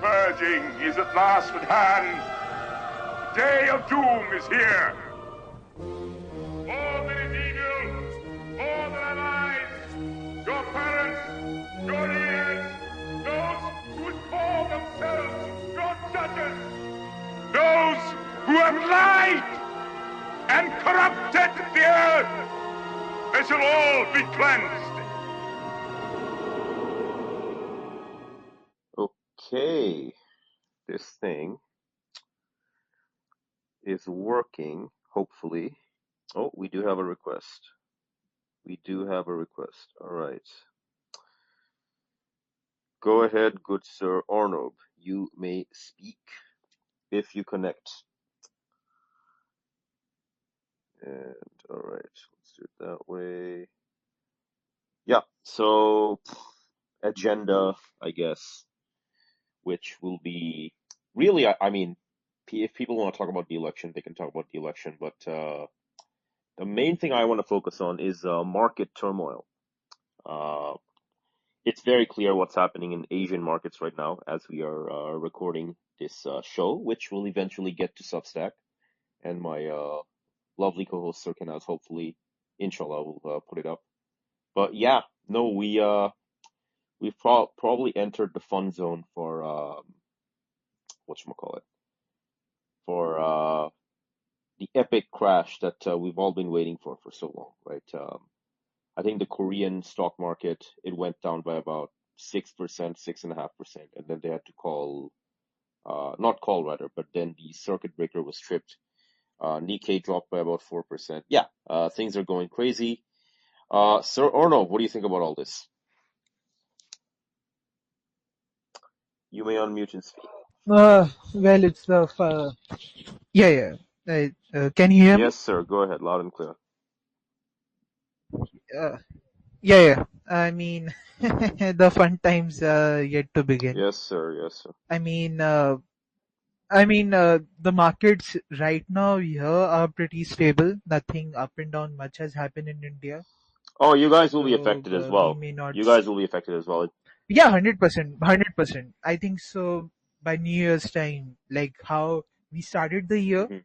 purging is at last at hand. The day of doom is here. All that is evil, all that are lies, your parents, your leaders, those who would call themselves your judges, those who have lied and corrupted the earth, they shall all be cleansed. Okay, this thing is working, hopefully. Oh, we do have a request. We do have a request. All right. Go ahead, good Sir Arnob. You may speak if you connect. And all right, let's do it that way. Yeah, so agenda, I guess, which will be really, I mean, if people want to talk about the election, they can talk about the election, but the main thing I want to focus on is market turmoil. It's very clear what's happening in Asian markets right now as we are recording this show, which will eventually get to Substack, and my lovely co-host Sir Kanaz hopefully, inshallah, will put it up. But yeah, no, we've probably entered the fun zone for whatchamacallit, for the epic crash that we've all been waiting for so long, right? I think the Korean stock market, it went down by about 6%, 6.5%, and then they had to not call rather, but then the circuit breaker was tripped. Nikkei dropped by about 4%. Yeah, things are going crazy. Sir Orno, what do you think about all this? You may unmute and speak. Well, it's the yeah. Can you hear me? Yes, sir. Go ahead, loud and clear. Yeah. I mean, the fun times yet to begin. Yes, sir. Yes, sir. I mean, the markets right now here are pretty stable. Nothing up and down much has happened in India. Oh, you guys will be So affected as we well. may not. You guys will be affected as well. Yeah, 100%, 100%. I think so. By New Year's time, like how we started the year Mhm.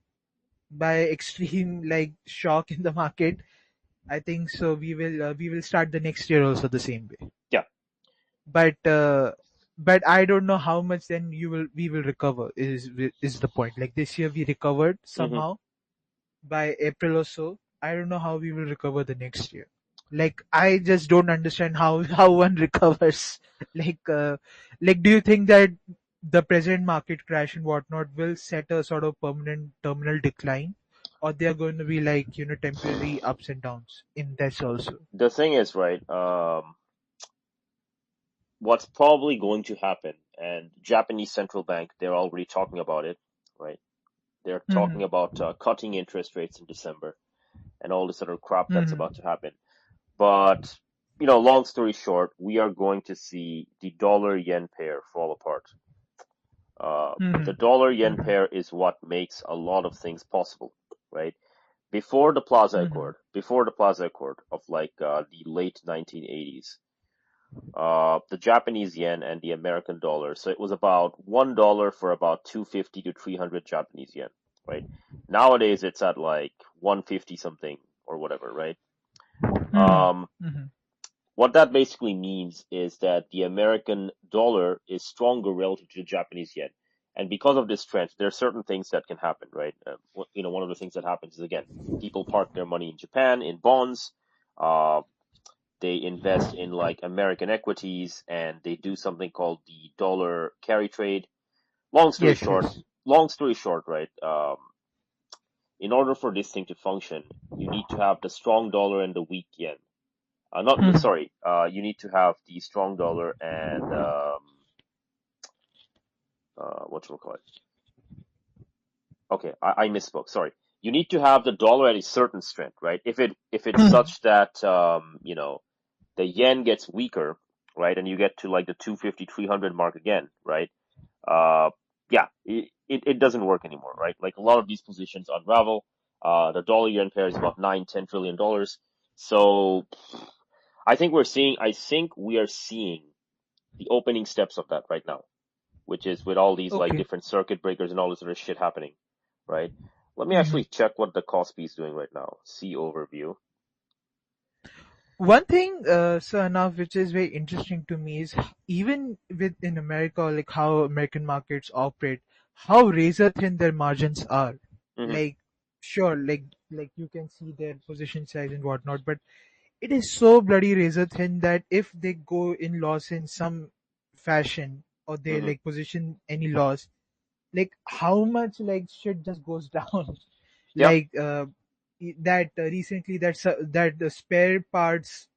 by extreme like shock in the market. I think so. We will start the next year also the same way. Yeah. But I don't know how much then we will recover is the point. Like this year we recovered somehow by April or so. I don't know how we will recover the next year. Like I just don't understand how one recovers. Like do you think that the present market crash and whatnot will set a sort of permanent terminal decline, or they are going to be like temporary ups and downs in this also? The thing is, right, what's probably going to happen, and Japanese central bank, they're already talking about it, right? They're talking about cutting interest rates in December and all this other crap that's about to happen. But, long story short, we are going to see the dollar-yen pair fall apart. The dollar-yen pair is what makes a lot of things possible, right? Before the Plaza Accord of like the late 1980s, the Japanese yen and the American dollar. So it was about $1 for about 250 to 300 Japanese yen, right? Nowadays it's at like 150 something or whatever, right? What that basically means is that the American dollar is stronger relative to the Japanese yen. And because of this trend, there are certain things that can happen, right? One of the things that happens is, again, people park their money in Japan, in bonds. They invest in like American equities, and they do something called the dollar carry trade. Long story short, right? In order for this thing to function, you need to have the strong dollar and the weak yen. You need to have the strong dollar and whatchamacallit. Okay, I misspoke. Sorry. You need to have the dollar at a certain strength, right? If it's such that the yen gets weaker, right, and you get to like the 250, 300 mark again, right? Yeah, it doesn't work anymore, right? Like a lot of these positions unravel. The dollar yen pair is about $9-10 trillion. So I think we are seeing the opening steps of that right now. which is with all these like Okay. different circuit breakers and all this other shit happening, right? Let me hmm actually check what the Kospi is doing right now. See overview. One thing, Sanav, which is very interesting to me is even in America, like how American markets operate, how razor thin their margins are. Mm-hmm. Like, sure, like you can see their position size and whatnot, but it is so bloody razor thin that if they go in loss in some fashion or they Mm-hmm. like position any loss, like how much like shit just goes down. Yep. Like that recently that the spare parts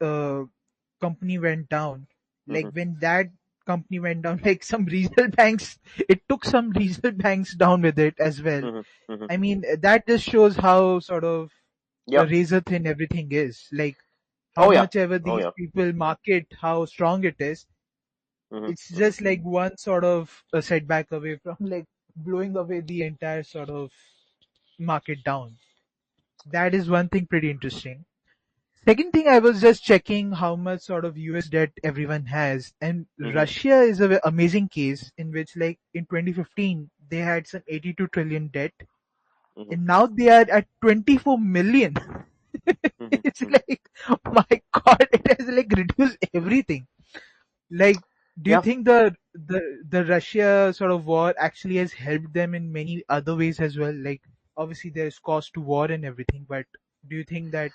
company went down. Mm-hmm. Like when that company went down, like some regional banks, it took some regional banks down with it as well. Mm-hmm. Mm-hmm. I mean, that just shows how sort of Yep. razor thin everything is. Like how Oh yeah. much ever Oh these yeah. people market how strong it is, it's Mm-hmm. Mm-hmm. just like one sort of a setback away from like blowing away the entire sort of market down. That is one thing pretty interesting. Second thing, I was just checking how much sort of US debt everyone has, and Mm-hmm. Russia is a amazing case in which, like in 2015, they had some 82 trillion debt, Mm-hmm. and now they are at 24 million. Mm-hmm. It's Mm-hmm. like, my God, it has like reduced everything. Like, do you Yeah. think the Russia sort of war actually has helped them in many other ways as well? Like, obviously there's cost to war and everything, but do you think that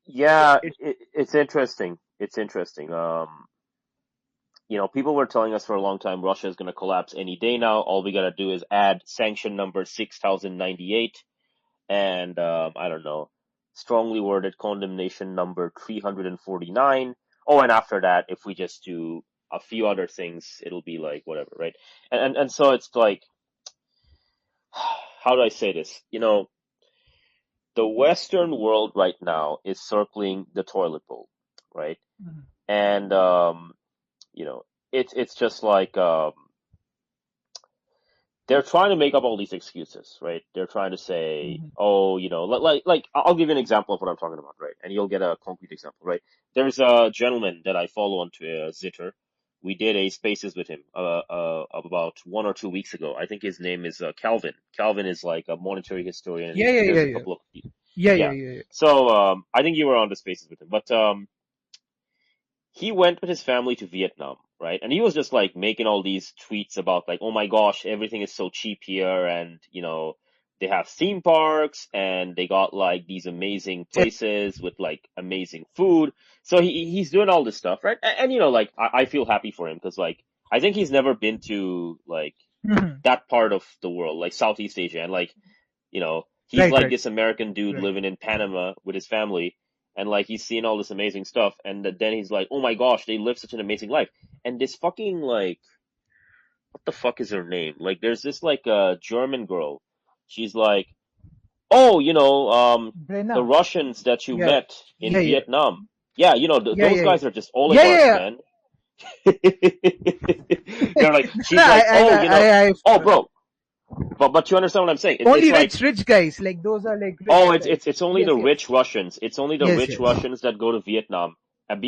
Yeah. it It's interesting. It's interesting. People were telling us for a long time Russia is going to collapse any day now. All we got to do is add sanction number 6098 and, I don't know, strongly worded condemnation number 349. Oh, and after that, if we just do a few other things, it'll be like whatever, right? And so it's like, how do I say this? The Western world right now is circling the toilet bowl, right? Mhm, And, you know, it's just like, they're trying to make up all these excuses, right? They're trying to say, mhm. oh, I'll give you an example of what I'm talking about, right? And you'll get a concrete example, right? There's a gentleman that I follow on Zitter. We did a spaces with him, about 1 or 2 weeks ago. I think his name is, Calvin. Calvin is like a monetary historian and Yeah, yeah, there's yeah, a yeah, couple of, yeah, yeah, yeah. yeah, yeah. So, I think you were on the spaces with him, but, he went with his family to Vietnam, right? And he was just like making all these tweets about like, oh my gosh, everything is so cheap here, and they have theme parks and they got like these amazing Yeah. places with like amazing food. So he's doing all this stuff, right? And like I feel happy for him because like I think he's never been to like Mhm. that part of the world, like Southeast Asia, and like he's Right, like right, this American dude right. living in Panama with his family, and like he's seeing all this amazing stuff, and then he's like, oh my gosh, they live such an amazing life. And this fucking like, what the fuck is her name? Like, there's this like German girl. She's like, oh, the Brenna. Russians that you Yeah, met in yeah, yeah, Vietnam. Yeah, yeah, those yeah, yeah, guys are just yeah, oligarchs, yeah. man. They're like, No, she's like, oh, oh, I bro. But you understand what I'm saying? It's only like, rich guys. Like those are like oh, rich guys. it's only Yes, the yes, rich Russians. It's only the yes, rich yes. Russians that go to Vietnam. And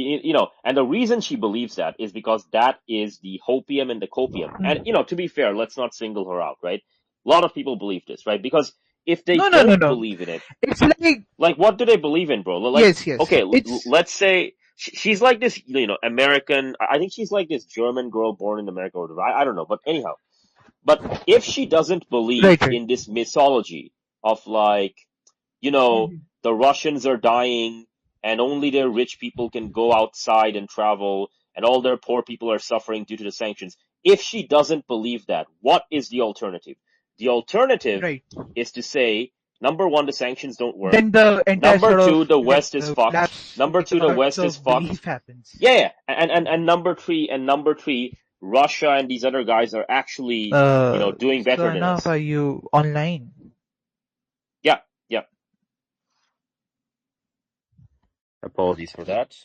the reason she believes that is because that is the hopium and the copium. And Mhm. to be fair, let's not single her out, right? A lot of people believe this, right? Because if they No, no, no, don't no. believe in it, It's like like what do they believe in, bro? Like, yes, yes. okay, It's let's say she's like this, American. I think she's like this German girl born in America or whatever. I don't know, but anyhow. But if she doesn't believe right, right. in this mythology of like, you know, Mhm. the Russians are dying and only their rich people can go outside and travel and all their poor people are suffering due to the sanctions. If she doesn't believe that, what is the alternative? The alternative Right. is to say, number one, the sanctions don't work. Then the entire Number sort two, of the like West is fucked. collapse, Number like two, the collapse West is of fucked. belief happens. Yeah, yeah. And number three, Russia and these other guys are actually, doing So better than enough. us. Are you online? Yeah, yeah. Apologies for that.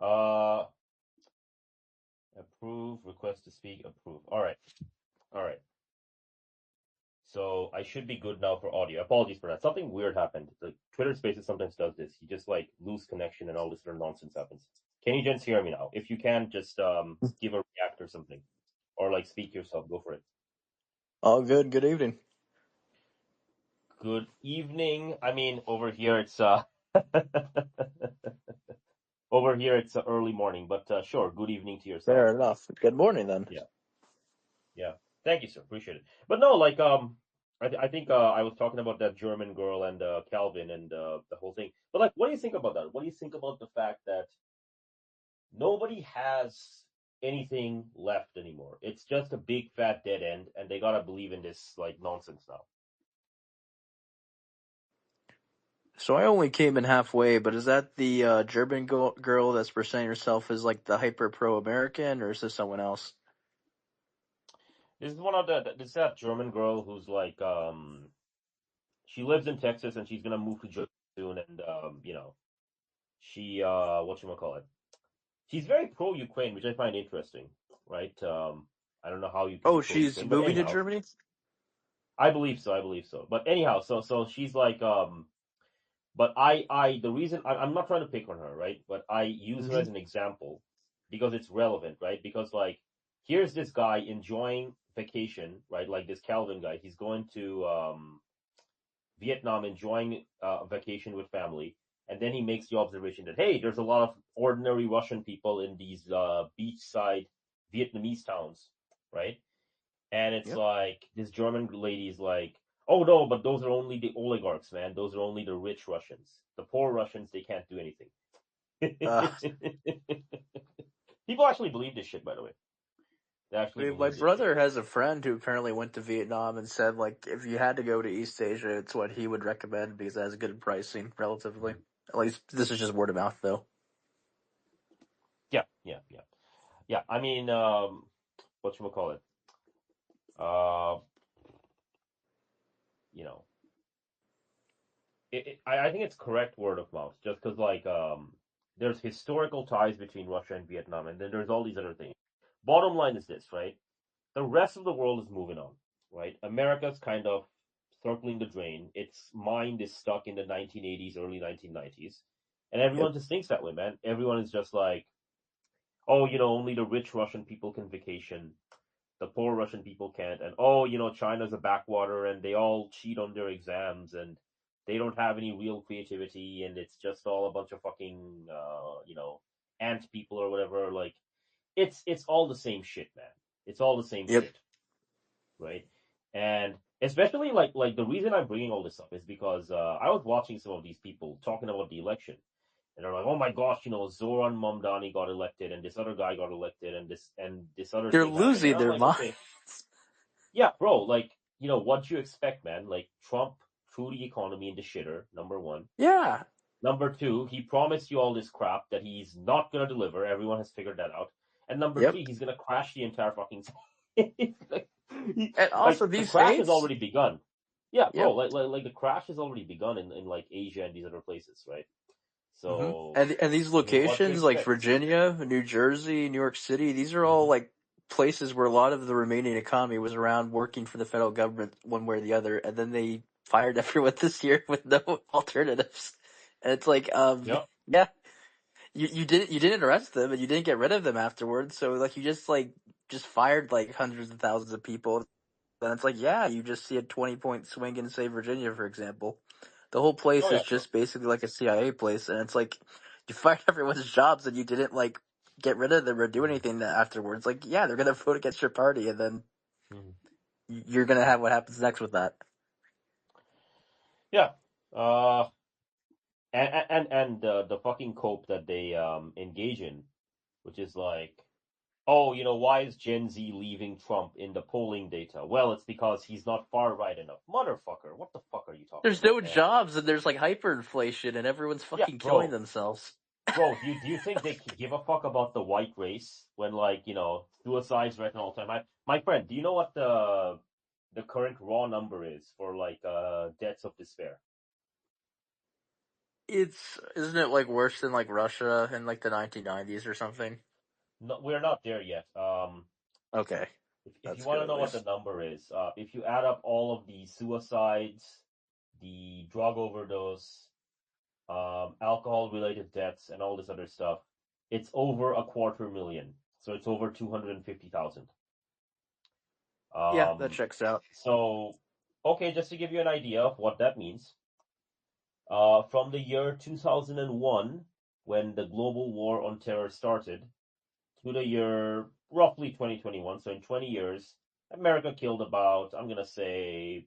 Uh, approve, request to speak, approve. All right. All right. So I should be good now for audio. Apologies for that. Something weird happened. The Twitter Spaces sometimes does this. You just like lose connection and all this other nonsense happens. Can you gents hear me now? If you can, just give a react or something, or like speak yourself. Go for it. All good. Good evening. Good evening. I mean, over here it's over here it's early morning, but sure. Good evening to yourself. Fair enough. Good morning then. Yeah, yeah. Thank you, sir. Appreciate it. But no, like I think I was talking about that German girl and Calvin and the whole thing. But like, what do you think about that? What do you think about the fact that nobody has anything left anymore? It's just a big fat dead end, and they gotta believe in this like nonsense now. So I only came in halfway, but is that the German girl that's presenting herself as like the hyper pro-American, or is this someone else? This is one of this is that German girl who's like she lives in Texas and she's gonna move to Germany soon, and she whatchamacallit, she's very pro Ukraine, which I find interesting, right? I don't know how you can be Oh, pro she's Ukraine, but moving to anyhow, Germany? I believe so. I believe so. But anyhow, so she's like but I the reason I'm not trying to pick on her, right? But I use her Mm-hmm. as an example because it's relevant, right? Because like here's this guy enjoying vacation, right? Like this Calvin guy, he's going to Vietnam enjoying a vacation with family, and then he makes the observation that hey, there's a lot of ordinary Russian people in these beachside Vietnamese towns, right? And it's Yep. like this German lady's like, oh no, but those are only the oligarchs, man. Those are only the rich Russians. The poor Russians, they can't do anything. Uh, People actually believe this shit, by the way. They I actually mean, my believe this shit. brother has a friend who apparently went to Vietnam and said like if you had to go to East Asia, it's what he would recommend because it has good pricing relatively. At least this is just word of mouth though. Yeah, yeah, yeah, yeah. I mean, what you call it? Uh, you know, I think it's correct word of mouth, just because like there's historical ties between Russia and Vietnam, and then there's all these other things. Bottom line is this, right? The rest of the world is moving on, right? America's kind of circling the drain. Its mind is stuck in the 1980s, early 1990s, and Yep. everyone just thinks that way, man. Everyone is just like, oh, only the rich Russian people can vacation. The poor Russian people can't. And oh, China's a backwater and they all cheat on their exams and they don't have any real creativity and it's just all a bunch of fucking ant people or whatever. Like it's all the same shit, man. It's all the same Yep. shit, right? And especially like the reason I'm bringing all this up is because I was watching some of these people talking about the election and they're like, "Oh my gosh, Zoran Mamdani got elected, and this other guy got elected, and this other They're thing happened." And losing I'm their like, mind. "Okay, yeah, bro, like, what do you expect, man? Like, Trump threw the economy into shitter, number one. Yeah. Number two, he promised you all this crap that he's not gonna deliver. Everyone has figured that out. And number Yep. three, he's gonna crash the entire fucking thing. And like also the these crash has states. already begun. Yeah, bro, Yep. like the crash has already begun in like Asia and these other places, right? Hmm. So, And these I mean, what do you locations like expect? Virginia, New Jersey, New York City, these are all Hmm. like places where a lot of the remaining economy was around working for the federal government one way or the other, and then they fired everyone this year with no alternatives. And it's like, Yep. yeah, you didn't arrest them and you didn't get rid of them afterwards, so like you just fired like hundreds of thousands of people. And it's like, yeah, you just see a 20-point swing in, say, Virginia, for example. The whole Oh place yeah, is sure. just basically like a CIA place, and it's like, you fired everyone's jobs and you didn't, like, get rid of them or do Hmm. anything afterwards. Like, yeah, they're gonna vote against your party, and then Hmm. you're gonna have what happens next with that. Yeah. Uh, and the fucking cope that they engage in, which is like, oh, why is Gen Z leaving Trump in the polling data? Well, it's because he's not far right enough. Motherfucker, what the fuck are you talking There's no about, man? jobs, and there's, like, hyperinflation, and everyone's Yeah, fucking killing bro, themselves. do you think they give a fuck about the white race when like suicides right now all the time? My friend, do you know what the current raw number is for like deaths of despair? Isn't it, like, worse than, like, Russia in, like, the 1990s or something? No, we're not there yet. Okay, If you that's want good to at know what the least. number is, if you add up all of the suicides, the drug overdose, alcohol related deaths, and all this other stuff, it's over 250,000. So it's over 250,000. Yeah, that checks out. So, okay, just to give you an idea of what that means, from the year 2001, when the global war on terror started, to the year roughly 2021, so in 20 years, America killed about, I'm going to say,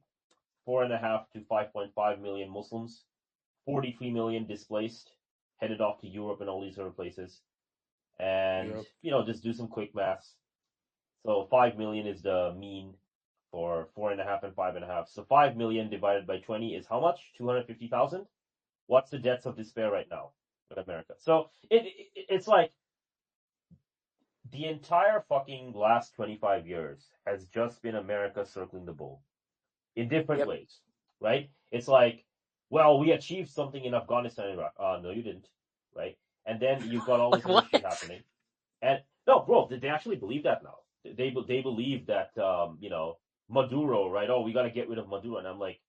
4.5 to 5.5 million Muslims, 43 million displaced, headed off to Europe and all these other places. And, Yep. just do some quick maths. So 5 million is the mean for 4.5 and 5.5. So 5 million divided by 20 is how much? 250,000? What's the deaths of despair right now in America? So it's like the entire fucking last 25 years has just been America circling the bull in different Yep. ways, right? It's like, well, we achieved something in Afghanistan and Iraq. No, you didn't, right? And then you've got all Like this other what? shit happening. And no, bro, they actually believe that now. They believe that Maduro, right? Oh, we got to get rid of Maduro, and I'm like,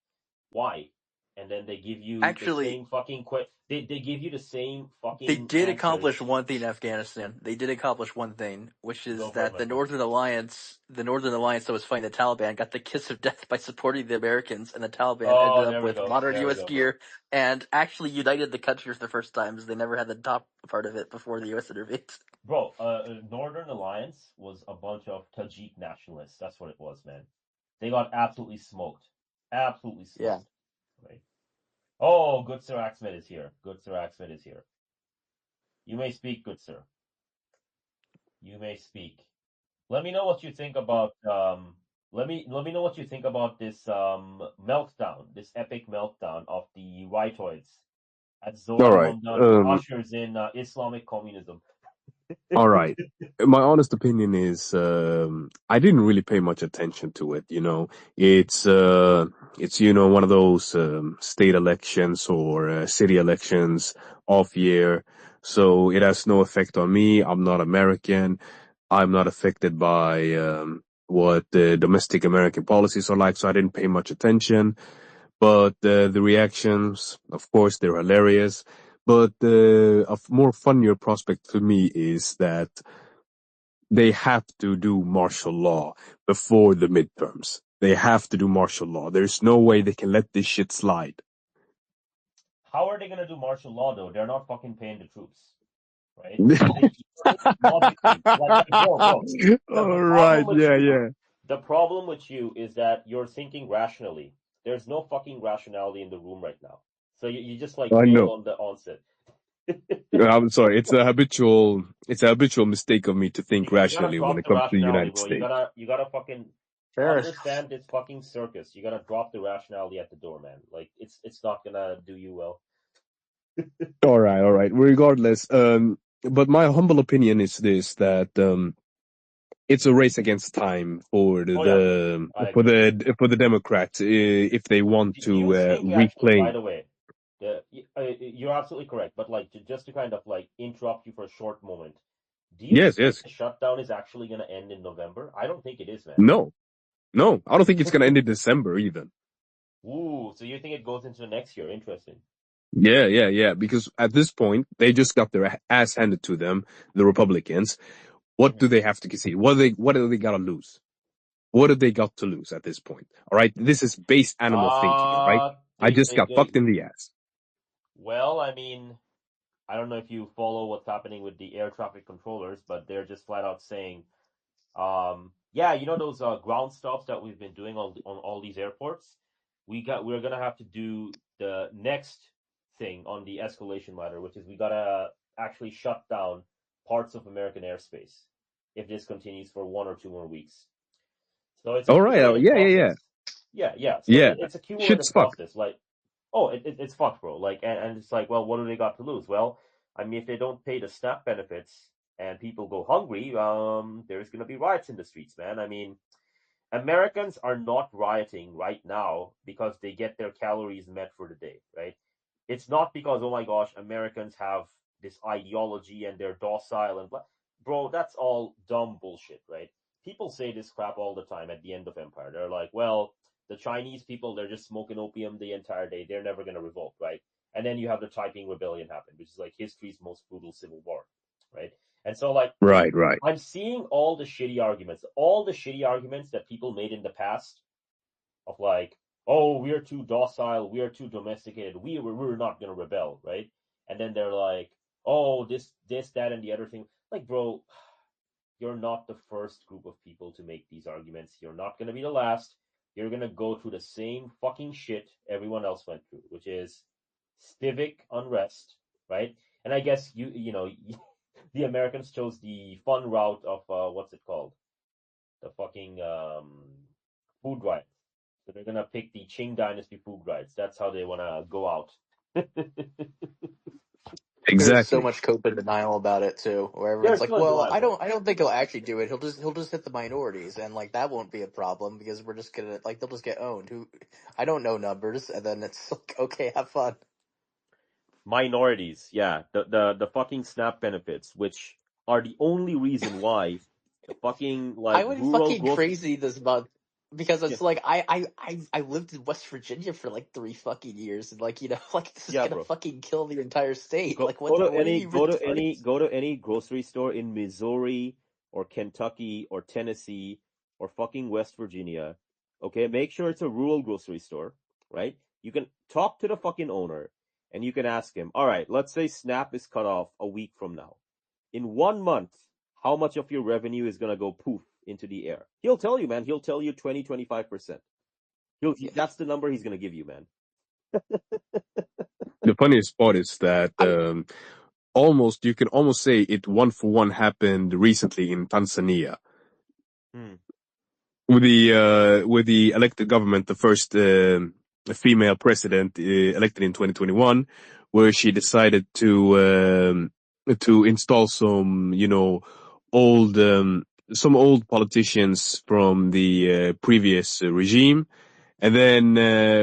why? And then they give you the Actually, same fucking they give you the same they fucking did answers. accomplish one thing in Afghanistan. They did accomplish one thing, which Go is for it, that my friend. The Northern Alliance that was fighting the Taliban, got the kiss of death by supporting the Americans, and the Taliban ended Oh, up there we with go. modern There we U.S. go, bro. gear and actually united the country for the first time, because they never had the top part of it before the U.S. intervened. Bro, Northern Alliance was a bunch of Tajik nationalists. That's what it was, man. They got absolutely smoked. Absolutely Yeah. smoked. Right. Oh, good Sir Axmed is here. Good Sir Axmed is here. You may speak, good sir. You may speak. Let me know what you think about let me know what you think about this meltdown, this epic meltdown of the rightoids as All Zoran right. Mamdani ushers in Islamic communism. All right. My honest opinion is I didn't really pay much attention to it. It's one of those state elections or city elections off year, so it has no effect on me. I'm not American. I'm not affected by what the domestic American policies are like, so I didn't pay much attention. But the reactions, of course, they're hilarious. But a more funnier prospect for me is that they have to do martial law before the midterms. They have to do martial law. There's no way they can let this shit slide. How are they gonna do martial law though? They're not fucking paying the troops, right? You think logically, bro. The All problem right, with yeah, you, yeah. the problem with you is that you're thinking rationally. There's no fucking rationality in the room right now. So you just like I failed know. on the onset. I'm sorry. It's a habitual mistake of me to think You gotta rationally when drop it the comes to the rationality, United bro. States. You gotta fucking Fair. understand this fucking circus. You gotta drop the rationality at the door, man. Like it's not gonna do you well. All right, all right. Regardless, but my humble opinion is this: that it's a race against time for Oh yeah, the I for agree. the Democrats if they want Do to you think actually, by reclaim. the way, you're absolutely correct. But like, just to kind of like interrupt you for a short moment, do you Yes, think yes. the shutdown is actually gonna end in November? I don't think it is, man. No, no. I don't think it's gonna end in December even. Ooh, so you think it goes into the next year? Interesting. Yeah, yeah, yeah. Because at this point, they just got their ass handed to them, the Republicans. What Mm-hmm. do they have to concede? What do they gotta lose? What do they got to lose at this point? All right, this is base animal thinking. All right, I just got fucked in the ass. Well, I mean, I don't know if you follow what's happening with the air traffic controllers, but they're just flat out saying, yeah, those ground stops that we've been doing on all these airports. We're gonna have to do the next thing on the escalation ladder, which is we gotta actually shut down parts of American airspace if this continues for 1 or 2 more weeks. So it's a All right, cumulative yeah, yeah, yeah, process. Yeah. So yeah. it's a Shit's cumulative fucked. process. Like, oh, it's fucked, bro. Like, and it's like, well, what do they got to lose? Well, I mean, if they don't pay the SNAP benefits and people go hungry, there's gonna be riots in the streets, man. I mean, Americans are not rioting right now because they get their calories met for the day, right? It's not because, oh my gosh, Americans have this ideology and they're docile and blah. Bro, that's all dumb bullshit, right? People say this crap all the time at the end of empire. They're like, well, the Chinese people, they're just smoking opium the entire day. They're never going to revolt, right? And then you have the Taiping Rebellion happen, which is like history's most brutal civil war, right? And so, like, Right. I'm seeing all the shitty arguments that people made in the past of like, oh, we're too docile, we're too domesticated, we're not gonna rebel, right? And then they're like, oh, this, that, and the other thing. Like, bro, you're not the first group of people to make these arguments. You're not gonna be the last. You're gonna go through the same fucking shit everyone else went through, which is civic unrest, right? And I guess you know the Americans chose the fun route of what's it called? The fucking food riots. So they're gonna pick the Qing Dynasty food riots. That's how they wanna go out. There's so Exactly. much cope and denial about it too, where They're everyone's like, still in "Well, July, bro. I don't think he'll actually do it. He'll just hit the minorities, and like that won't be a problem because we're just gonna like they'll just get owned. Who I don't know numbers, and then it's like, okay, have fun." Minorities, yeah. The fucking SNAP benefits, which are the only reason why the fucking I like went rural fucking grocery. crazy this month because Yeah, it's like I lived in West Virginia for like 3 fucking years, and like like this is yeah, gonna bro. fucking kill the entire state. Go Like go to what are any you retarded? go to any grocery store in Missouri or Kentucky or Tennessee or fucking West Virginia. Okay, make sure it's a rural grocery store, right? You can talk to the fucking owner and you can ask him, all right, let's say SNAP is cut off a week from now. In 1 month, how much of your revenue is gonna go poof into the air? He'll tell you, man. He'll tell you 20-25%. Yeah. That's the number he's gonna give you, man. The funniest part is that I almost you can almost say it one for one happened recently in Tanzania Hmm. with the elected government, the first female president elected in 2021, where she decided to install some old some old politicians from the previous regime. And then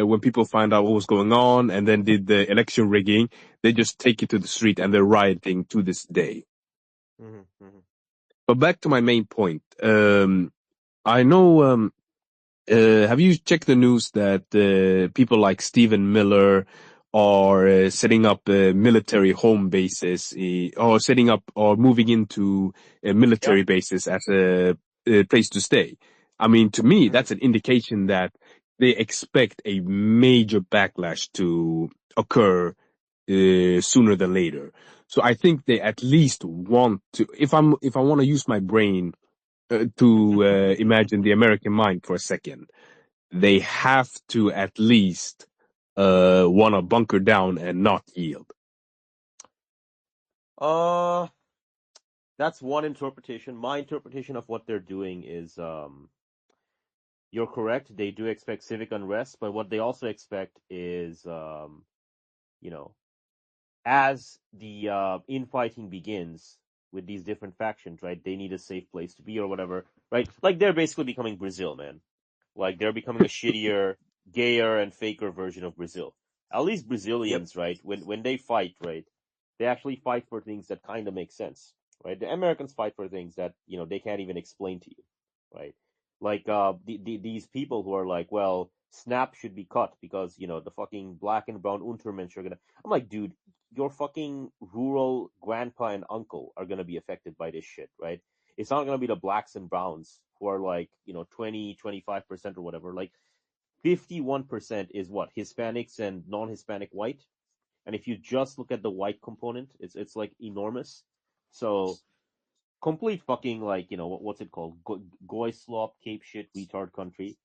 when people find out what was going on and then did the election rigging, they just take it to the street and they're rioting to this day. Mm-hmm, mm-hmm. But back to my main point. I know, have you checked the news that people like Stephen Miller are setting up military home bases or setting up or moving into Yeah. military bases as a place to stay? I mean, to me, Mm-hmm. that's an indication that they expect a major backlash to occur sooner than later. So I think they at least want to. If I want to use my brain to imagine the American mind for a second, they have to at least want to bunker down and not yield. Uh, that's one interpretation. My interpretation of what they're doing is, you're correct. They do expect civic unrest, but what they also expect is, you know, as the infighting begins with these different factions, right? They need a safe place to be or whatever, right? Like they're basically becoming Brazil, man. Like they're becoming a shittier, gayer, and faker version of Brazil. At least Yep. Brazilians, right? When they fight, right, they actually fight for things that kind of make sense, right? The Americans fight for things that they can't even explain to you, right? Like these people who are like, well, SNAP should be cut because the fucking black and brown Untermensch are gonna. I'm like, dude, your fucking rural grandpa and uncle are gonna be affected by this shit, right? It's not gonna be the blacks and browns who are like 20-25% or whatever. Like 51% is what Hispanics and non-Hispanic white, and if you just look at the white component, it's like enormous. So complete fucking like what's it called, goy slop, cape shit, retard country.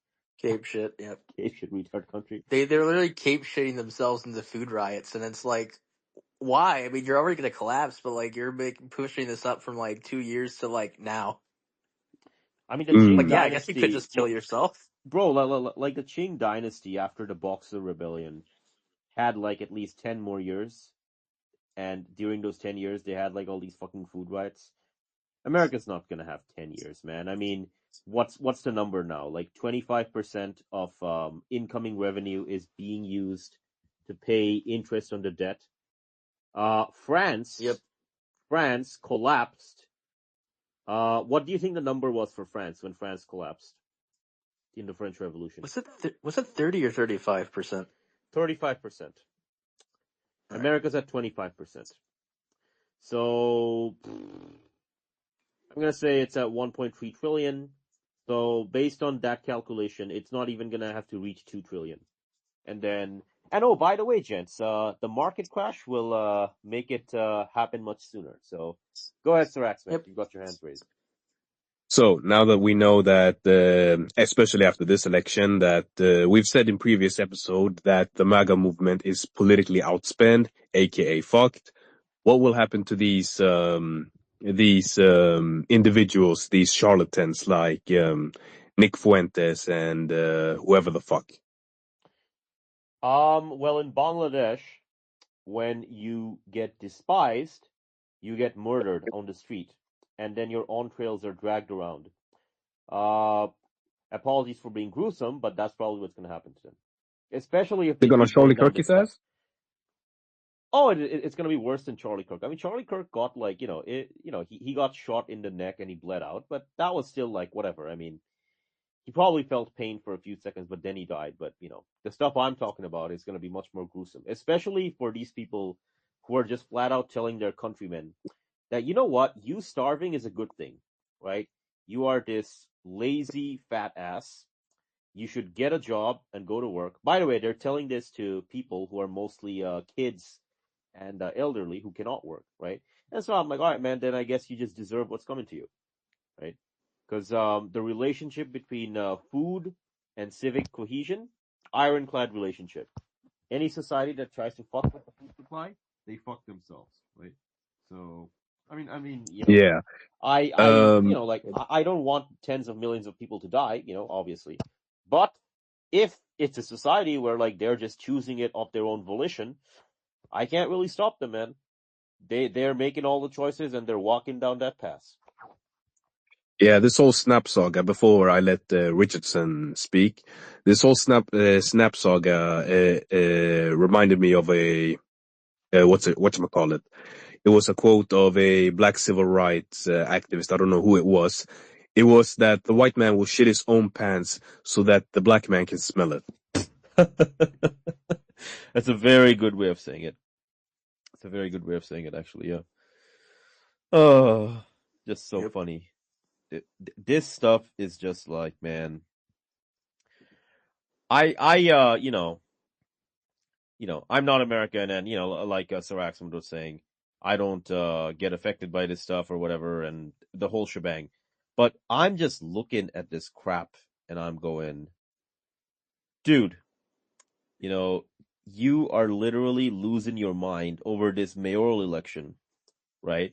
Cape shit. Yep. Cape shit, retard country. They're literally cape shitting themselves into food riots, and it's like, why? I mean, you're already gonna collapse, but like you're pushing this up from like 2 years to like now. I mean, the Qing Like, Mm. yeah, I guess you could dynasty, just kill yourself. bro, like the Qing dynasty after the Boxer Rebellion had like at least 10 more years, and during those 10 years they had like all these fucking food riots. America's not gonna have 10 years, man. I mean, what's the number now? Like 25% of incoming revenue is being used to pay interest on the debt. Yep. France collapsed. What do you think the number was for France when France collapsed in the French Revolution? Was it 30 or 35%? 35%. All right. America's at 25%. So I'm gonna say it's at 1.3 trillion. So based on that calculation, it's not even gonna have to reach 2 trillion. And then, and oh, by the way, gents, the market crash will make it happen much sooner. So go ahead, Sir Axman. Yep. You've got your hands raised. So now that we know that, especially after this election, that we've said in previous episode that the MAGA movement is politically outspent, aka fucked. What will happen to these individuals, these charlatans like Nick Fuentes and whoever the fuck? Well, in Bangladesh, when you get despised, you get murdered on the street, and then your entrails are dragged around. Apologies for being gruesome, but that's probably what's going to happen to them. Especially if They're they gonna keep going Charlie down Kirk this his path. ass? Oh, it's going to be worse than Charlie Kirk. I mean, Charlie Kirk got like, he got shot in the neck and he bled out, but that was still like whatever. I mean, he probably felt pain for a few seconds, but then he died. But, the stuff I'm talking about is going to be much more gruesome, especially for these people who are just flat out telling their countrymen that, you know what, you starving is a good thing, right? You are this lazy fat ass. You should get a job and go to work. By the way, they're telling this to people who are mostly kids and elderly who cannot work, right? And so I'm like, all right, man, then I guess you just deserve what's coming to you, right? Because the relationship between food and civic cohesion, ironclad relationship. Any society that tries to fuck with the food supply, they fuck themselves, right? So, I mean, Yeah. I don't want tens of millions of people to die, obviously, but if it's a society where like they're just choosing it of their own volition, I can't really stop them, man. They're making all the choices and they're walking down that path. Yeah, this whole Snap saga, before I let Richardson speak, this whole Snap saga reminded me of a, whatchamacallit. It was a quote of a black civil rights activist. I don't know who it was. It was that the white man will shit his own pants so that the black man can smell it. That's a very good way of saying it. It's a very good way of saying it, actually. Yeah. Oh, just so funny. This stuff is just like, man. I'm not American, and like Sir Axel was saying, I don't get affected by this stuff or whatever, and the whole shebang. But I'm just looking at this crap, and I'm going, dude, you are literally losing your mind over this mayoral election, right?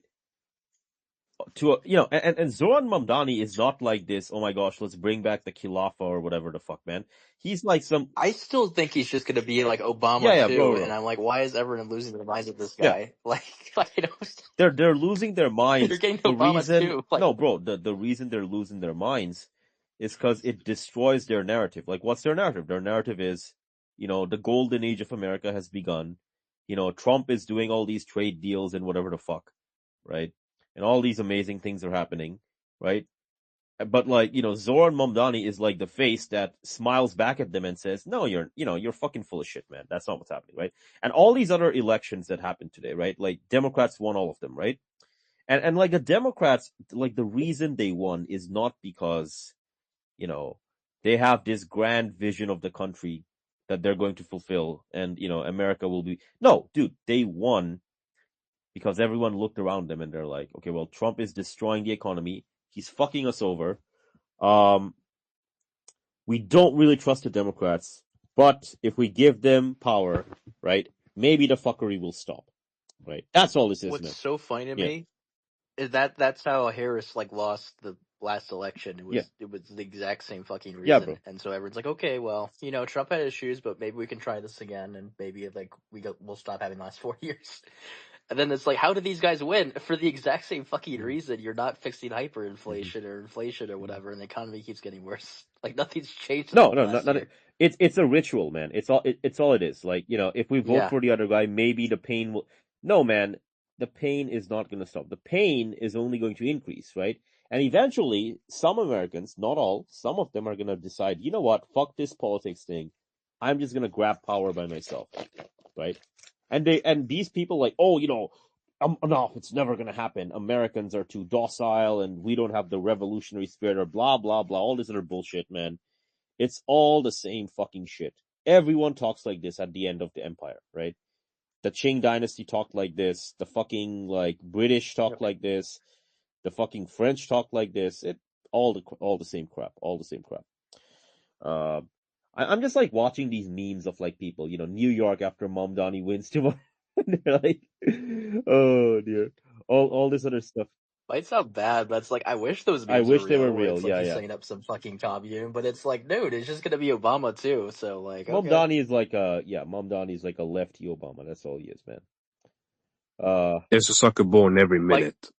And Zoran Mamdani is not like this. Oh my gosh, let's bring back the Khilafah or whatever the fuck, man. He's like some. I still think he's just gonna be like Obama Yeah, too, bro. and I'm like, why is everyone losing their minds with this Yeah. guy? Like, I don't. They're losing their minds. They're getting The Obama reason, too. Like, no, bro, the reason they're losing their minds is because it destroys their narrative. Like, what's their narrative? Their narrative is, the golden age of America has begun. Trump is doing all these trade deals and whatever the fuck, right? And all these amazing things are happening, right? But like, Zoran Mamdani is like the face that smiles back at them and says, no, you're fucking full of shit, man. That's not what's happening, right? And all these other elections that happened today, right? Like Democrats won all of them, right? And like the Democrats, like the reason they won is not because, they have this grand vision of the country that they're going to fulfill and, America will be, no, dude, they won because everyone looked around them and they're like, okay, well, Trump is destroying the economy. He's fucking us over. We don't really trust the Democrats, but if we give them power, right, maybe the fuckery will stop, right? That's all this is, what's man. so funny to Yeah. me is that's how Harris like lost the last election. It was the exact same fucking reason. Yeah, bro. And so everyone's like, okay, well, Trump had issues, but maybe we can try this again, and maybe like we'll stop having the last 4 years. And then it's like, how do these guys win for the exact same fucking reason? You're not fixing hyperinflation or inflation or whatever, and the economy keeps getting worse. Like nothing's changed. No, last not year. it's a ritual, man. It's all it is. Like, if we vote Yeah. for the other guy, maybe the pain will. No, man, the pain is not going to stop. The pain is only going to increase, right? And eventually, some Americans, not all, some of them are going to decide, you know what, fuck this politics thing. I'm just going to grab power by myself, right? And these people like, oh, no, it's never gonna happen. Americans are too docile, and we don't have the revolutionary spirit, or blah blah blah. All this other bullshit, man. It's all the same fucking shit. Everyone talks like this at the end of the empire, right? The Qing dynasty talked like this. The fucking like British talked like this. The fucking French talked like this. All the same crap. All the same crap. I'm just like watching these memes of like people, New York after Mom Donnie wins tomorrow. They're like, oh dear, all this other stuff. Might sound bad, but it's like I wish those I memes wish were they real. were Where real. it's like Yeah, he's yeah. setting up some fucking commune, but it's like, dude, it's just gonna be Obama too. So like, Mom okay. Donnie is like Mom Donnie is like a lefty Obama. That's all he is, man. There's a sucker born every minute.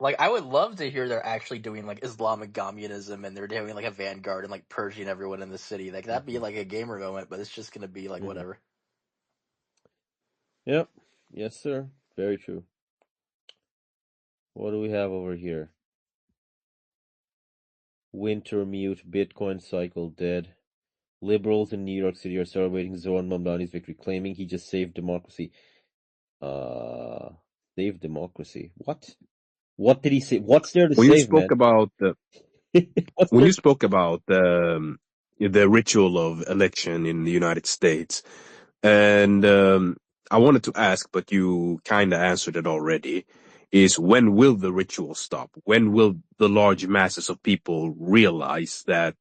Like I would love to hear they're actually doing like Islamic communism and they're doing like a vanguard and like purging everyone in the city. Like that'd be like a gamer moment, but it's just gonna be like whatever. Yep. Yes, sir. Very true. What do we have over here? Winter mute, Bitcoin cycle dead. Liberals in New York City are celebrating Zoran Mamdani's victory, claiming he just saved democracy. Saved democracy. What? What did he say? What's there to When you save, spoke man? about What's when there? you spoke about the ritual of election in the United States, and I wanted to ask, but you kind of answered it already, is when will the ritual stop? When will the large masses of people realize that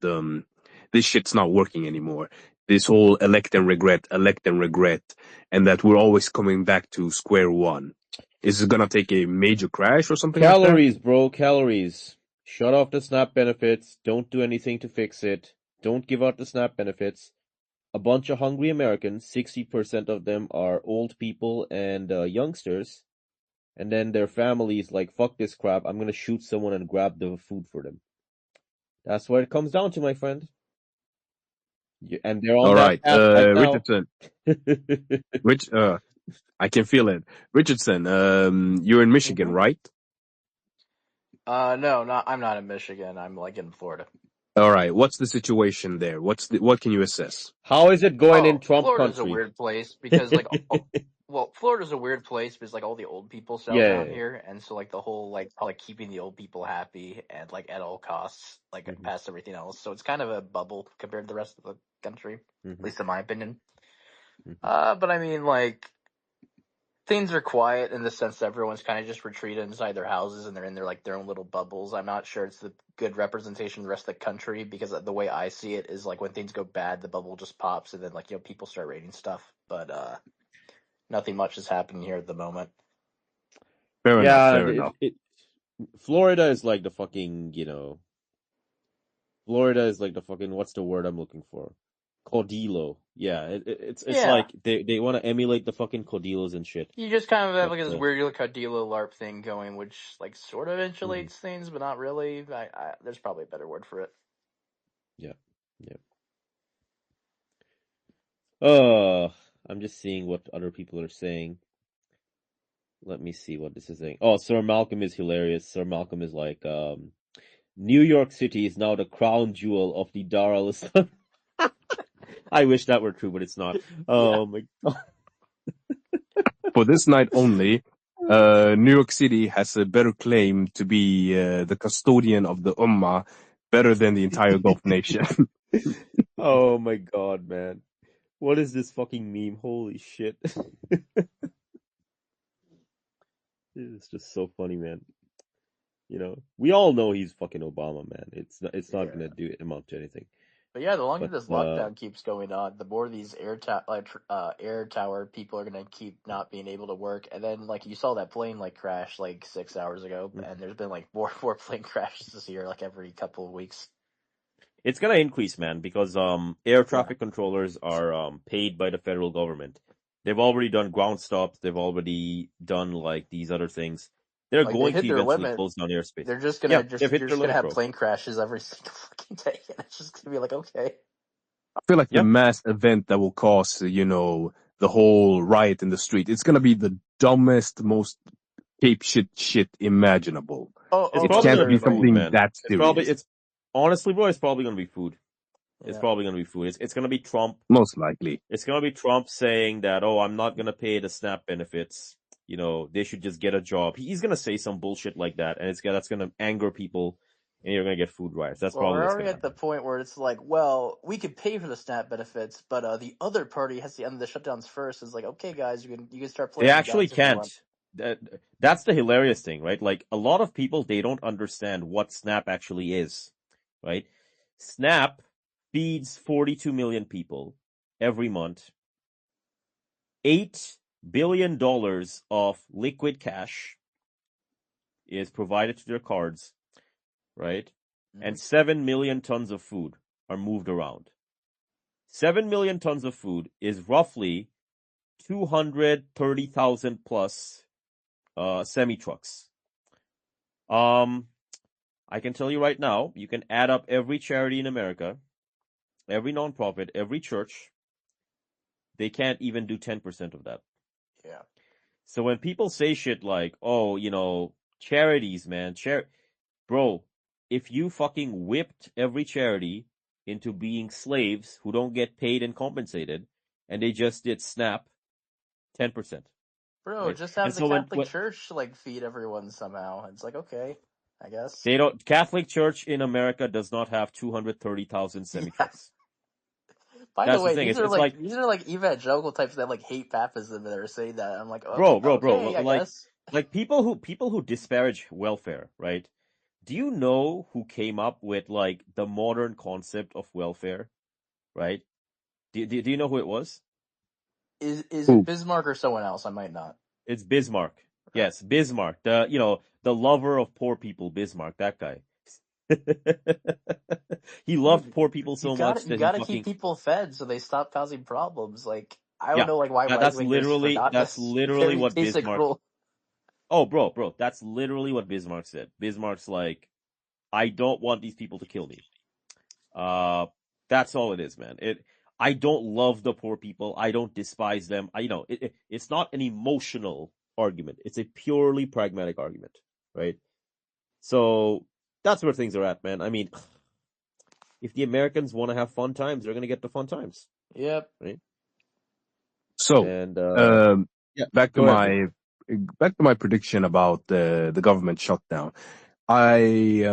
this shit's not working anymore? This whole elect and regret, and that we're always coming back to square one. Is it gonna take a major crash or something like that? Calories, bro, calories. Shut off the SNAP benefits. Don't do anything to fix it. Don't give out the SNAP benefits. A bunch of hungry Americans, 60% of them are old people and youngsters, and then their families like, fuck this crap, I'm gonna shoot someone and grab the food for them. That's what it comes down to, my friend. And they're on All that right, path right now. Richardson. I can feel it. Richardson, you're in Michigan, right? No, I'm not in Michigan. I'm like in Florida. All right. What's the situation there? What can you assess? How is it going in Trump Florida's country? a weird place because like Florida's a weird place because like all the old people settle down here, and so like the whole like keeping the old people happy and like at all costs, like past everything else. So it's kind of a bubble compared to the rest of the country, at least in my opinion. But I mean, like things are quiet in the sense that everyone's kind of just retreated inside their houses and they're in their own little bubbles. I'm not sure it's the good representation of the rest of the country because the way I see it is like when things go bad, the bubble just pops and then people start raiding stuff. But nothing much is happening here at the moment. Fair enough. Florida is like the fucking, Florida is like the fucking, what's the word I'm looking for? Cordilo. Yeah, it's like they want to emulate the fucking Cordilos and shit. You just kind of have like this weird Cordilo LARP thing going, which like sort of insulates things, but not really. There's probably a better word for it. Yeah. I'm just seeing what other people are saying. Let me see what this is saying. Oh, Sir Malcolm is hilarious. Sir Malcolm is like, New York City is now the crown jewel of the Dar al-Islam. I wish that were true, but it's not. Oh my god. For this night only, New York City has a better claim to be the custodian of the Ummah, better than the entire Gulf nation. Oh my god, man. What is this fucking meme? Holy shit. It's just so funny, man. We all know he's fucking Obama, man. It's not gonna amount to anything. But yeah, the longer this lockdown keeps going on, the more these air tower people are gonna keep not being able to work. And then like you saw that plane crash 6 hours ago, and there's been more plane crashes this year every couple of weeks. It's gonna increase, man, because air traffic controllers are paid by the federal government. They've already done ground stops. They've already done these other things. They're going to eventually close down airspace. They're just gonna you're just gonna have plane crashes every single fucking day, and it's just gonna be okay. I feel like the mass event that will cause the whole riot in the street. It's gonna be the dumbest, most cape shit imaginable. It can't be something that serious. Honestly, bro, it's probably gonna be food. It's probably gonna be food. It's gonna be Trump. Most likely. It's gonna be Trump saying that, I'm not gonna pay the SNAP benefits. they should just get a job. He's gonna say some bullshit like that, and that's gonna anger people, and you're gonna get food riots. That's Well, probably we're what's already gonna at the happen. point where it's like, well, we could pay for the SNAP benefits, but the other party has to end the shutdowns first. It's like, okay, guys, you can start They playing actually games if you want. can't. That's the hilarious thing, right? Like, a lot of people, they don't understand what SNAP actually is, right? SNAP feeds 42 million people every month. $8 billion of liquid cash is provided to their cards, right? And 7 million tons of food are moved around. 7 million tons of food is roughly 230,000 plus semi-trucks. I can tell you right now, you can add up every charity in America, every nonprofit, every church. They can't even do 10% of that. Yeah. So when people say shit like, oh, charities, man, bro, if you fucking whipped every charity into being slaves who don't get paid and compensated, and they just did SNAP, 10%. Bro, Right? just have And the so when Catholic Church feed everyone somehow. It's like, okay, I guess. they don't, Catholic Church in America does not have 230,000 semi Yeah. trucks. By the That's the way, thing. these It's are like, evangelical types that hate Papism that are saying that. I'm like, bro, okay, I like guess. people who disparage welfare, right? Do you know who came up with the modern concept of welfare, right? Do you know who it was? Is Ooh. it Bismarck or someone else? I might not. It's Bismarck. Okay. Yes, Bismarck. The lover of poor people, Bismarck, that guy. He loved Dude, poor people so much you that he gotta keep fucking people fed so they stop causing problems. I don't yeah. know why right That's wingers forgot that's this literally very what basic Bismarck. rule. Oh, bro, that's literally what Bismarck said. Bismarck's like, I don't want these people to kill me. That's all it is, man. I don't love the poor people. I don't despise them. It's not an emotional argument. It's a purely pragmatic argument, right? So that's where things are at, man. I mean, if the Americans want to have fun times, they're gonna get the fun times, Yep. right? So, And yeah, back to go ahead, bro. my prediction about the government shutdown. I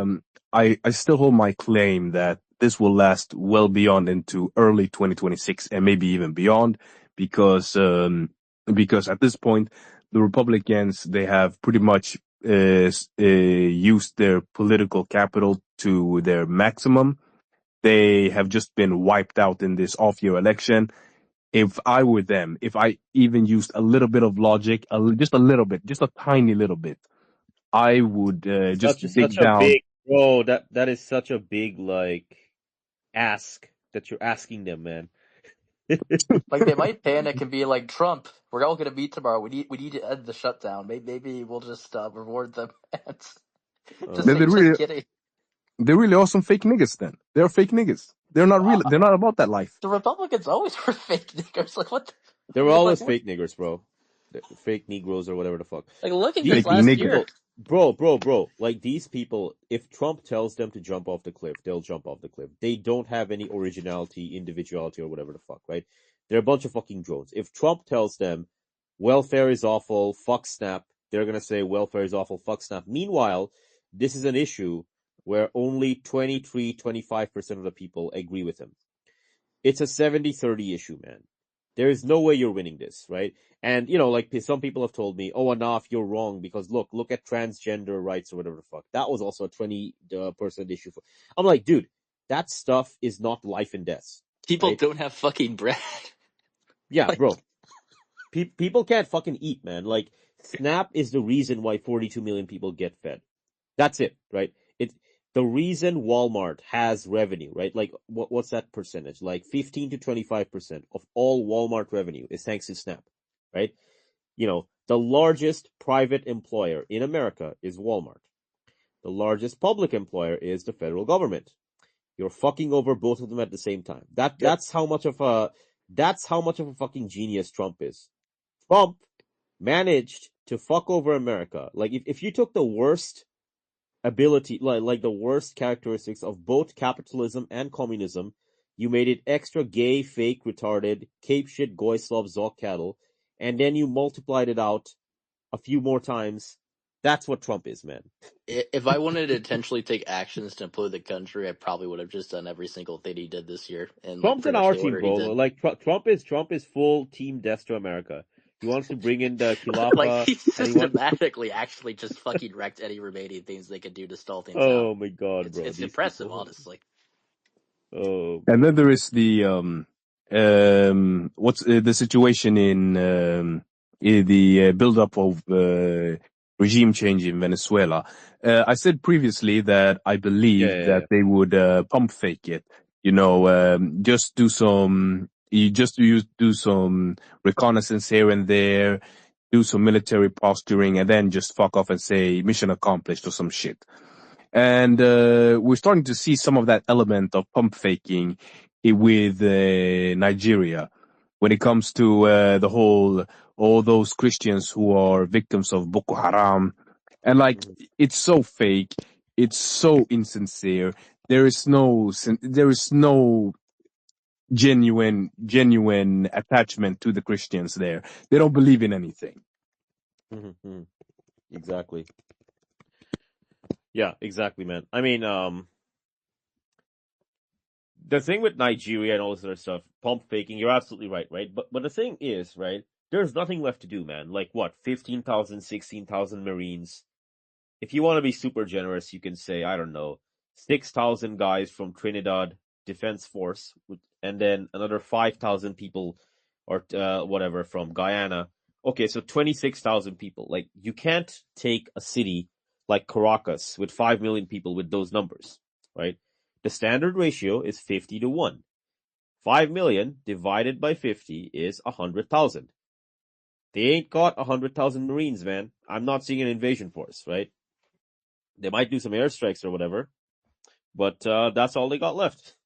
I still hold my claim that this will last well beyond into early 2026 and maybe even beyond, because at this point the Republicans, they have pretty much used their political capital to their maximum. They have just been wiped out in this off-year election. If I were them, if I even used a little bit of logic, just a little bit, just a tiny little bit, I would just Such dig a down. big bro. That is such a big ask that you're asking them, man. They might panic and be like, Trump, we're all gonna meet tomorrow. We need to end the shutdown. Maybe we'll just reward them and just Oh say, They're just really, kidding. they're really awesome fake niggas. Then they're fake niggas. They're not real. Uh, They're not about that life. the Republicans always were fake niggers. What? They were Like always what? fake niggers, bro. Fake Negroes or whatever the fuck. Look at These this Fake these last nigger. year. people, bro. Like, these people, if Trump tells them to jump off the cliff, they'll jump off the cliff. They don't have any originality, individuality, or whatever the fuck, right? They're a bunch of fucking drones. If Trump tells them welfare is awful, fuck SNAP, they're gonna say welfare is awful, fuck SNAP. Meanwhile, this is an issue where only 25% of the people agree with him. It's a 70-30 issue, man. There is no way you're winning this, right? And, some people have told me, oh, Anaf, you're wrong because look at transgender rights or whatever the fuck. That was also a 20% issue. I'm like, dude, that stuff is not life and death, People right? don't have fucking bread. Yeah, bro. People can't fucking eat, man. SNAP is the reason why 42 million people get fed. That's it, right? The reason Walmart has revenue, right? What's that percentage? 15 to 25% of all Walmart revenue is thanks to SNAP, right? The largest private employer in America is Walmart. The largest public employer is the federal government. You're fucking over both of them at the same time. That's how much of a fucking genius Trump is. Trump managed to fuck over America. If you took the worst ability, the worst characteristics of both capitalism and communism, you made it extra gay, fake, retarded, cape shit, goy, slav, zok cattle, and then you multiplied it out a few more times. That's what Trump is, man. If I wanted to intentionally take actions to implode the country, I probably would have just done every single thing he did this year in like Trump's in pretty much our the team, order he bro. did. Like Trump is full team death to America. He wants to bring in the Like Khilafah, he and he wants. systematically actually just fucking wrecked any remaining things they could do to stall things out. Oh my god, bro! It's These impressive, people. honestly. Oh And then man. there is the what's the situation in the build-up of regime change in Venezuela. I said previously that I believe that Yeah. they would pump fake it. You know, just do some, do some reconnaissance here and there, do some military posturing, and then just fuck off and say mission accomplished or some shit. And we're starting to see some of that element of pump faking with Nigeria when it comes to the whole, all those Christians who are victims of Boko Haram. And like, Mhm. it's so fake. It's so insincere. There is no genuine attachment to the Christians there. They don't believe in anything. Mhm. Exactly. Yeah, exactly, man. I mean, the thing with Nigeria and all this other stuff, pump faking, you're absolutely right? But the thing is, right, there's nothing left to do, man. Like what, 15,000, 16,000 Marines. If you want to be super generous, you can say, I don't know, 6,000 guys from Trinidad Defense Force, and then another 5,000 people or whatever from Guyana. Okay, so 26,000 people. Like, you can't take a city like Caracas with 5 million people with those numbers, right? The standard ratio is 50 to 1. 5 million divided by 50 is 100,000. They ain't got 100,000 Marines, man. I'm not seeing an invasion force, right? They might do some airstrikes or whatever, but that's all they got left.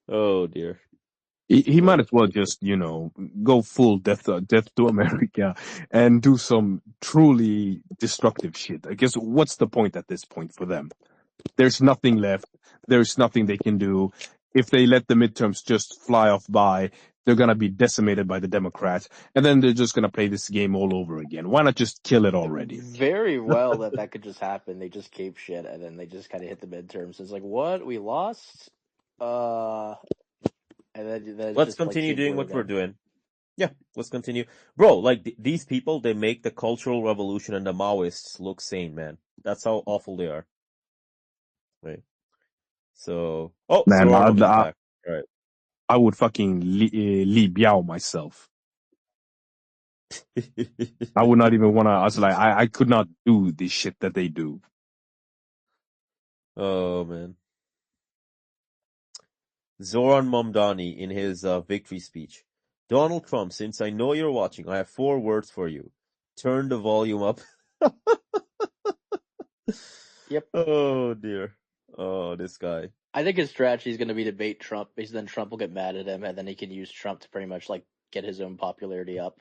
Oh dear. He might Oh. as well just, go full death to America and do some truly destructive shit. I guess what's the point at this point for them? There's nothing left. There's nothing they can do. If they let the midterms just fly off by, they're gonna be decimated by the Democrats, and then they're just gonna play this game all over again. Why not just kill it already? Very well that could just happen. They just cape shit and then they just kind of hit the midterms. It's like, what? We lost? And then it's Let's just like continue same doing board what we're again. doing. Yeah, let's continue. Bro, like these people, they make the Cultural Revolution and the Maoists look sane, man. That's how awful they are. Right. So, oh, Man, Zoroark is back. All right. I would fucking Li Biao myself. I would not even wanna. I was like, I could not do the shit that they do. Oh man. Zoran Momdani in his victory speech. Donald Trump, since I know you're watching, I have 4 words for you. Turn the volume up. Yep. Oh dear. Oh, this guy. I think his strategy is going to be to bait Trump because then Trump will get mad at him and then he can use Trump to pretty much like get his own popularity up.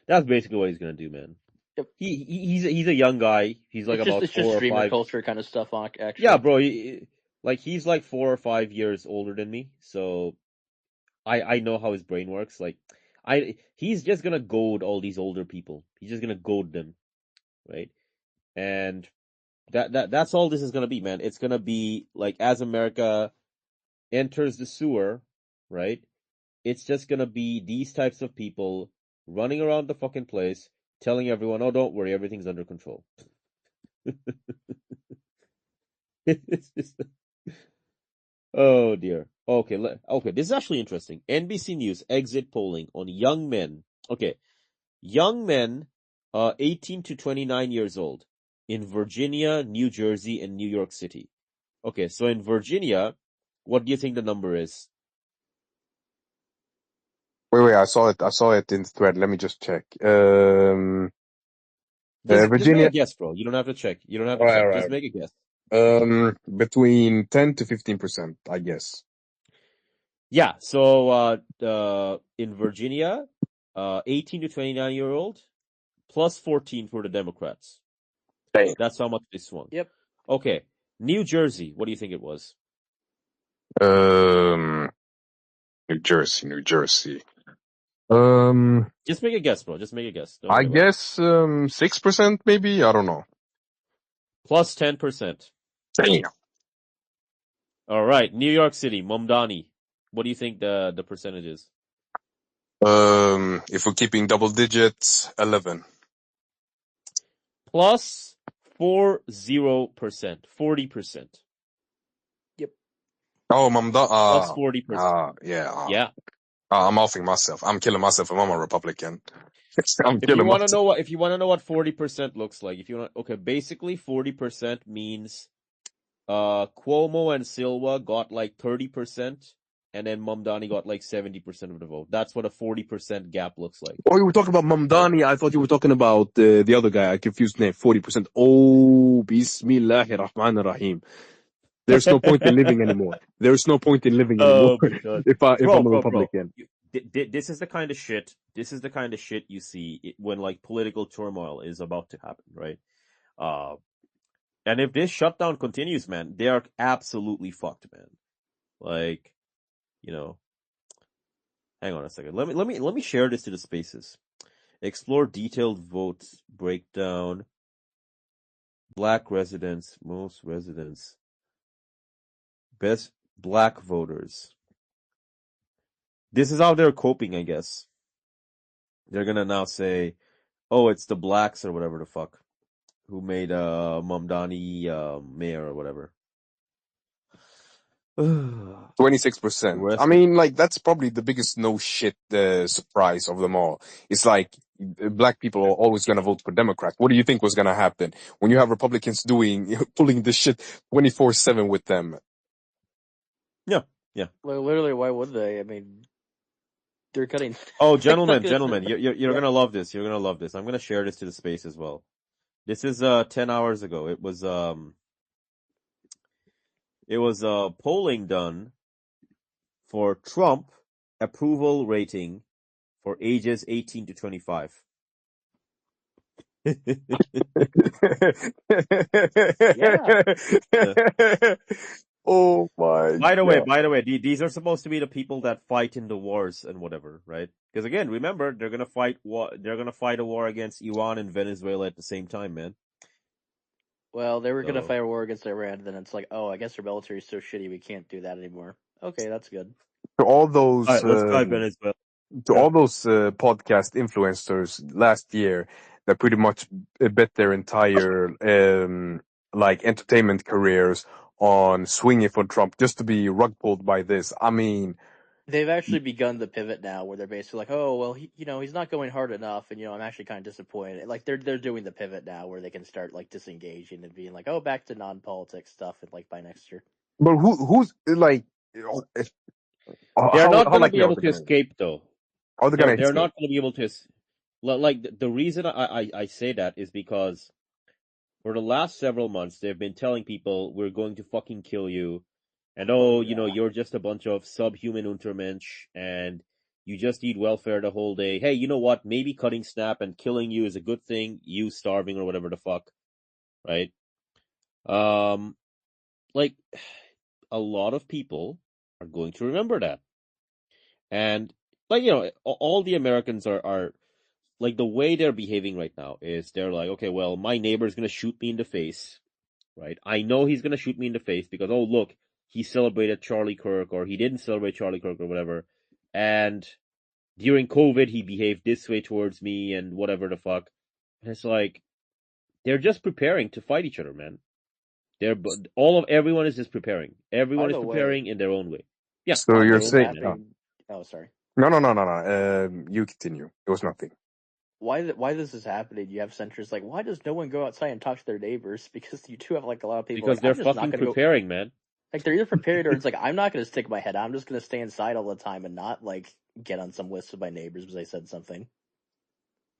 That's basically what he's gonna do, man. Yep. He's a young guy. He's like It's about just 4 or streamer 5. culture kind of stuff on actually. Yeah, bro. Like he's like 4 or 5 years older than me, so I know how his brain works. Like he's just gonna goad all these older people. He's just gonna goad them, right? And that's all this is gonna be, man. It's gonna be like as America enters the sewer, right? It's just gonna be these types of people running around the fucking place, telling everyone, "Oh, don't worry, everything's under control." It's just- oh dear. Okay, okay. This is actually interesting. NBC News exit polling on young men. Okay, young men, 18 to 29 years old in Virginia, New Jersey, and New York City. Okay, so in Virginia, what do you think the number is? Wait, I saw it in the thread. Let me just check. Just make a Virginia. guess, bro. You don't have to check. You don't have to All check. right. Just make a guess. Between 10 to 15%, I guess. Yeah. So in Virginia, 18 to 29-year-old plus 14 for the Democrats. Damn. That's how much they swung. Yep. Okay. New Jersey, what do you think it was? New Jersey. Just make a guess, bro. Just make a guess. Don't I worry about it. guess 6% maybe. I don't know. Plus 10%. Damn. All right, New York City, Momdani. What do you think the percentage is? If we're keeping double digits, 11. Plus 40%. 40%. Yep. Oh, Plus 40%. yeah. Yeah. I'm offing myself. I'm killing myself if I'm a Republican. I'm If you killing want to myself. know what 40% looks like, basically 40% means Cuomo and Silva got like 30%, and then Mamdani got like 70% of the vote. That's what a 40% gap looks like. Oh, you were talking about Mamdani. I thought you were talking about the other guy. I confused name. 40%. Oh, Bismillahir Rahmanir Rahim. There's no point in living anymore. There's no point in living anymore Oh my god, if I'm a bro. Republican. This is the kind of shit. This is the kind of shit you see when like political turmoil is about to happen, right? And if this shutdown continues, man, they are absolutely fucked, man. Like, you know, hang on a second. Let me share this to the spaces. Explore detailed votes breakdown. Black residents, most residents, best black voters. This is how they're coping, I guess. They're gonna now say, "Oh, it's the blacks or whatever the fuck who made Mamdani mayor or whatever." 26%. I mean, like, that's probably the biggest no shit surprise of them all. It's like black people are always going to vote for Democrat. What do you think was going to happen when you have Republicans pulling this shit 24/7 with them? Yeah. Well, literally, why would they? I mean, they're cutting. Oh, gentlemen, you're gonna love this. You're gonna love this. I'm gonna share this to the space as well. This is 10 hours ago. It was polling done for Trump approval rating for ages 18 to 25. Yeah. Oh my By the God. way, these are supposed to be the people that fight in the wars and whatever, right? Because again, remember, they're gonna fight a war against Iran and Venezuela at the same time, man. Well, they were gonna So- fight a war against Iran, then it's like, oh, I guess their military is so shitty we can't do that anymore. Okay, that's good. To all those, All right, let's try Venezuela. all those podcast influencers last year that pretty much bet their entire like entertainment careers on swinging for Trump just to be rug pulled by this. I mean, They've actually begun the pivot now, where they're basically like, oh, well, he's not going hard enough, and I'm actually kind of disappointed. Like they're doing the pivot now, where they can start like disengaging and being like, oh, back to non-politics stuff, and like by next year. but who's like, They're how not going to be likely are able they to gonna? escape, though. How are they gonna They're escape? not going to be able to. Like the reason I say that is because for the last several months they've been telling people we're going to fucking kill you, and you're just a bunch of subhuman Untermensch, and you just need welfare the whole day. Hey, you know what? Maybe cutting Snap and killing you is a good thing. You starving or whatever the fuck, right? Like a lot of people are going to remember that, and like all the Americans are like the way they're behaving right now is they're like, okay, well, my neighbor's gonna shoot me in the face, right? I know he's gonna shoot me in the face because, oh, look, he celebrated Charlie Kirk or he didn't celebrate Charlie Kirk or whatever. And during COVID, he behaved this way towards me and whatever the fuck. And it's like, they're just preparing to fight each other, man. Everyone is just preparing. Everyone is preparing in their own way. Yeah. So you're saying? Oh, sorry. No. You continue. It was nothing. Why this is happening? You have centrists like, why does no one go outside and talk to their neighbors? Because you do have like a lot of people Because like, they're I'm just not fucking gonna preparing, go. man. Like they're either prepared or it's like, I'm not gonna stick my head out. I'm just gonna stay inside all the time and not like get on some list with my neighbors because they said something.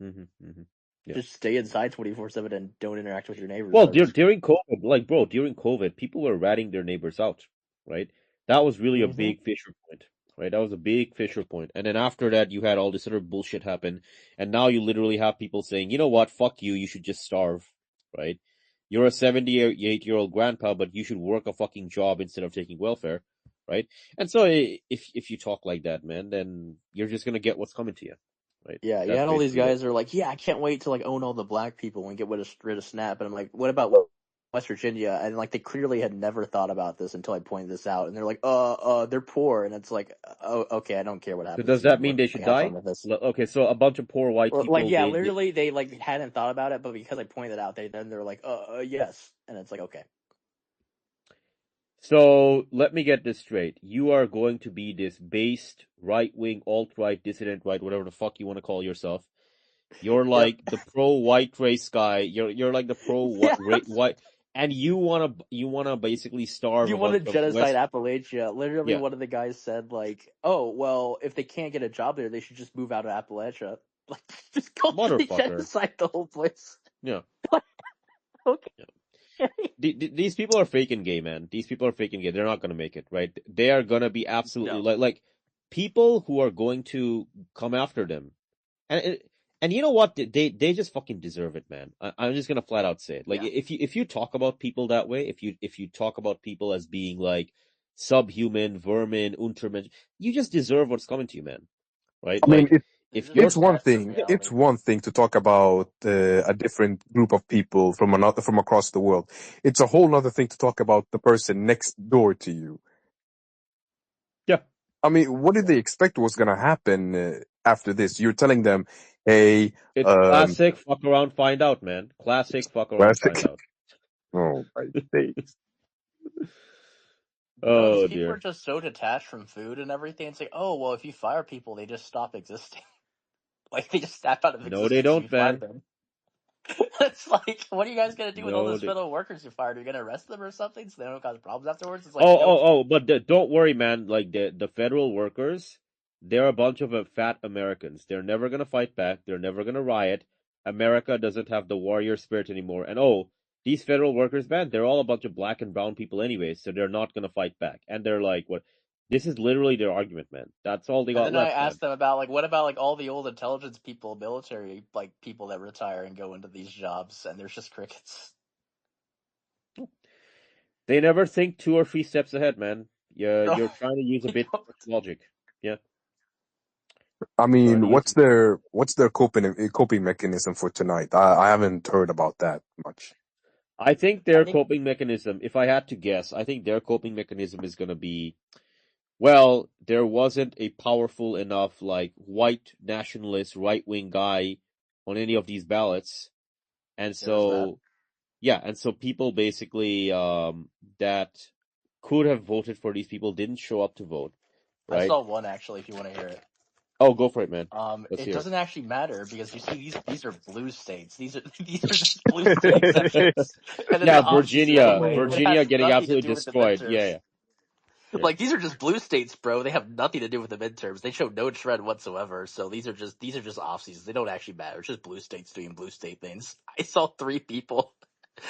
Yeah. Just stay inside 24/7 and don't interact with your neighbors. Well, during COVID, people were ratting their neighbors out, right? That was really a big fissure point, right? That was a big fissure point. And then after that, you had all this other bullshit happen. And now you literally have people saying, you know what, fuck you, you should just starve, right? You're a 78-year-old grandpa, but you should work a fucking job instead of taking welfare. right? And so if you talk like that, man, then you're just gonna get what's coming to you, right? Yeah, you That's had all these basically what. guys that are like, yeah, I can't wait to like own all the black people and get rid of Snap. And I'm like, what about West Virginia? And like they clearly had never thought about this until I pointed this out. And they're like, they're poor. And it's like, oh, okay, I don't care what So happens does to you. that mean they should Like, have fun die? with this. Okay, so a bunch of poor white Or, like, people, yeah, they literally they like hadn't thought about it, but because I pointed it out, they're like, yes. And it's like, okay. So let me get this straight. You are going to be this based right-wing, alt-right, dissident right, whatever the fuck you want to call yourself. You're Yep. like the pro-white race guy. You're like the pro-white, Yeah. white, and you wanna basically starve You a want to bunch of genocide West. Appalachia. Literally, Yeah, one of the guys said, like, oh, well, if they can't get a job there, they should just move out of Appalachia. Like, just culturally motherfucker. genocide the whole place. Yeah. Okay. These people are faking gay, man. These people are faking gay. They're not gonna make it, right? They are gonna be absolutely No. like people who are going to come after them, and and you know what? They just fucking deserve it, man. I'm just gonna flat out say it. Like Yeah. if you talk about people that way, if you talk about people as being like subhuman, vermin, untermensch, you just deserve what's coming to you, man. Right? I mean, Like This if is you're it's just one sad for thing. yeah, It's reality. one thing to talk about a different group of people from across the world. It's a whole other thing to talk about the person next door to you. yeah, I mean, what did Yeah. they expect was going to happen after this? You're telling them, "Hey, it's um, classic fuck around, find out, man. Classic fuck around, classic." find out. Oh my days! Bro, these Oh people are dear. just so detached from food and everything. It's like, oh, well, if you fire people, they just stop existing. Like, they just snap out of No, they existence if you don't, fire man. them. It's like, what are you guys going to do with all No, those they. fellow workers you fired? Are you going to arrest them or something so they don't cause problems afterwards? It's like, Oh, nope. but don't worry, man. Like the federal workers, they're a bunch of fat Americans. They're never gonna fight back. They're never gonna riot. America doesn't have the warrior spirit anymore. And these federal workers, man, they're all a bunch of black and brown people anyway, so they're not gonna fight back. And they're like, what? This is literally their argument, man. That's all they And got then I left, man. asked them about, like, what about, like, all the old intelligence people, military, like, people that retire and go into these jobs, and there's just crickets. They never think 2 or 3 steps ahead, man. No, You're trying to use a they bit don't. too much logic. Yeah, I trying to mean, use. what's their coping mechanism for tonight? I haven't heard about that much. I think I their think coping mechanism, if I had to guess, I think their coping mechanism is going to be, well, there wasn't a powerful enough, like, white nationalist right wing guy on any of these ballots. And there's that. so, yeah, and so people basically, that could have voted for these people didn't show up to vote, I right? saw one, actually, if you want to hear it. Oh, go for it, man. Let's It hear it. doesn't actually matter because you see these are blue states. These are these are just blue state exemptions, and then Yeah, the off season anyway. It Virginia has getting nothing to absolutely do with the destroyed. Yeah, midterms. yeah. Like these are just blue states, bro. They have nothing to do with the midterms. They show no trend whatsoever. So these are just off seasons. They don't actually matter. It's just blue states doing blue state things. I saw 3 people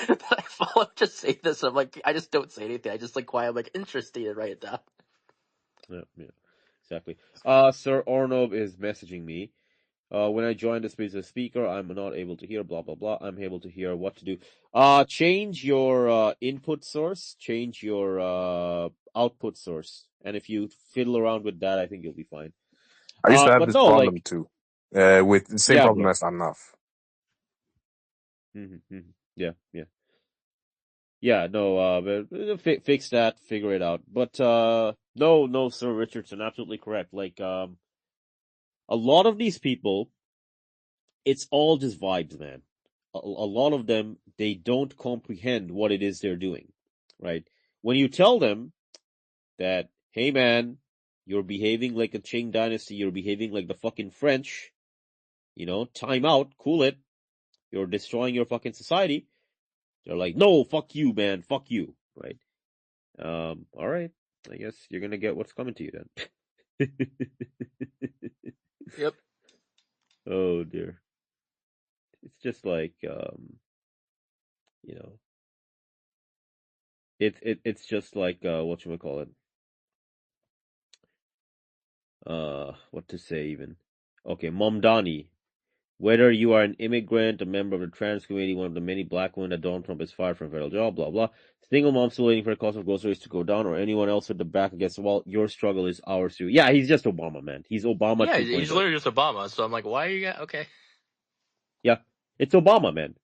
that I follow just say this. I'm like, I just don't say anything. I just like quiet. I'm like interested and write it down. Yeah, exactly. Sir Ornov is messaging me. When I join the space as a speaker, I'm not able to hear blah blah blah. I'm able to hear what to do. Change your input source, change your output source, and if you fiddle around with that, I think you'll be fine. I used to have But this no, problem like, too, with the same yeah, problem bro. as Enough. Yeah, yeah, yeah. No, but fix that, figure it out. But no, Sir Richardson, absolutely correct. Like, a lot of these people, it's all just vibes, man. A lot of them, they don't comprehend what it is they're doing, right? When you tell them that, hey man, you're behaving like a Qing dynasty, you're behaving like the fucking French, time out, cool it, you're destroying your fucking society, they're like, no, fuck you, man, fuck you, right? Alright, I guess you're gonna get what's coming to you then. Yep. Oh dear. It's just like, you know, it's just like whatchamacallit. What to say even? Okay, Momdani Whether you are an immigrant, a member of the trans community, one of the many black women that Donald Trump is fired from a federal job, blah, blah. Single mom still waiting for the cost of groceries to go down, or anyone else at the back against the wall, your struggle is ours too. Yeah, he's just Obama, man. He's Obama Yeah, 2.0. he's literally just Obama. So I'm like, why are you guys okay? Yeah, it's Obama, man.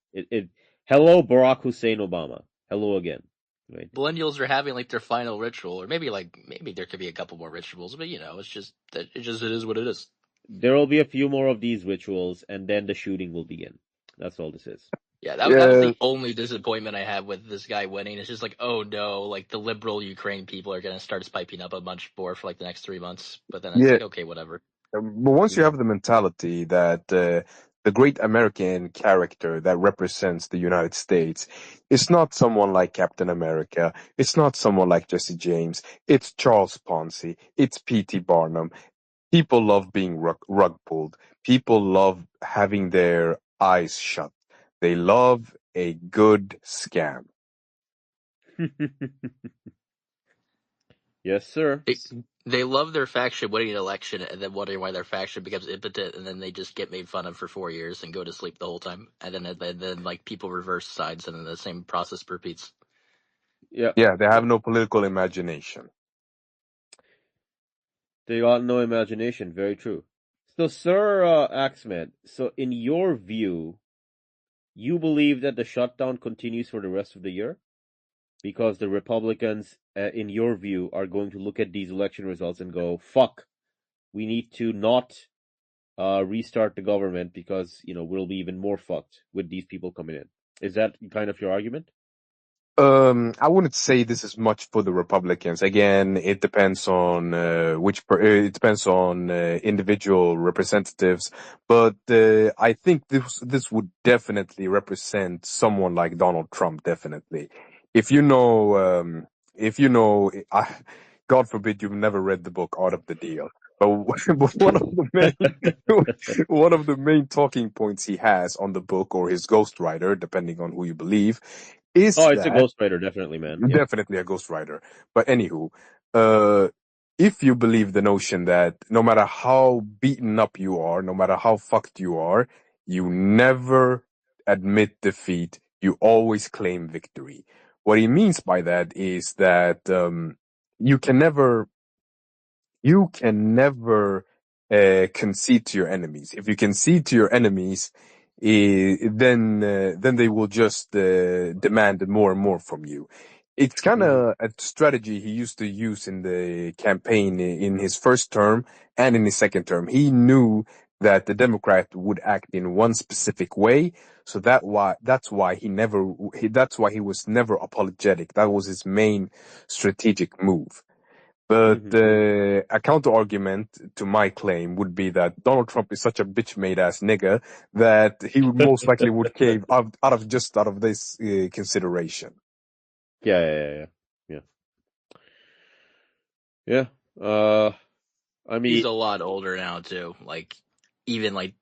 Hello, Barack Hussein Obama. Hello again. Right? Millennials are having like their final ritual, or maybe there could be a couple more rituals, but it's just that it is what it is. There will be a few more of these rituals, and then the shooting will begin. That's all this is. Yeah, that was the only disappointment I had with this guy winning. It's just like, oh no, like the liberal Ukraine people are gonna start spiping up a bunch more for like the next 3 months. But then it's like, okay, whatever. But once you have the mentality that the great American character that represents the United States is not someone like Captain America, it's not someone like Jesse James, it's Charles Ponzi, it's P.T. Barnum. People love being rug pulled. People love having their eyes shut. They love a good scam. Yes, sir. They love their faction winning an election and then wondering why their faction becomes impotent, and then they just get made fun of for 4 years and go to sleep the whole time. And then like people reverse sides, and then the same process repeats. Yeah. Yeah, they have no political imagination. They got no imagination. Very true. So, Sir Axeman, so in your view, you believe that the shutdown continues for the rest of the year? Because the Republicans, in your view, are going to look at these election results and go, fuck, we need to not restart the government because, we'll be even more fucked with these people coming in. Is that kind of your argument? I wouldn't say this is much for the Republicans. Again, it depends on it depends on individual representatives, but I think this would definitely represent someone like Donald Trump. Definitely, if you know, God forbid you've never read the book Art of the Deal, but one of the main talking points he has on the book, or his ghostwriter, depending on who you believe, is Oh, it's a that ghostwriter, definitely, man. Yeah. definitely a ghostwriter. But anywho, if you believe the notion that no matter how beaten up you are, no matter how fucked you are, you never admit defeat, you always claim victory. What he means by that is that you can never concede to your enemies. If you concede to your enemies, then they will just demand more and more from you. It's kind of a strategy he used to use in the campaign in his first term and in his second term. He knew that the Democrat would act in one specific way, so that's why that's why he was never apologetic. That was his main strategic move. But a counter argument to my claim would be that Donald Trump is such a bitch made ass nigga that he would most likely would cave out of this consideration. Yeah. Yeah. I mean, He's a lot older now too. Like even like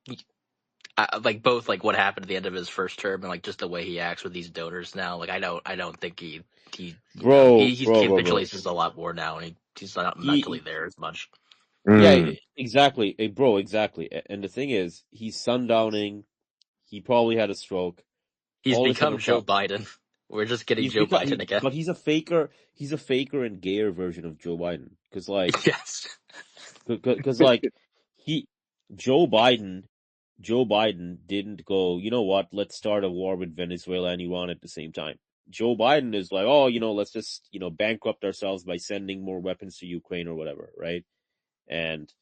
both like what happened at the end of his first term and like just the way he acts with these donors now. Like I don't think he bro. he capitulates a lot more now, and he's not mentally there as much. Yeah, Mm. exactly. Bro, exactly. And the thing is, he's sundowning. He probably had a stroke. He's All this become other Joe stuff. Biden. We're just getting He's Joe become, Biden again. but he's a faker. He's a faker and gayer version of Joe Biden. Because Yes. he, Joe Biden, Joe Biden didn't go, you know what, let's start a war with Venezuela and Iran at the same time. Joe Biden is like, oh, let's just, bankrupt ourselves by sending more weapons to Ukraine or whatever, right? And,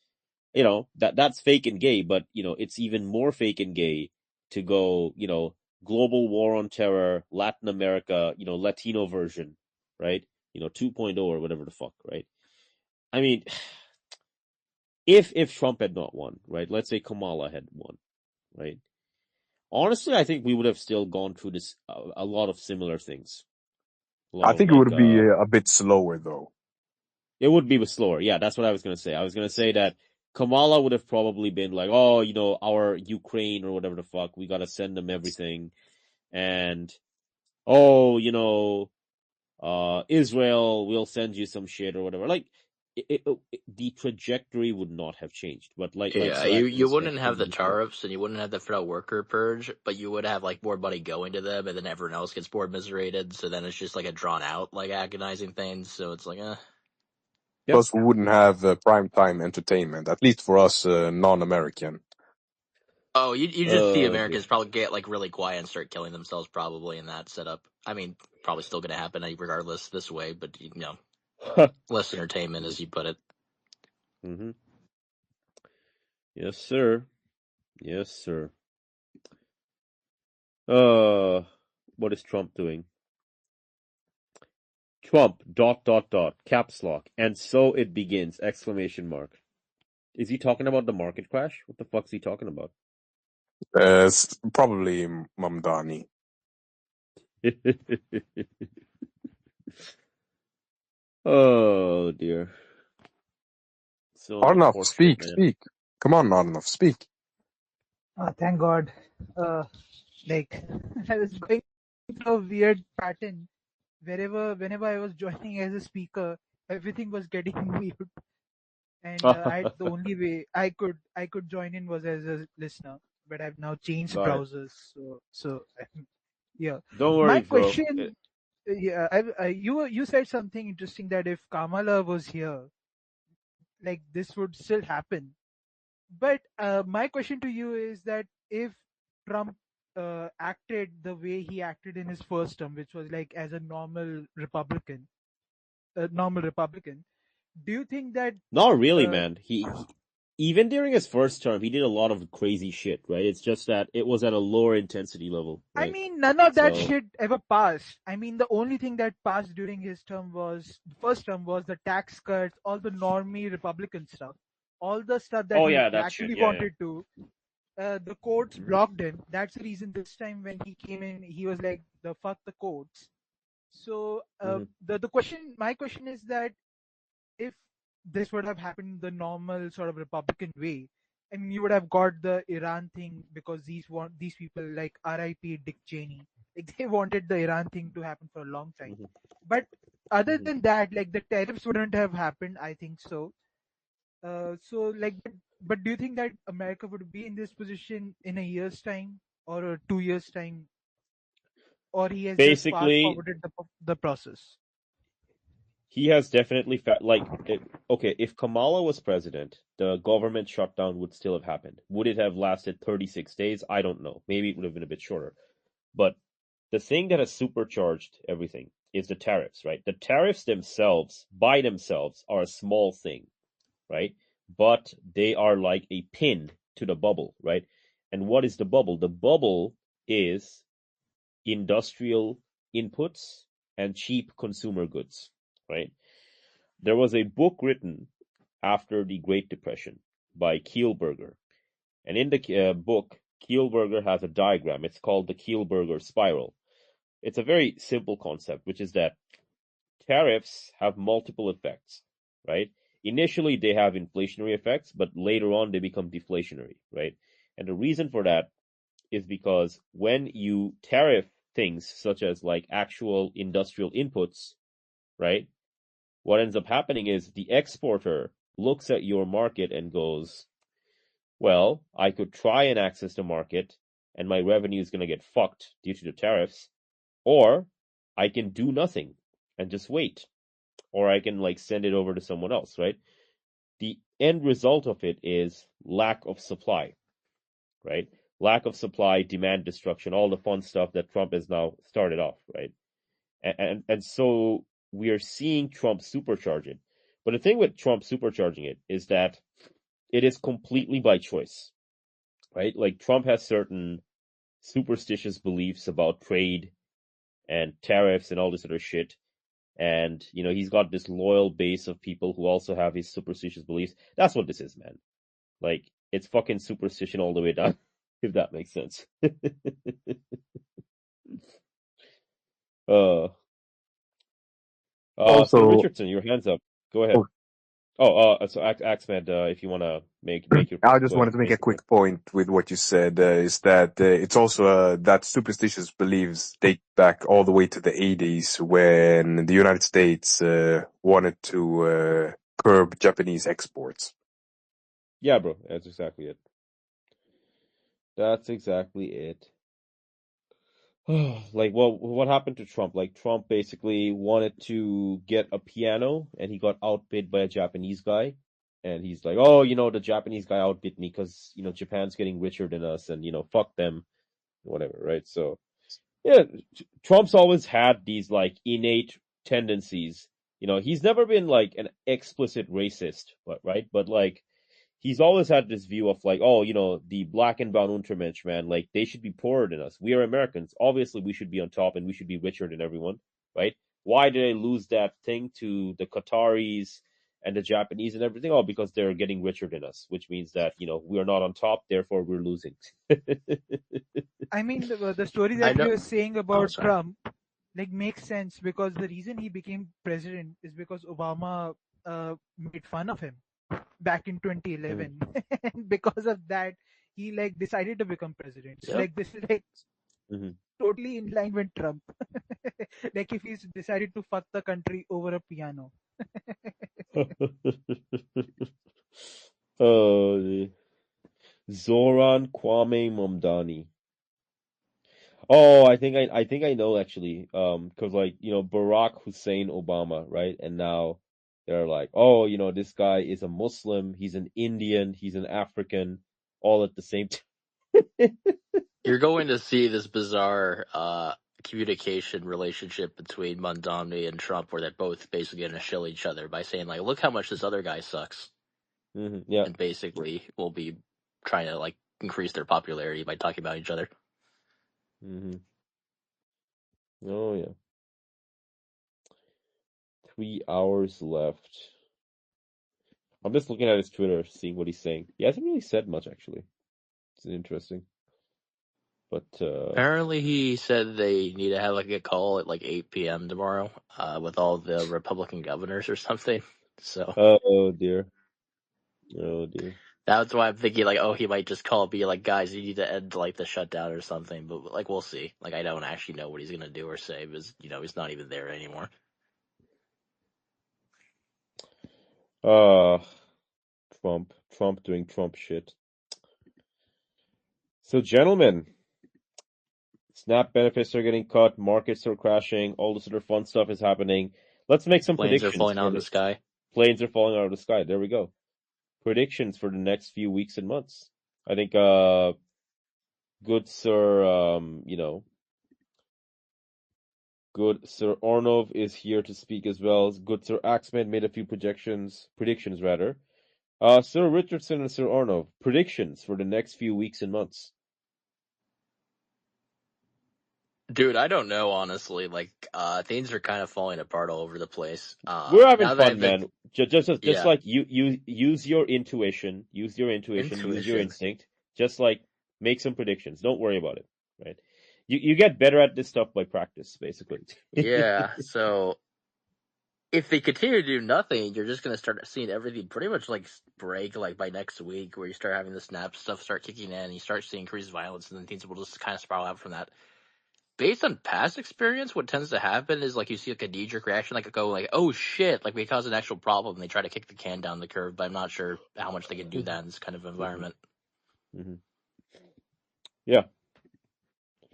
that's fake and gay, but, it's even more fake and gay to go, global war on terror, Latin America, Latino version, right? 2.0 or whatever the fuck, right? I mean, if Trump had not won, right? Let's say Kamala had won, right? Honestly, I think we would have still gone through this a lot of similar things. A lot I of think it would be a bit slower though. it would be slower. Yeah, that's what I was gonna say. I was gonna say that Kamala would have probably been like, oh, our Ukraine or whatever the fuck, we gotta send them everything, and oh, Israel, we'll send you some shit or whatever. Like, the trajectory would not have changed. But like Yeah, Serac you just wouldn't have the mentioned, tariffs and you wouldn't have the federal worker purge, but you would have like more money going to them, and then everyone else gets more miserated. So then it's just like a drawn out, like agonizing thing. So it's like, Yep. Plus, we wouldn't have prime time entertainment, at least for us non-American. oh, you just see Dear. Americans probably get like really quiet and start killing themselves probably in that setup. I mean, probably still going to happen regardless this way, but you know, less entertainment as you put it. Mm-hmm. Yes, sir. Yes, sir. What is Trump doing? Trump, ... caps lock, and so it begins, exclamation mark. Is he talking about the market crash? What the fuck's he talking about? Probably Mamdani. Oh, dear. So Arnav, unfortunate, man. speak. Come on, Arnav, speak. Thank God. Like I was going through a weird pattern. Whenever I was joining as a speaker, everything was getting mute, and the only way I could join in was as a listener. But I've now changed Got it. browsers, so yeah. Don't My worry, bro. question, yeah, you said something interesting that if Kamala was here, like this would still happen. But my question to you is that if Trump acted the way he acted in his first term, which was like as a normal Republican, do you think that Not really, uh, man. He even during his first term, he did a lot of crazy shit, right? It's just that it was at a lower intensity level, I right? mean, none of that So, shit ever passed. I mean, the only thing that passed during his term was the first term was the tax cuts, all the normie Republican stuff, all the stuff that oh he yeah, that shit. actually Yeah, yeah. wanted to. The courts blocked him. That's the reason this time when he came in, he was like, "The fuck the courts." So Mm-hmm. my question is that if this would have happened the normal sort of Republican way, I mean, you would have got the Iran thing because these people like R.I.P. Dick Cheney, like they wanted the Iran thing to happen for a long time. Mm-hmm. But other Mm-hmm. than that, like the tariffs wouldn't have happened. I think so. So like, but do you think that America would be in this position in a year's time or 2 years time, or he has just fast Basically, forwarded the process? he has definitely okay, if Kamala was president, the government shutdown would still have happened. Would it have lasted 36 days? I don't know. Maybe it would have been a bit shorter. But the thing that has supercharged everything is the tariffs, right? The tariffs themselves, by themselves, are a small thing, right? But they are like a pin to the bubble, right? And what is the bubble? The bubble is industrial inputs and cheap consumer goods, right? There was a book written after the Great Depression by Kielburger. And in the book, Kielburger has a diagram. It's called the Kielburger spiral. It's a very simple concept, which is that tariffs have multiple effects, right? Initially, they have inflationary effects, but later on, they become deflationary, right? And the reason for that is because when you tariff things such as like actual industrial inputs, right? What ends up happening is the exporter looks at your market and goes, well, I could try and access the market and my revenue is going to get fucked due to the tariffs, or I can do nothing and just wait, or I can like send it over to someone else, right? The end result of it is lack of supply, right? Lack of supply, demand destruction, all the fun stuff that Trump has now started off, right? And so we are seeing Trump supercharge it. But the thing with Trump supercharging it is that it is completely by choice, right? Like Trump has certain superstitious beliefs about trade and tariffs and all this other shit. And, you know, he's got this loyal base of people who also have his superstitious beliefs. That's what this is, man. Like, it's fucking superstition all the way down, if that makes sense. uh, Phil Also, Richardson, your hand's up. Go ahead. So Axeman, if you want to make your I point, just go ahead. wanted to make Make a your point. quick point with what you said, is that it's also that superstitious beliefs date back all the way to the 80s when the United States wanted to curb Japanese exports. Yeah, bro. That's exactly it. That's exactly it. Like, well, what happened to Trump? Like, Trump basically wanted to get a piano, and he got outbid by a Japanese guy. And he's like, oh, the Japanese guy outbid me because, Japan's getting richer than us, and, fuck them, whatever, right? So, yeah, Trump's always had these, like, innate tendencies. He's never been, like, an explicit racist, right? But, like, he's always had this view of like, oh, the black and brown Untermensch, man, like they should be poorer than us. We are Americans. Obviously, we should be on top and we should be richer than everyone, right? Why did I lose that thing to the Qataris and the Japanese and everything? Oh, because they're getting richer than us, which means that, we are not on top, therefore we're losing. I mean, the story I that know. you were saying Oh, about sorry. Trump, like, makes sense because the reason he became president is because Obama made fun of him back in 2011, and because of that, he like decided to become president. So Yep. like this is like Mhm. totally in line with Trump. Like if he's decided to fuck the country over a piano. Oh, Zoran Kwame Momdani. Oh, I think I know actually. Because like Barack Hussein Obama, right? And now they're like, oh, this guy is a Muslim, he's an Indian, he's an African, all at the same time. You're going to see this bizarre communication relationship between Mondani and Trump, where they're both basically going to shill each other by saying like, "Look how much this other guy sucks," Yeah. and basically will be trying to like increase their popularity by talking about each other. Oh yeah. 3 hours left. I'm just looking at his Twitter, seeing what he's saying. He hasn't really said much actually. It's interesting. But Apparently, he said they need to have like a call at like 8 p.m. tomorrow with all the Republican governors or something. So oh dear. Oh dear. that's why I'm thinking like, oh, he might just call and be like, guys, you need to end like the shutdown or something. But like, we'll see. Like, I don't actually know what he's gonna do or say because he's not even there anymore. Trump doing Trump shit. So, gentlemen, SNAP benefits are getting cut, markets are crashing, all this other fun stuff is happening. Let's make some Planes are predictions falling out for of the this. sky. Planes are falling out of the sky. There we go. Predictions for the next few weeks and months. I think, good Sir, good Sir Ornov is here to speak as well. Good Sir Axman made a few predictions rather. Sir Richardson and Sir Ornov, predictions for the next few weeks and months. Dude, I don't know, honestly. Like, things are kind of falling apart all over the place. We're having Now that fun, I've been, man. Just yeah, like you use your intuition, use your intuition. instinct. Just like make some predictions. Don't worry about it, right? You get better at this stuff by practice, basically. Yeah, so if they continue to do nothing, you're just gonna start seeing everything pretty much like break like by next week, where you start having the snap stuff start kicking in, and you start seeing increased violence, and then things will just kind of spiral out from that. Based on past experience, what tends to happen is like you see like a knee-jerk reaction, like go like, "Oh shit!" Like we caused an actual problem, and they try to kick the can down the curve. But I'm not sure how much they can do that in this kind of environment. Yeah,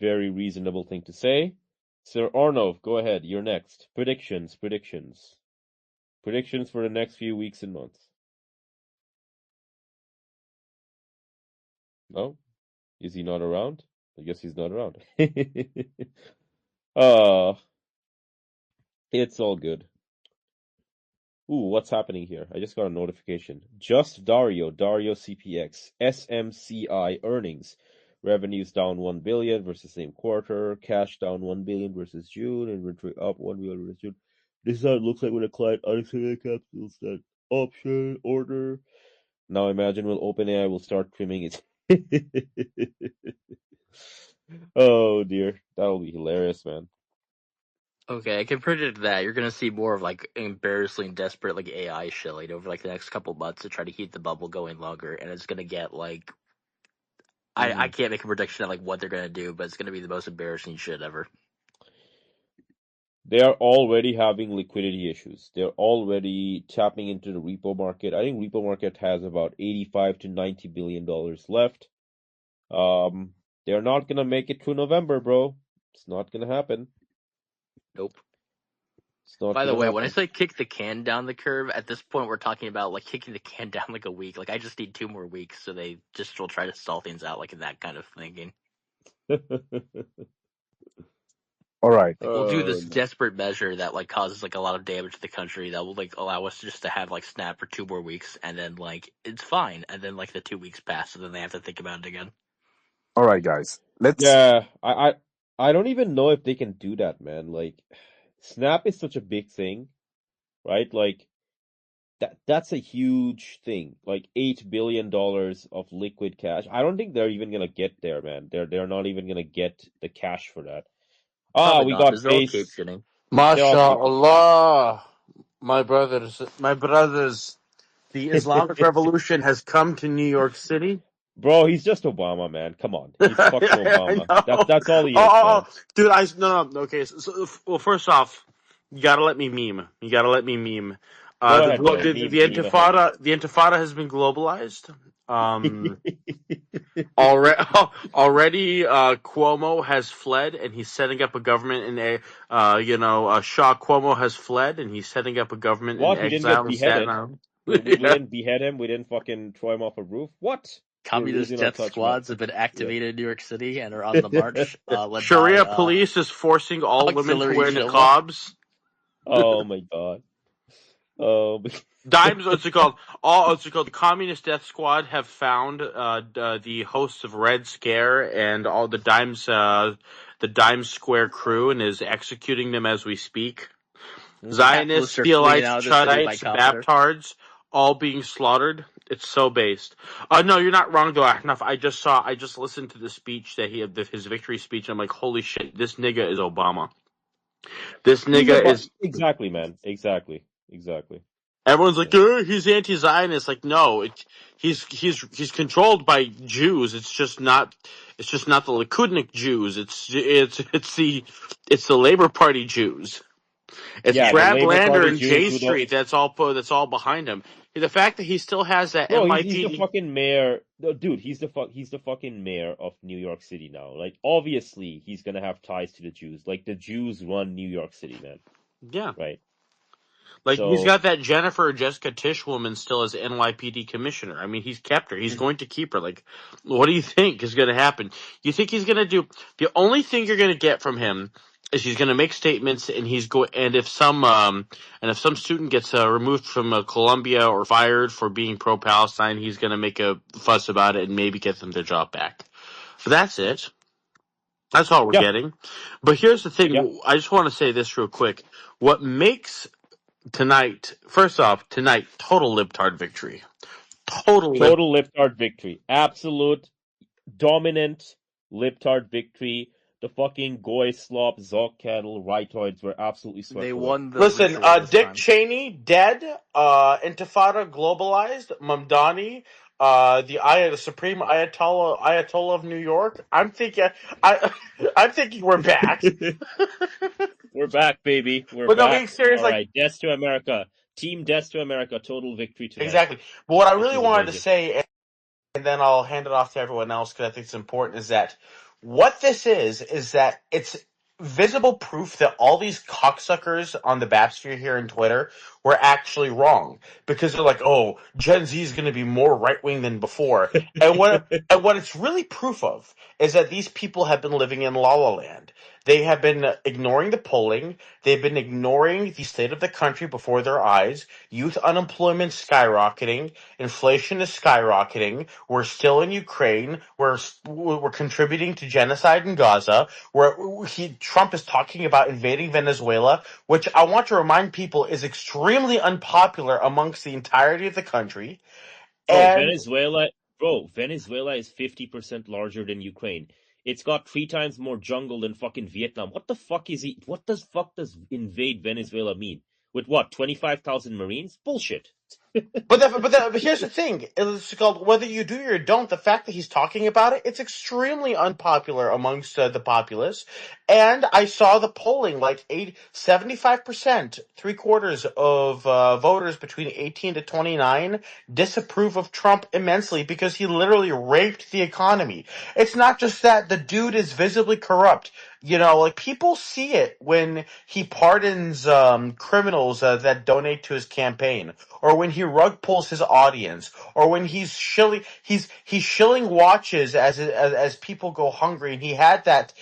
very reasonable thing to say. Sir Arnov, go ahead. You're next. Predictions for the next few weeks and months. No, is he not around? I guess he's not around. uh It's all good. Ooh, what's happening here? I just got a notification. Just Dario CPX, SMCI earnings. Revenues down 1 billion versus same quarter. Cash down 1 billion versus June. Inventory up 1 billion versus June. This is how it looks like when a client unexpected capitals that option order. Now imagine when OpenAI will start trimming it. Oh dear, that'll be hilarious, man. Okay, I can predict that you're gonna see more of like embarrassingly desperate like AI shilling over like the next couple months to try to keep the bubble going longer, and it's gonna get like I can't make a prediction of like what they're gonna do, but it's gonna be the most embarrassing shit ever. They are already having liquidity issues. They're already tapping into the repo market. I think repo market has about $85 to $90 billion left. They're not gonna make it through November, bro. It's not gonna happen. Nope. It's not By the gonna way, when I happen. say kick the can down the curve, at this point we're talking about like kicking the can down like a week. Like I just need 2 more weeks, so they just will try to stall things out like in that kind of thinking. All right. Like we'll do this No. desperate measure that like causes like a lot of damage to the country that will like allow us just to have like snap for 2 more weeks and then like it's fine and then like the 2 weeks pass and then they have to think about it again. All right, guys. Let's. Yeah, I don't even know if they can do that, man. Like, Snap is such a big thing, right? Like that's a huge thing. Like $8 billion of liquid cash. I don't think they're even gonna get there, man. They're not even gonna get the cash for that. Ah, Probably we not got because they'll keep base. shitting. They're all keep MashaAllah, my brothers, the Islamic Revolution has come to New York City. Bro, he's just Obama, man. Come on. He's fucking I Obama. know. That's all he is, Oh, man. dude, no. Okay, well, first off, you gotta let me meme. You gotta let me meme. Go The ahead, glo- man. the, Meme, the meme ahead. Intifada has been globalized. Already, Cuomo has fled, and he's setting up a government in Shaw Cuomo has fled, and he's setting up a government in What? He didn't exile get in Staten beheaded? Island. We Yeah. didn't behead him. We didn't fucking throw him off a roof. What? You're Communist losing our death touch, man. squads have been Yeah. activated in New York City and are on the march, led by Sharia police is forcing all women to auxiliary wear Shilva. niqabs. Oh my god. Oh. What's it called? The Communist Death Squad have found the hosts of Red Scare and all the Dime Square crew, and is executing them as we speak. Zionists, Capitalists are fleeing Steelites, out of the city by Chuddites, copter. Baptards, all being slaughtered. It's so based. No, you're not wrong though, Ahnaf. I just listened to the speech that he had, his victory speech. I'm like, holy shit, this nigga is Obama. This He's nigga is. exactly, man. Exactly. Everyone's like, Yeah. he's anti-Zionist. Like, no, he's controlled by Jews. It's just not the Likudnik Jews. It's the Labor Party Jews. It's Yeah, the Brad Labor Lander Party and Jews J who don't. Street. That's all behind him. The fact that he still has that Bro, he's the NYPD. fucking mayor. No, dude, he's the fucking mayor of New York City now. Like, obviously, he's gonna have ties to the Jews. Like, the Jews run New York City, man. Yeah. Right? Like, he's So, got that Jessica Tish woman still as NYPD commissioner. I mean, he's kept her. He's going to keep her. Like, what do you think is going to happen? You think he's going to do? The only thing you're going to get from him is he's going to make statements, and if some student gets removed from Columbia or fired for being pro-Palestine, he's going to make a fuss about it and maybe get them their job back. But that's it. That's all we're yeah, getting. But here's the thing. yeah. I just want to say this real quick. What makes tonight, total libtard victory. Total libtard victory. Absolute dominant libtard victory. The fucking Goy Slop, Zog Cattle, Rightoids were absolutely They swept away. won the Listen, ritual this Dick time. Cheney dead. Intifada globalized. Mamdani, the Supreme Ayatollah of New York. I'm thinking we're back. We're back, baby. We're But no, being back. serious, All like right, Death to America. Team Death to America. Total victory tonight. exactly. But what I This really was wanted to amazing. say, and then I'll hand it off to everyone else because I think it's important, is that what this is that it's visible proof that all these cocksuckers on the Bapsphere here in Twitter were actually wrong, because they're like, oh, Gen Z is going to be more right wing than before, and what it's really proof of is that these people have been living in La La Land. They have been ignoring the polling. They've been ignoring the state of the country before their eyes. Youth unemployment skyrocketing. Inflation is skyrocketing. We're still in Ukraine. We're contributing to genocide in Gaza. Trump is talking about invading Venezuela, which I want to remind people is extremely unpopular amongst the entirety of the country. Bro, And Venezuela is 50% larger than Ukraine. It's got 3 times more jungle than fucking Vietnam. What the fuck is he? What does invade Venezuela mean? With what? 25,000 Marines? Bullshit. But here's the thing. It's called whether you do or don't. The fact that he's talking about it, it's extremely unpopular amongst the populace. And I saw the polling, like 75%, 3/4 of voters between 18 to 29 disapprove of Trump immensely because he literally raped the economy. It's not just that the dude is visibly corrupt. You know, like people see it when he pardons criminals that donate to his campaign, or when he rug pulls his audience, or when he's shilling watches as people go hungry. And he had that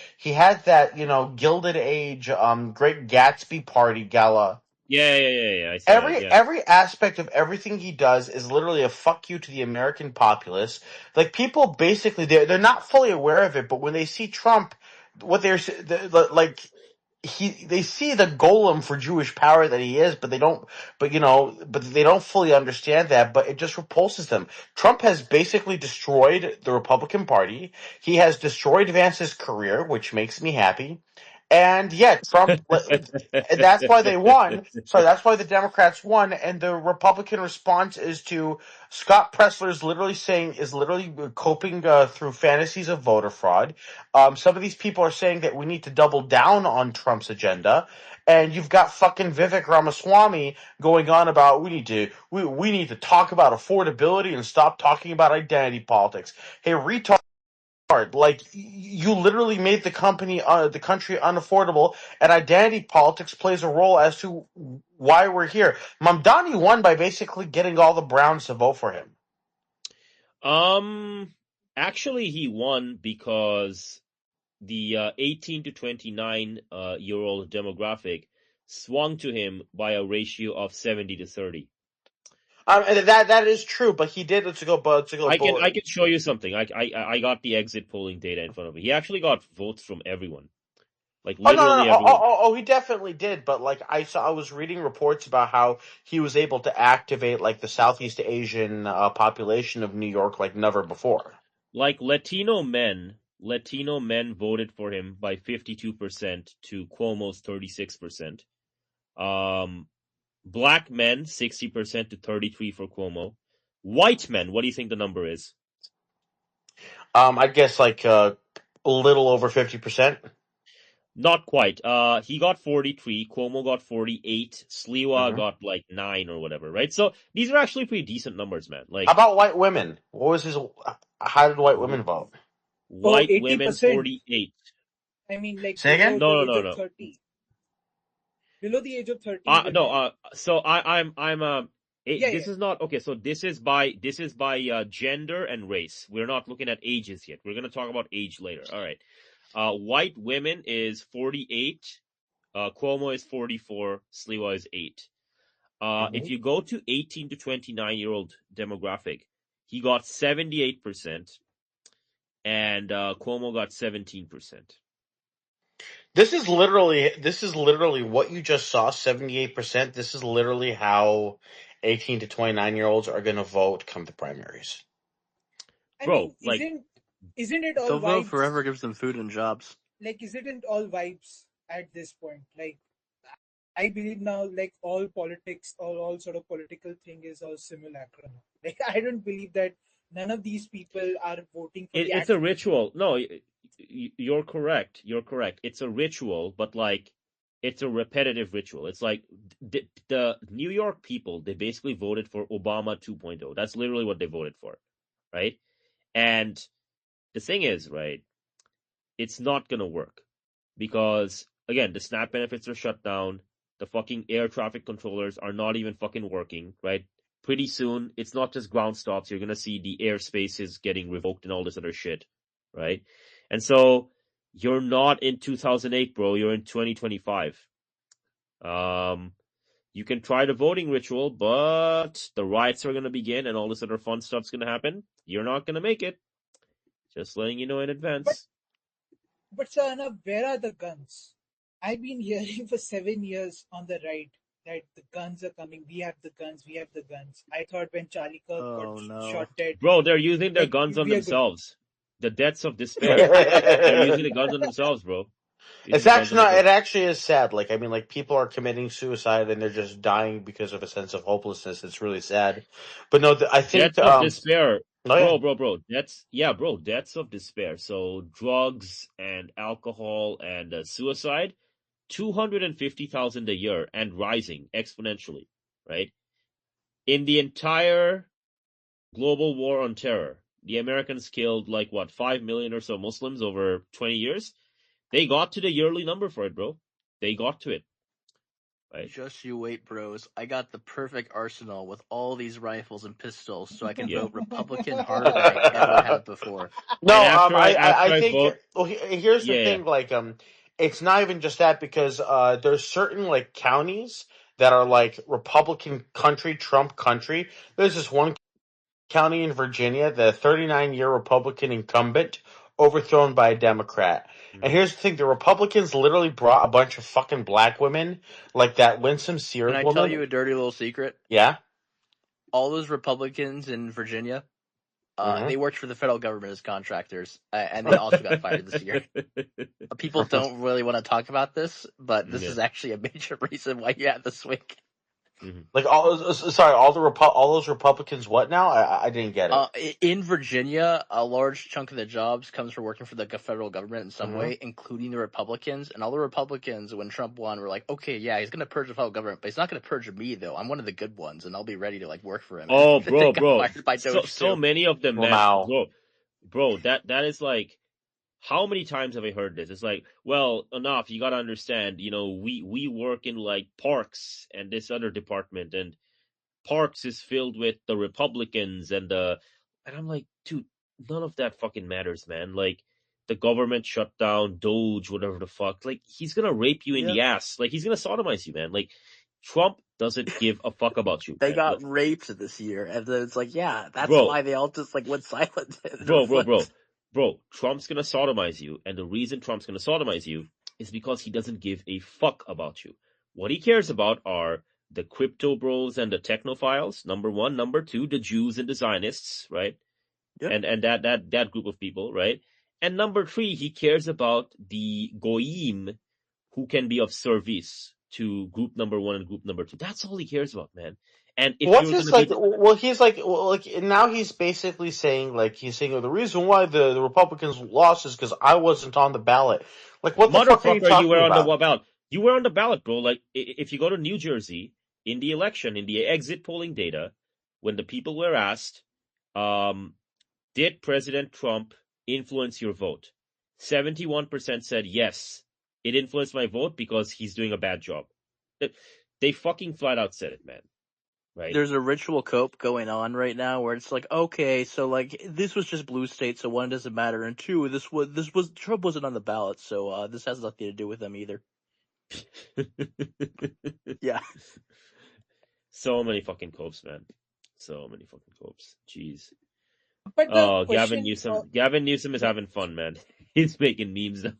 Gilded Age Great Gatsby party gala. Yeah. I saw that. Every Yeah. every aspect of everything he does is literally a fuck you to the American populace. Like people basically they're not fully aware of it, but when they see Trump, what like they see the golem for Jewish power that he is, but they don't fully understand that, but it just repulses them. Trump has basically destroyed the Republican Party. He has destroyed Vance's career, which makes me happy. And yet and that's why they won. Sorry, that's why the Democrats won, and the Republican response is to Scott Presler is literally coping through fantasies of voter fraud. Some of these people are saying that we need to double down on Trump's agenda, and you've got fucking Vivek Ramaswamy going on about we need to talk about affordability and stop talking about identity politics. Hey, retard. Like you literally made the country unaffordable, and identity politics plays a role as to why we're here. Mamdani won by basically getting all the Browns to vote for him. Actually, he won because the 18 to 29 year old demographic swung to him by a ratio of 70 to 30. And that is true, but he did to go. I can show you something. I got the exit polling data in front of me. He actually got votes from everyone, like literally everyone. Oh, he definitely did. But like I was reading reports about how he was able to activate like the Southeast Asian population of New York like never before. Like Latino men voted for him by 52% to Cuomo's 36%. Black men 60% to 33% for Cuomo. White men, what do you think the number is? I guess like a little over 50%. Not quite. He got 43. Cuomo got 48. Sliwa got like 9 or whatever, right? So these are actually pretty decent numbers, man. Like, how about white women? What was his? How did white women vote? White women 48. I mean, like say again? Below the age of 30. Below the age of 30. No. So I'm Yeah, this is not okay. So this is by gender and race. We're not looking at ages yet. We're gonna talk about age later. All right. White women is 48. Cuomo is 44. Sliwa is 8. If you go to 18 to 29-year-old demographic, he got 78%, and Cuomo got 17%. This is literally what you just saw. 78%. This is literally how 18 to 29-year-olds are going to vote come the primaries. Bro, isn't it all they'll vote vibes? forever gives them food and jobs. Like, isn't it all vibes at this point? Like, I believe now, like all politics, all sort of political thing is all simulacrum. Like, I don't believe that none of these people are voting for. It's a ritual. No, you're correct. You're correct. It's a ritual, but like, it's a repetitive ritual. It's like the New York people, they basically voted for Obama 2.0. That's literally what they voted for, right? And the thing is, right, it's not going to work because, again, the SNAP benefits are shut down. The fucking air traffic controllers are not even fucking working, right? Pretty soon, it's not just ground stops. You're going to see the airspaces getting revoked and all this other shit, right? And so you're not in 2008, bro. You're in 2025. You can try the voting ritual, but the riots are going to begin and all this other fun stuff's going to happen. You're not going to make it. Just letting you know in advance. But Shana, where are the guns? I've been hearing for 7 years on the right that the guns are coming. We have the guns. I thought when Charlie Kirk got shot dead. Bro, they're using their guns on themselves. The deaths of despair. They're using the guns on themselves, bro. It It's depends actually on the not. It government. actually is sad. Like, I mean, like, people are committing suicide and they're just dying because of a sense of hopelessness. It's really sad. But no, I think. Deaths of despair. Oh yeah. Bro. Deaths of despair. So drugs and alcohol and suicide, 250,000 a year and rising exponentially, right? In the entire global war on terror, the Americans killed like what, 5 million or so Muslims over 20 years. They got to the yearly number for it, bro. They got to it, right? Just you wait, bros. I got the perfect arsenal with all these rifles and pistols, so I can Yeah. vote Republican harder than I ever have before. No, And after I I think. vote, Well, here's the yeah. thing. Like, it's not even just that because there's certain like counties that are like Republican country, Trump country. There's this one county in Virginia, the 39-year Republican incumbent overthrown by a Democrat. And Mhm. here's the thing: the Republicans literally brought a bunch of fucking black women, like that Winsome Can Sears I tell woman. you a dirty little secret? Yeah. All those Republicans in Virginia, Mm-hmm. they worked for the federal government as contractors, and they also got fired this year. People don't really want to talk about this, but this Yeah. is actually a major reason why you have the swing. Mhm. Like all those Republicans. What now? I didn't get it. In Virginia, a large chunk of the jobs comes from working for the federal government in some Mhm. way, including the Republicans. And all the Republicans, when Trump won, were like, "Okay, yeah, he's gonna purge the federal government, but he's not gonna purge me, though. I'm one of the good ones, and I'll be ready to like work for him." Oh, And they got bro. fired by Doge So too. many of them, man. Wow. Bro, that is like, how many times have I heard this? It's like, well, enough. You gotta understand, we work in like parks and this other department, and parks is filled with the Republicans and I'm like, dude, none of that fucking matters, man. Like, the government shut down, Doge, whatever the fuck. Like, he's gonna rape you in the ass. Like, he's gonna sodomize you, man. Like, Trump doesn't give a fuck about you, They man. got Like, raped this year, and then it's like, yeah, that's bro, why they all just like went silent. And their flips. bro, Trump's gonna sodomize you, and the reason Trump's gonna sodomize you is because he doesn't give a fuck about you. What he cares about are the crypto bros and the technophiles, number one. Number two, the Jews and the Zionists, right? Yeah. And that group of people, right? And number three, he cares about the goyim who can be of service to group number one and group number two. That's all he cares about, man. And if What's you're this gonna like? be Well, he's like, now he's basically saying the reason why the Republicans lost is because I wasn't on the ballot. Like, what the fuck are you motherfucker, you were talking on the about? ballot. You were on the ballot, bro. Like, if you go to New Jersey in the election, in the exit polling data, when the people were asked, did President Trump influence your vote? 71% said yes. It influenced my vote because he's doing a bad job. They fucking flat out said it, man. Right? There's a ritual cope going on right now where it's like, okay, so like this was just blue state, so one doesn't matter, and two, this was Trump wasn't on the ballot, so this has nothing to do with them either. Yeah. So many fucking copes, man. So many fucking copes. Jeez. But the Oh, question, Gavin Newsom is yeah. having fun, man. He's making memes now.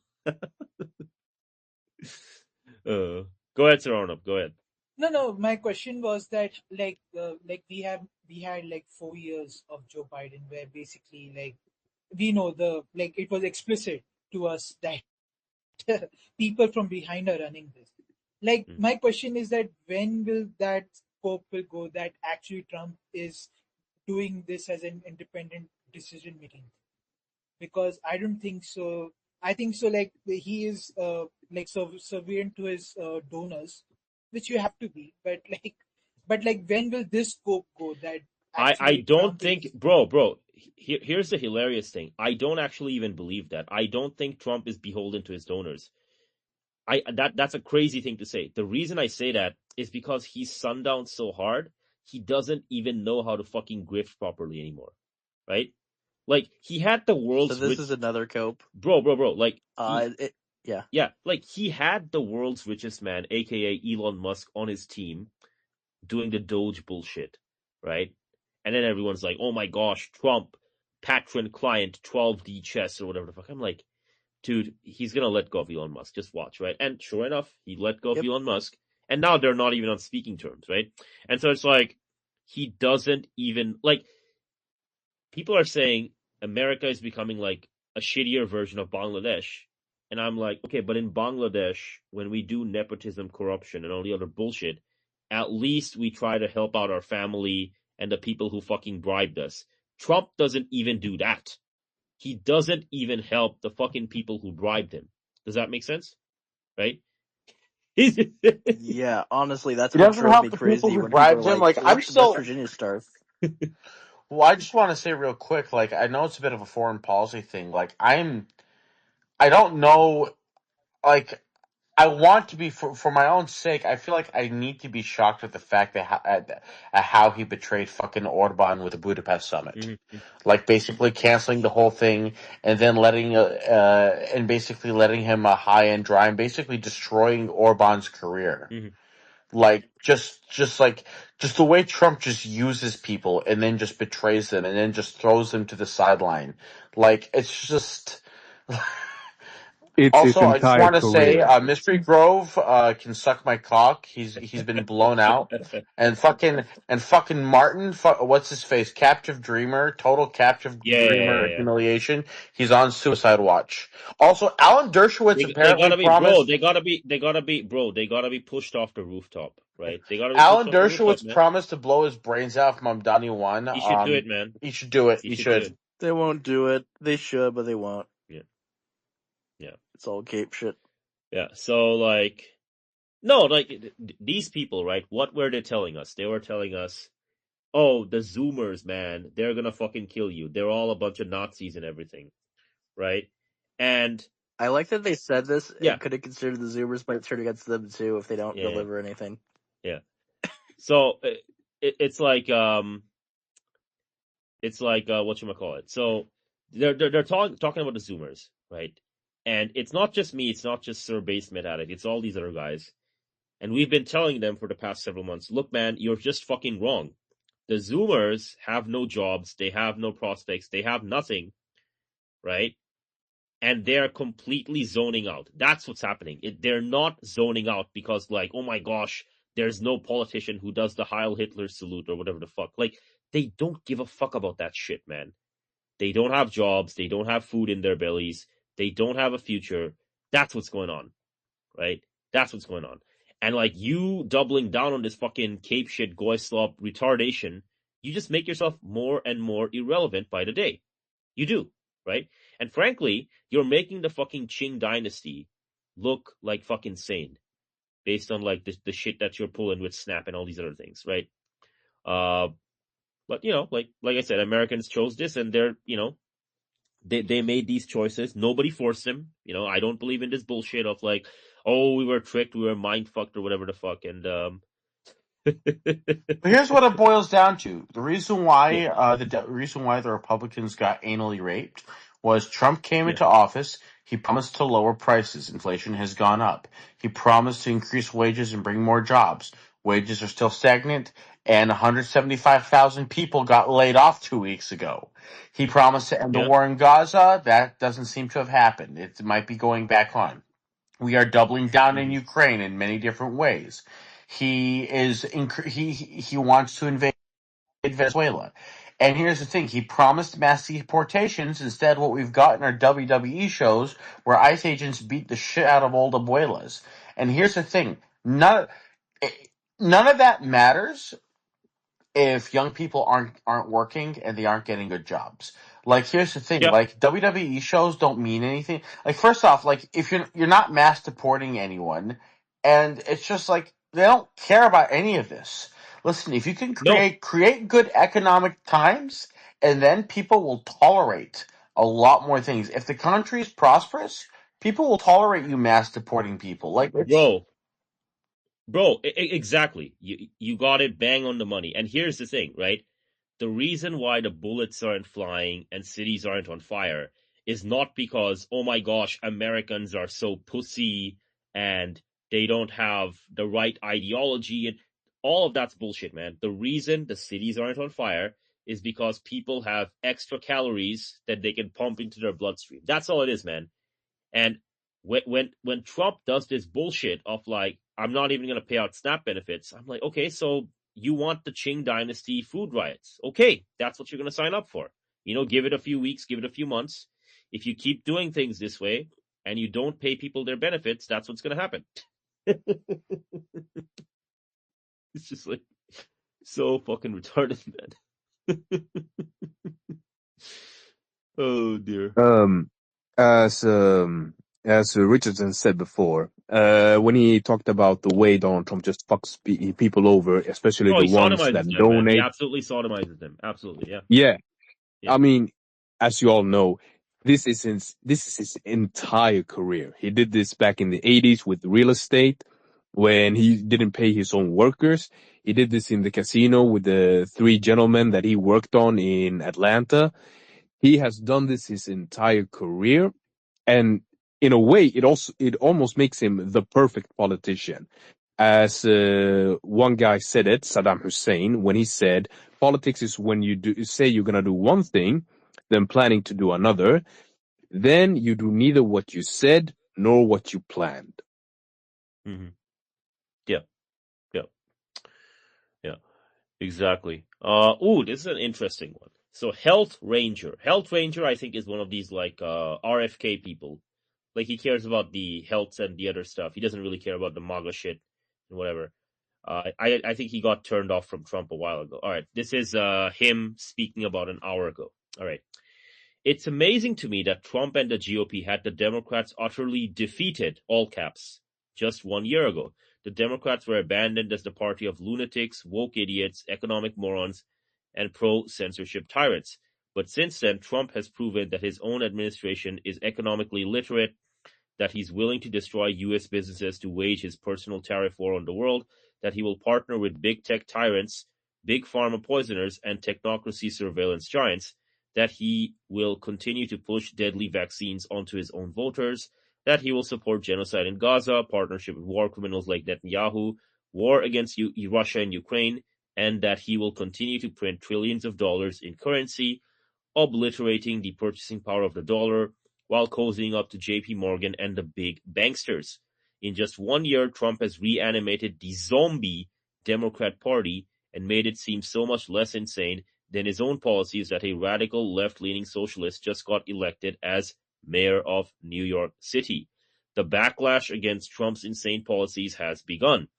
Go ahead, Sir Arnab. Go ahead. No. My question was that like we had like 4 years of Joe Biden, where basically like we know it was explicit to us that people from behind are running this. Like my question is that when will that scope will go that actually Trump is doing this as an independent decision making? Because I don't think so. I think so. Like he is subservient to his donors, which you have to be. But when will this scope go that I actually don't Trump think, is? bro. Here's the hilarious thing. I don't actually even believe that. I don't think Trump is beholden to his donors. That's a crazy thing to say. The reason I say that is because he's sundown so hard, he doesn't even know how to fucking grift properly anymore, right? Like, he had the world's So this is another cope, bro. Like, yeah. yeah, like he had the world's richest man, aka Elon Musk, on his team doing the Doge bullshit, right? And then everyone's like, "Oh my gosh, Trump, patron client, 12D chess or whatever the fuck." I'm like, dude, he's gonna let go of Elon Musk. Just watch, right? And sure enough, he let go of Yep. Elon Musk, and now they're not even on speaking terms, right? And so it's like he doesn't even like. People are saying America is becoming like a shittier version of Bangladesh, And I'm like, okay, but in Bangladesh, when we do nepotism, corruption, and all the other bullshit, at least we try to help out our family and the people who fucking bribed us. Trump doesn't even do that. He doesn't even help the fucking people who bribed him. Does that make sense? Right? Yeah, honestly, that's He what doesn't drove help me the people crazy who when people are bribed him. like, Like, I'm "Let the West still. Virginia starve." Well, I just want to say real quick. Like, I know it's a bit of a foreign policy thing. Like, I don't know. Like, I want to be for my own sake. I feel like I need to be shocked at the fact that at how he betrayed fucking Orban with the Budapest summit. Like basically canceling the whole thing and then letting him high and dry and basically destroying Orban's career. Like just the way Trump just uses people and then just betrays them and then just throws them to the sideline. Like it's just. It's his Also, I just entire want to say, career. Mystery Grove can suck my cock. He's been blown out, and fucking Martin, what's his face, Captive Dreamer, total Captive Dreamer Yeah. humiliation. He's on suicide watch. Also, Alan Dershowitz They apparently gotta be, bro. promised. They gotta be, bro. They gotta be pushed off the rooftop, right? They gotta be pushed Alan off the rooftop, Dershowitz man. promised to blow his brains out from Mamdani one. He should do it, man. He should do it. He He should do should. it. They won't do it. They should, but they won't. Yeah. It's all cape shit. Yeah. So like, no, like these people, right? What were they telling us? They were telling us, oh, the Zoomers, man, they're gonna fucking kill you. They're all a bunch of Nazis and everything, right? And I like that they said this yeah, and could have considered the Zoomers might turn against them too if they don't yeah, deliver anything. yeah. So it's like whatchamacallit. So they're talking about the Zoomers, right? And it's not just me, it's not just Sir Basement Attic, it's all these other guys. And we've been telling them for the past several months, look, man, you're just fucking wrong. The Zoomers have no jobs, they have no prospects, they have nothing, right? And they're completely zoning out. That's what's happening. They're not zoning out because, like, oh my gosh, there's no politician who does the Heil Hitler salute or whatever the fuck. Like, they don't give a fuck about that shit, man. They don't have jobs. They don't have food in their bellies. They don't have a future. That's what's going on, right? That's what's going on. And like you doubling down on this fucking cape shit, goyslop retardation, you just make yourself more and more irrelevant by the day. You do, right? And frankly, you're making the fucking Qing dynasty look like fucking sane based on like the shit that you're pulling with Snap and all these other things, right? But you know, like I said, Americans chose this, and they're they made these choices. Nobody forced them. You know, I don't believe in this bullshit of like, oh, we were tricked, we were mind fucked, or whatever the fuck. And But here's what it boils down to: the reason why yeah, reason why the Republicans got anally raped was Trump came yeah, into office. He promised to lower prices. Inflation has gone up. He promised to increase wages and bring more jobs. Wages are still stagnant, and 175,000 people got laid off 2 weeks ago. He promised to end the yeah. war in Gaza. That doesn't seem to have happened. It might be going back on. We are doubling down in Mm-hmm. Ukraine in many different ways. He wants to invade Venezuela. And here's the thing: he promised mass deportations. Instead, what we've got in our WWE shows, where ICE agents beat the shit out of old abuelas. And here's the thing: none of that matters if young people aren't working and they aren't getting good jobs. Like here's the thing, Yeah. like WWE shows don't mean anything. Like first off, like if you're not mass deporting anyone, and it's just like they don't care about any of this. Listen, if you can No, create good economic times, and then people will tolerate a lot more things. If the country is prosperous, people will tolerate you mass deporting people. Like it's bro, exactly. You got it bang on the money. And here's the thing, right? The reason why the bullets aren't flying and cities aren't on fire is not because, oh my gosh, Americans are so pussy and they don't have the right ideology, and all of that's bullshit, man. The reason the cities aren't on fire is because people have extra calories that they can pump into their bloodstream. That's all it is, man. And when Trump does this bullshit of like, I'm not even gonna pay out SNAP benefits, I'm like, okay, so you want the Qing dynasty food riots. Okay, that's what you're gonna sign up for. You know, give it a few weeks, give it a few months. If you keep doing things this way, and you don't pay people their benefits, that's what's going to happen. It's just like so fucking retarded, man. Oh dear. As Richardson said before, when he talked about the way Donald Trump just fucks people over, especially Oh, the he ones sodomizes that them, man. He donate. absolutely sodomizes them. Absolutely, yeah. Yeah, Yeah. I mean, as you all know, this is his entire career. He did this back in the 80s with real estate when he didn't pay his own workers. He did this in the casino with the 3 gentlemen that he worked on in Atlanta. He has done this his entire career, and in a way, it almost makes him the perfect politician. As one guy said it, Saddam Hussein, when he said, "Politics is when you say you're gonna do one thing, then planning to do another, then you do neither what you said nor what you planned." Mm-hmm. Yeah. Yeah. Yeah. Exactly. Ooh, this is an interesting one. So Health Ranger. Health Ranger, I think, is one of these like RFK people. Like he cares about the health and the other stuff. He doesn't really care about the MAGA shit and whatever. I think he got turned off from Trump a while ago. All right, this is him speaking about an hour ago. All right. It's amazing to me that Trump and the GOP had the Democrats utterly defeated, all caps, just 1 year ago. The Democrats were abandoned as the party of lunatics, woke idiots, economic morons, and pro-censorship tyrants. But since then, Trump has proven that his own administration is economically literate, that he's willing to destroy U.S. businesses to wage his personal tariff war on the world, that he will partner with big tech tyrants, big pharma poisoners, and technocracy surveillance giants, that he will continue to push deadly vaccines onto his own voters, that he will support genocide in Gaza, partnership with war criminals like Netanyahu, war against Russia and Ukraine, and that he will continue to print trillions of dollars in currency, obliterating the purchasing power of the dollar, while cozying up to JP Morgan and the big banksters. In just 1 year, Trump has reanimated the zombie Democrat Party and made it seem so much less insane than his own policies that a radical left-leaning socialist just got elected as mayor of New York City. The backlash against Trump's insane policies has begun.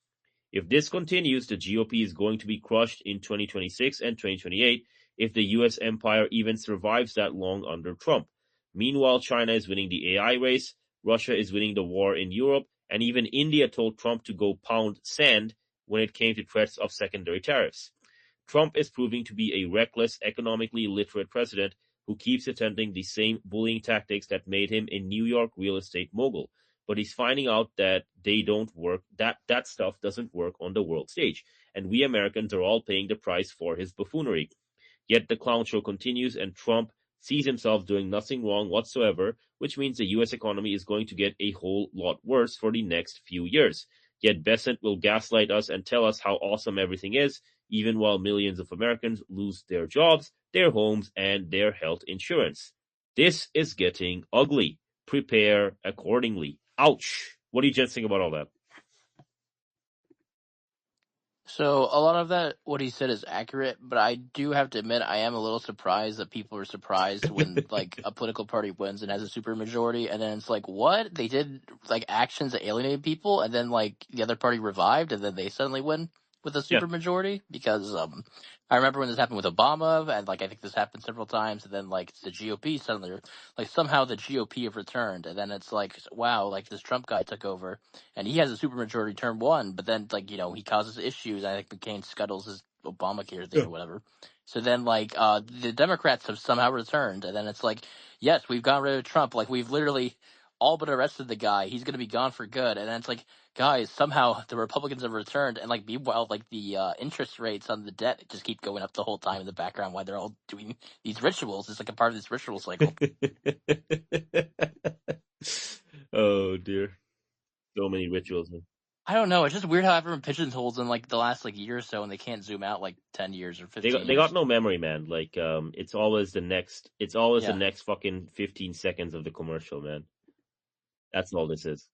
If this continues, the GOP is going to be crushed in 2026 and 2028 if the US empire even survives that long under Trump. Meanwhile, China is winning the AI race, Russia is winning the war in Europe, and even India told Trump to go pound sand when it came to threats of secondary tariffs. Trump is proving to be a reckless, economically illiterate president who keeps attempting the same bullying tactics that made him a New York real estate mogul. But he's finding out that they don't work, that stuff doesn't work on the world stage. And we Americans are all paying the price for his buffoonery. Yet the clown show continues, and Trump sees himself doing nothing wrong whatsoever, which means the U.S. economy is going to get a whole lot worse for the next few years. Yet Besant will gaslight us and tell us how awesome everything is, even while millions of Americans lose their jobs, their homes, and their health insurance. This is getting ugly. Prepare accordingly. Ouch. What do you gents think about all that? So a lot of that, what he said, is accurate, but I do have to admit I am a little surprised that people are surprised when like a political party wins and has a supermajority, and then it's like, what? They did like actions that alienated people, and then like the other party revived, and then they suddenly win with a Yeah. supermajority? Because I remember when this happened with Obama, and like I think this happened several times, and then like the GOP suddenly, like somehow the GOP have returned, and then it's like, wow, like this Trump guy took over, and he has a supermajority turn one, but then like he causes issues. I think McCain scuttles his Obamacare thing or whatever. So then like the Democrats have somehow returned, and then it's like, yes, we've gotten rid of Trump. Like we've literally all but arrested the guy. He's going to be gone for good. And then it's like, guys, somehow the Republicans have returned, and like meanwhile, like the interest rates on the debt just keep going up the whole time in the background while they're all doing these rituals. It's like a part of this ritual cycle. Oh dear. So many rituals. Man. I don't know. It's just weird how everyone pigeonholes in like the last like year or so, and they can't zoom out like 10 years or 15 years. They got no memory, man. Like it's always the next Yeah. the next fucking 15 seconds of the commercial, man. That's all this is.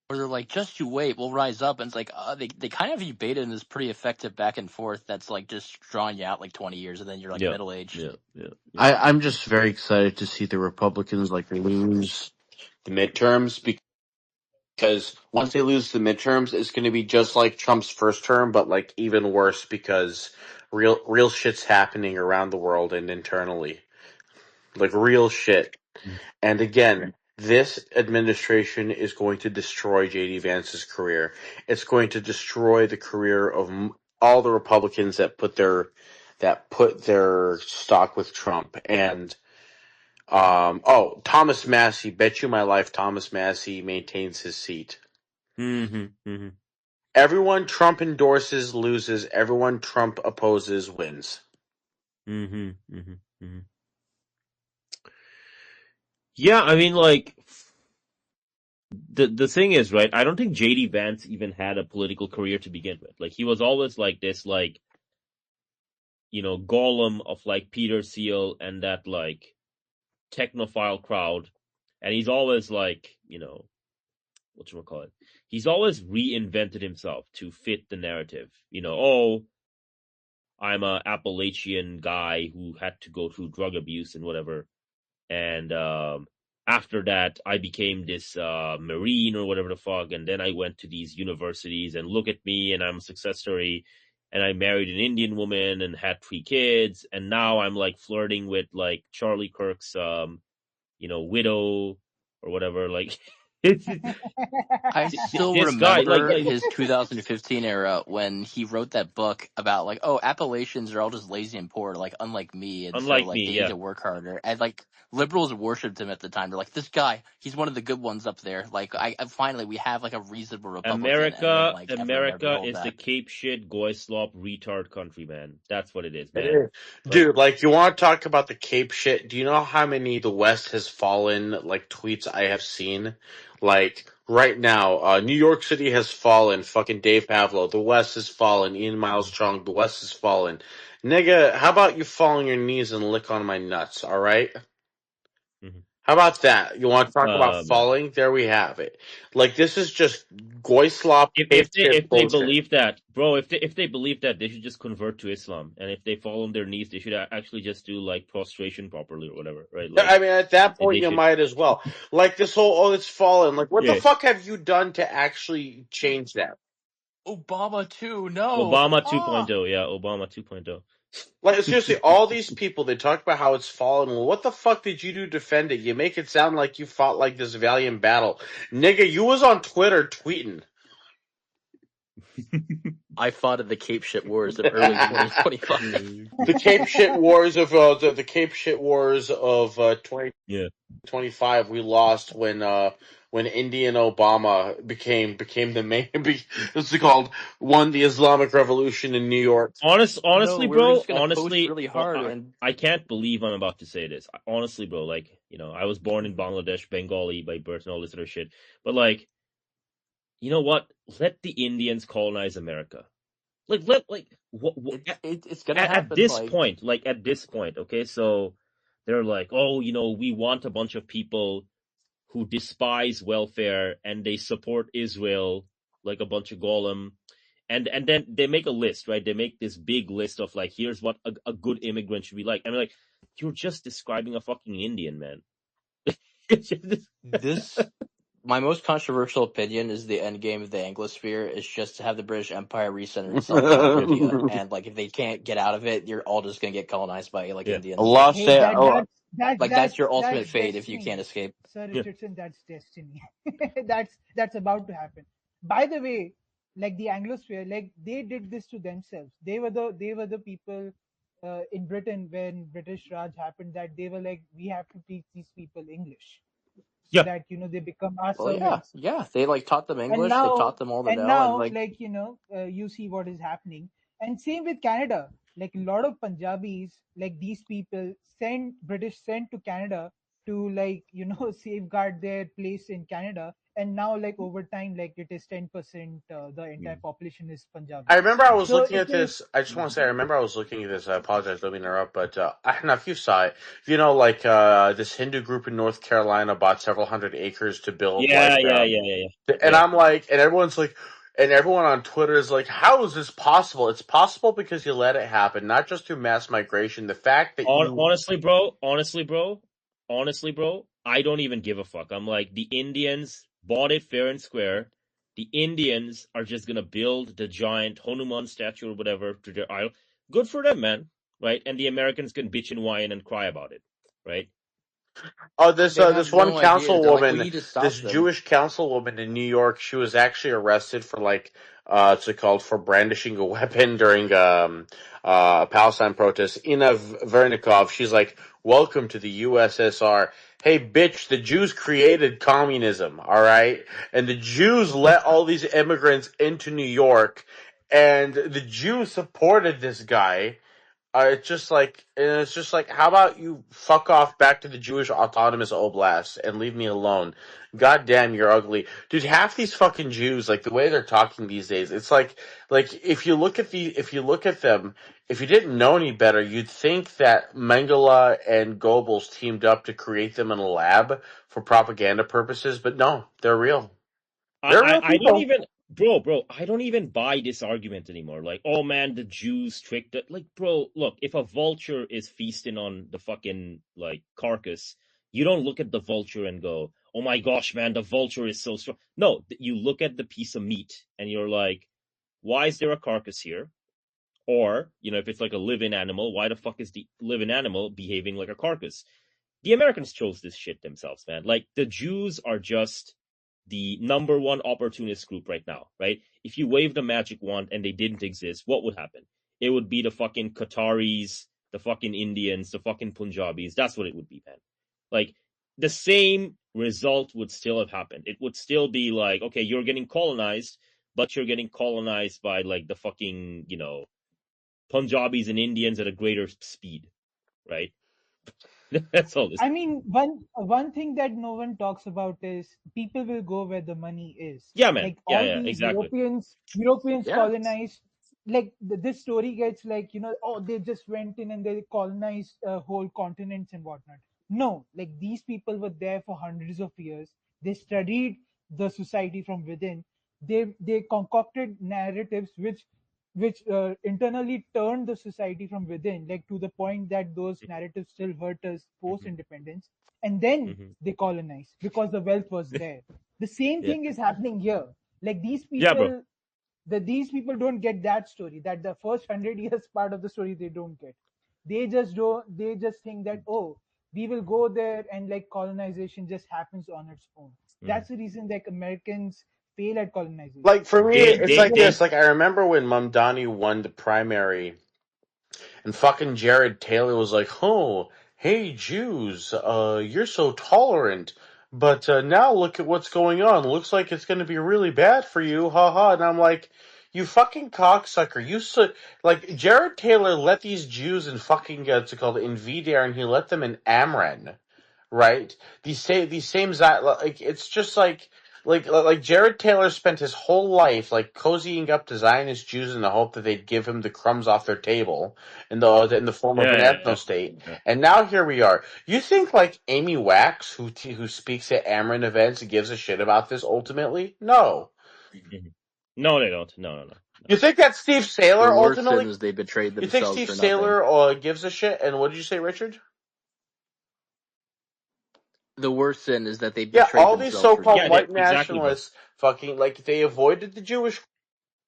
Or they're like, just you wait, we'll rise up, and it's like they kind of debated in this pretty effective back and forth that's like just drawing you out like 20 years, and then you're like middle aged. Yeah. I'm just very excited to see the Republicans like lose the midterms, because once they lose the midterms, it's going to be just like Trump's first term, but like even worse because real shit's happening around the world and internally, like real shit. And again, this administration is going to destroy JD Vance's career. It's going to destroy the career of all the Republicans that put their stock with Trump. And Thomas Massey, bet you my life, Thomas Massey maintains his seat. Everyone Trump endorses loses. Everyone Trump opposes wins. Yeah, I mean, like, the thing is, right, I don't think JD Vance even had a political career to begin with. Like, he was always like this, like, golem of like Peter Thiel and that like technophile crowd. And he's always like, whatchamacallit? He's always reinvented himself to fit the narrative. I'm a Appalachian guy who had to go through drug abuse and whatever. And after that, I became this Marine or whatever the fuck. And then I went to these universities and look at me and I'm a success story. And I married an Indian woman and had 3 kids. And now I'm like flirting with like Charlie Kirk's, widow or whatever. Like, I still this guy, remember his 2015 era when he wrote that book about like, oh, Appalachians are all just lazy and poor, like unlike me, and unlike so like me, they yeah. need to work harder. And like liberals worshipped him at the time. They're like, this guy, he's one of the good ones up there. Like, finally we have like a reasonable Republican. America is the Cape shit, goy slop, retard country, man. That's what it is, man. It is. Dude, like, you want to talk about the Cape shit? Do you know how many the West has fallen, like, tweets I have seen? Like, right now, New York City has fallen. Fucking Dave Pavlo. The West has fallen. Ian Miles Chung. The West has fallen. Nigga, how about you fall on your knees and lick on my nuts, alright? How about that? You want to talk about falling? There we have it. Like, this is just goy slop. If they believe that, bro, if they believe that, they should just convert to Islam. And if they fall on their knees, they should actually just do like prostration properly or whatever, right? Like, I mean, at that point, you might as well. Like this whole, it's fallen. Like, what the fuck have you done to actually change that? Obama too, no. Obama 2.0, yeah, Obama 2.0. Like, seriously, all these people, they talk about how it's fallen. Well, what the fuck did you do to defend it? You make it sound like you fought like this valiant battle. Nigga, you was on Twitter tweeting. I fought in the Cape Shit Wars of early 2025. The Cape Shit Wars of the Cape Shit Wars of 2025. We lost when Indian Obama became the main. It's called won the Islamic Revolution in New York. Honestly, bro. Honestly, really hard. I can't believe I'm about to say this. Honestly, bro. Like, I was born in Bangladesh, Bengali by birth, and all this other shit. But like, you know what? Let the Indians colonize America. It's gonna happen at this point. Like at this point, okay. So they're like, oh, we want a bunch of people who despise welfare and they support Israel, like a bunch of golem. And then they make a list, right? They make this big list of like, here's what a good immigrant should be like. I mean, like, you're just describing a fucking Indian, man. My most controversial opinion is the end game of the Anglosphere is just to have the British Empire recenter itself in Arabia. And like, if they can't get out of it, you're all just gonna get colonized by like Indians. That's your ultimate fate if you can't escape. Sir Richardson, that's destiny. that's about to happen. By the way, like the Anglosphere, like they did this to themselves. They were the people in Britain when British Raj happened, that they were like, we have to teach these people English. So that they become our servants. Yeah, they like taught them English. They taught them all the now, you see what is happening. And same with Canada. Like a lot of Punjabis, like these people British sent to Canada to like safeguard their place in Canada. And now, like over time, like it is 10%. The entire population is Punjabi. I remember I was looking at this. I just want to say, I remember I was looking at this. I apologize, don't mean to interrupt, but I don't know if you saw it. Like this Hindu group in North Carolina bought several hundred acres to build. Yeah. And I'm like, and everyone's like, and everyone on Twitter is like, how is this possible? It's possible because you let it happen, not just through mass migration. The fact that honestly, bro, I don't even give a fuck. I'm like, the Indians bought it fair and square. The Indians are just gonna build the giant Hanuman statue or whatever to their isle. Good for them, man. Right? And the Americans can bitch and whine and cry about it. Right? Oh, this They this have one no idea. They're like, we councilwoman, need to this stop them. Jewish councilwoman in New York, she was actually arrested for like what's it called, for brandishing a weapon during a Palestine protest. Ina Vernikov, she's like, "Welcome to the USSR." Hey, bitch, the Jews created communism, all right, and the Jews let all these immigrants into New York, and the Jews supported this guy. It's just like, how about you fuck off back to the Jewish Autonomous Oblast and leave me alone? God damn, you're ugly, dude. Half these fucking Jews, like the way they're talking these days, it's like if you look at them, if you didn't know any better, you'd think that Mengele and Goebbels teamed up to create them in a lab for propaganda purposes, but no, they're real. They're real I don't people. even, bro, I don't even buy this argument anymore. Like, oh man, the Jews tricked it. Like, bro, look, if a vulture is feasting on the fucking, like, carcass, you don't look at the vulture and go, oh my gosh, man, the vulture is so strong. No, you look at the piece of meat and you're like, why is there a carcass here? Or, if it's like a living animal, why the fuck is the living animal behaving like a carcass? The Americans chose this shit themselves, man. Like, the Jews are just the number one opportunist group right now, right? If you wave the magic wand and they didn't exist, what would happen? It would be the fucking Qataris, the fucking Indians, the fucking Punjabis. That's what it would be, man. Like, the same result would still have happened. It would still be like, okay, you're getting colonized, but you're getting colonized by, like, the fucking, Punjabis and Indians at a greater speed, right? That's all this. I mean, one thing that no one talks about is people will go where the money is. Yeah, man. Like Yeah, all yeah, these exactly. Europeans Yeah. colonized. Like this story gets like, oh, they just went in and they colonized whole continents and whatnot. No, like these people were there for hundreds of years. They studied the society from within. They concocted narratives which internally turned the society from within, like to the point that those narratives still hurt us post Mhm, independence. And then mhm. they colonized because the wealth was there. The same Yeah. thing is happening here. Like Yeah, bro. these people don't get that story, that the first 100 years part of the story they don't get. They just think that, oh, we will go there and like colonization just happens on its own. Mhm. That's the reason like Americans fail at colonization. Like for me, They, it's they, like They they, this. Like I remember when Mamdani won the primary. And fucking Jared Taylor was like, "Oh, hey Jews, you're so tolerant, but now look at what's going on. Looks like it's going to be really bad for you, haha." And I'm like, "You fucking cocksucker! Like Jared Taylor let these Jews in fucking what's it called in Vidar, and he let them in Amran, right? Like it's just like Jared Taylor spent his whole life like cozying up to Zionist Jews in the hope that they'd give him the crumbs off their table in the form of yeah, an yeah, ethno state, yeah. and now here we are. You think like Amy Wax, who speaks at Ameren events, gives a shit about this ultimately? No. Mhm. No, they don't. No, no, no, no. You think that Steve The Saylor worst sin ultimately? is they betrayed You think themselves Steve for nothing. Saylor gives a shit? And what did you say, Richard? The worst sin is that they Yeah, betrayed all these themselves for so-called Yeah, nothing. white exactly, bro. nationalists fucking like they avoided the Jewish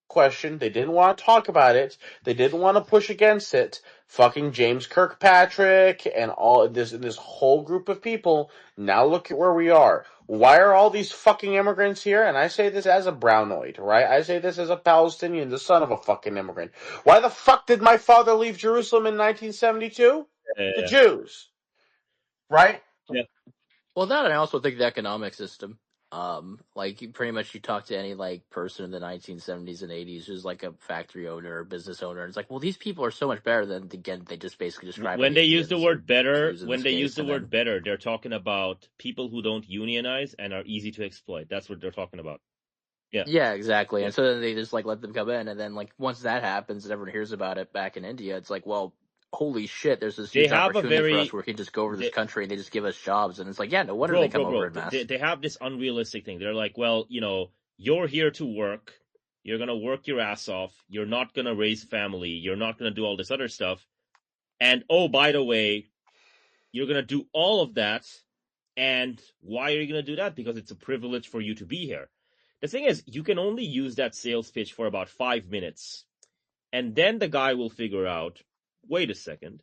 question. They didn't want to talk about it. They didn't want to push against it. Fucking James Kirkpatrick and all this whole group of people. Now look at where we are. Why are all these fucking immigrants here? And I say this as a brownoid, right? I say this as a Palestinian, the son of a fucking immigrant. Why the fuck did my father leave Jerusalem in 1972? The Yeah, Jews, right? yeah. Well, that and I also think the economic system. Like pretty much you talk to any like person in the 1970s and 80s who's like a factory owner or business owner, and it's like, well, these people are so much better than again they just basically describe them When as they use the Indians or word better, Jews in when this they use case, the and word then better, they're talking about people who don't unionize and are easy to exploit. That's what they're talking about. Yeah, yeah, exactly. yeah. And so then they just like let them come in, and then like once that happens and everyone hears about it back in India, it's like, well, holy shit, there's this They huge have a opportunity for us very, where we can just go over to this they, country and they just give us jobs, and it's like, yeah, no wonder they bro, come bro, over bro. in They, mass. they have this unrealistic thing. They're like, well, you're here to work. You're gonna work your ass off. You're not gonna raise family. You're not gonna do all this other stuff. And oh, by the way, you're gonna do all of that, And why are you going to do that? Because it's a privilege for you to be here. The thing is, you can only use that sales pitch for about 5 minutes. And then the guy will figure out, wait a second,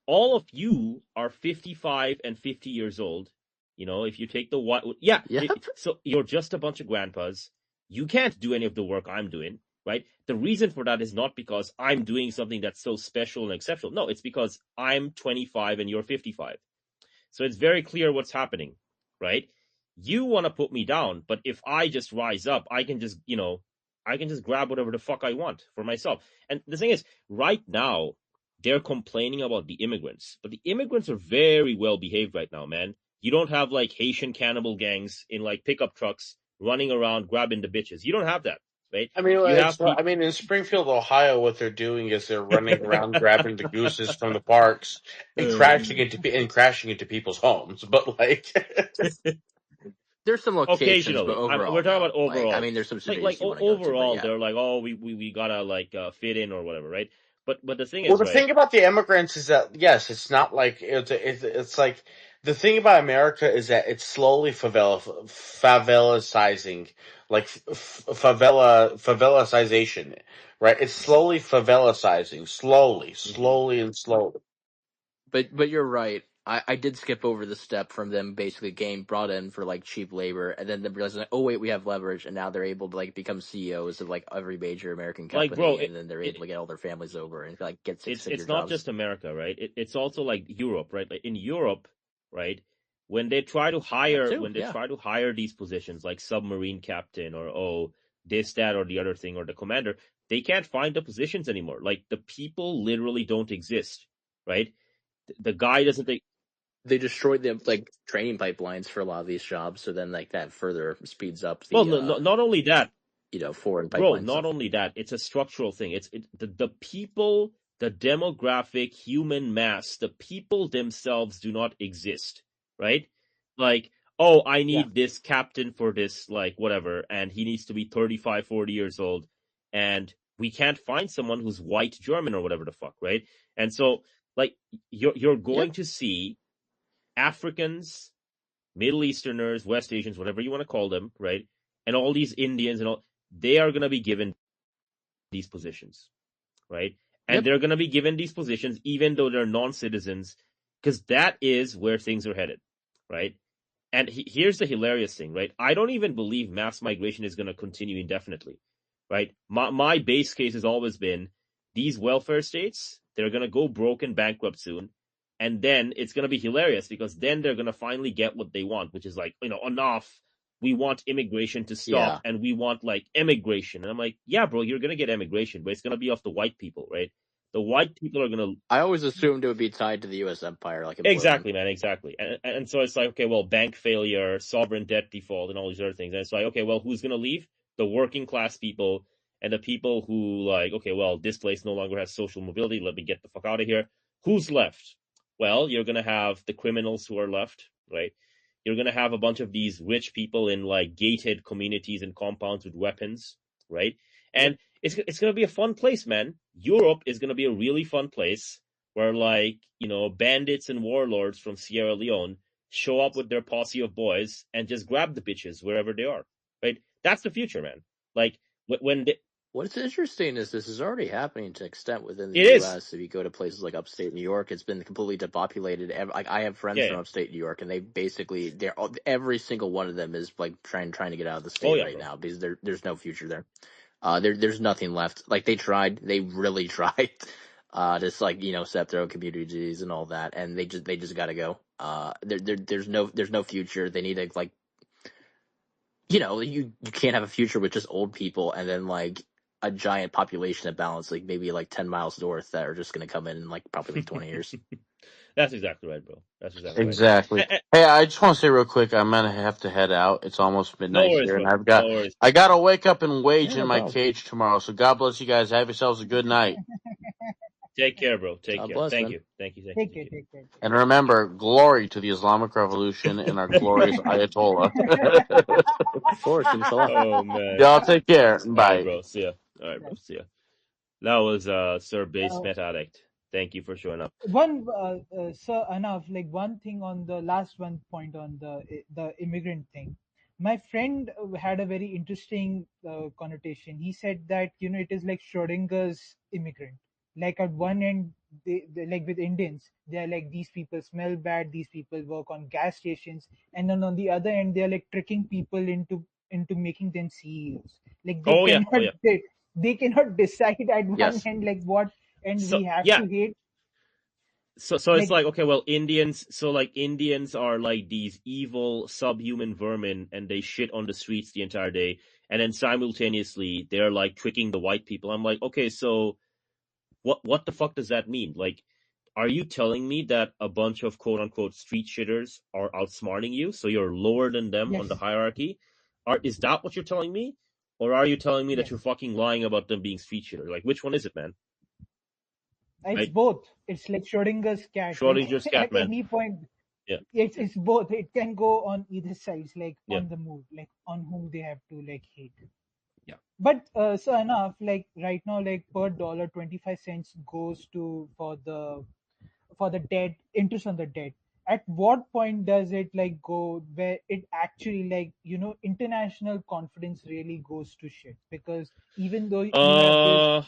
all of you are 55 and 50 years old. You know, if you take the what, yeah, so you're just a bunch of grandpas. You can't do any of the work I'm doing, right? The reason for that is not because I'm doing something that's so special and exceptional. No, it's because I'm 25 and you're 55. So it's very clear what's happening, right? You want to put me down, but if I just rise up, I can just, I can just grab whatever the fuck I want for myself. And the thing is, right now, they're complaining about the immigrants, but the immigrants are very well behaved right now, man. You don't have like Haitian cannibal gangs in like pickup trucks running around grabbing the bitches. You don't have that, right? I mean, You have people. I mean, in Springfield, Ohio, what they're doing is they're running around grabbing the gooses from the parks and crashing into people's homes. But like, There's some locations, but Occasionally, overall, we're talking no. about overall. I mean, there's some cities Like you want to go to, but overall, yeah. they're like, oh, we gotta like fit in or whatever, right? But the thing well, is, the right? thing about the immigrants is that yes, it's not like it's like the thing about America is that it's slowly favelicizing, like favelicization, right? It's slowly favelicizing, slowly and slowly. But you're right. I did skip over the step from them basically getting brought in for like cheap labor, and then them realizing, like, oh wait, we have leverage, and now they're able to like become CEOs of like every major American Like, company, bro, and then they're able to get all their families over and like get six-figure it's not jobs. just America, right? It's also like Europe, right? Like in Europe, right? When they try to hire try to hire these positions like submarine captain or this, that, or the other thing, or the commander, they can't find the positions anymore. Like the people literally don't exist, right? The guy doesn't. They destroyed the like training pipelines for a lot of these jobs, so then like that further speeds up the Well, not only that, foreign bro. pipeline Not stuff. only that, it's a structural thing. It's the people, the demographic human mass, the people themselves do not exist, right? Like, oh, I need this captain for this, like whatever, and he needs to be 35, 40 years old, and we can't find someone who's white German or whatever the fuck, right? And so, like, you're going to see Africans, Middle Easterners, West Asians, whatever you want to call them, right? And all these Indians and all, they are going to be given these positions, right? And they're going to be given these positions even though they're non-citizens, because that is where things are headed, right? And here's the hilarious thing, right? I don't even believe mass migration is going to continue indefinitely, right? My base case has always been these welfare states, they're going to go broke and bankrupt soon. And then it's going to be hilarious because then they're going to finally get what they want, which is like, enough. We want immigration to stop and we want like immigration. And I'm like, yeah, bro, you're going to get immigration, but it's going to be off the white people, right? The white people are going to. I always assumed it would be tied to the U.S. empire, like exactly, man, exactly. And so it's like, okay, well, bank failure, sovereign debt default, and all these other things. And it's like, okay, well, who's going to leave? The working class people and the people who like, okay, well, this place no longer has social mobility. Let me get the fuck out of here. Who's left? Well, you're going to have the criminals who are left, right? You're going to have a bunch of these rich people in like gated communities and compounds with weapons, right? And it's going to be a fun place, man. Europe is going to be a really fun place where like, bandits and warlords from Sierra Leone show up with their posse of boys and just grab the bitches wherever they are, right? That's the future, man. Like when they, What's interesting is this is already happening to an extent within the It U.S. is. If you go to places like upstate New York, it's been completely depopulated. Like I have friends from upstate New York, and they basically every single one of them is like trying to get out of the state now because there's no future there. There's nothing left. Like they really tried, just like set up their own communities and all that, and they just got to go. There's no future. They need to like, you can't have a future with just old people and then like a giant population of balance, like maybe like 10 miles north that are just going to come in like probably like 20 years. That's exactly right, bro. That's exactly right. Exactly. Hey, I just want to say real quick, I'm gonna have to head out. It's almost midnight here, and I gotta wake up and wage in my cage tomorrow. So God bless you guys. Have yourselves a good night. Take care, bro. Take care. Bless, Thank man. you. Thank you. Take care. And remember, glory to the Islamic Revolution and our glorious Ayatollah. Of course, inshallah. Oh man. Y'all take care. All Bye. right, bro. See ya. All right, bro. See ya. That was Sir Base Met Addict. Thank you for showing up. Sir, enough. Like one thing on the last one point on the immigrant thing. My friend had a very interesting connotation. He said that it is like Schrodinger's immigrant. Like at one end, they like with Indians, they are like these people smell bad. These people work on gas stations, and then on the other end, they are like tricking people into making them CEOs. Like they Oh yeah, cannot they cannot decide at one Yes. end like what end So we have yeah, to hate. so it's Like like, okay, well, Indians are like these evil subhuman vermin, and they shit on the streets the entire day, and then simultaneously they're like tricking the white people. I'm like, okay, so what the fuck does that mean? Like, are you telling me that a bunch of quote unquote street shitters are outsmarting you, so you're lower than them on the yes, hierarchy? Is that what you're telling me? Or are you telling me that yes. you're fucking lying about them being street shitters? Like, which one is it, man? It's Right? both. It's like Schrodinger's cat. Like Schrodinger's at cat, man. any point, Yeah, it's both. It can go on either sides, like yeah, on the move, like on whom they have to like hate. yeah. But so enough, like right now, like per dollar, 25 cents goes to for the debt, interest on the debt. At what point does it like go where it actually like international confidence really goes to shit? Because even though you have this, Uh,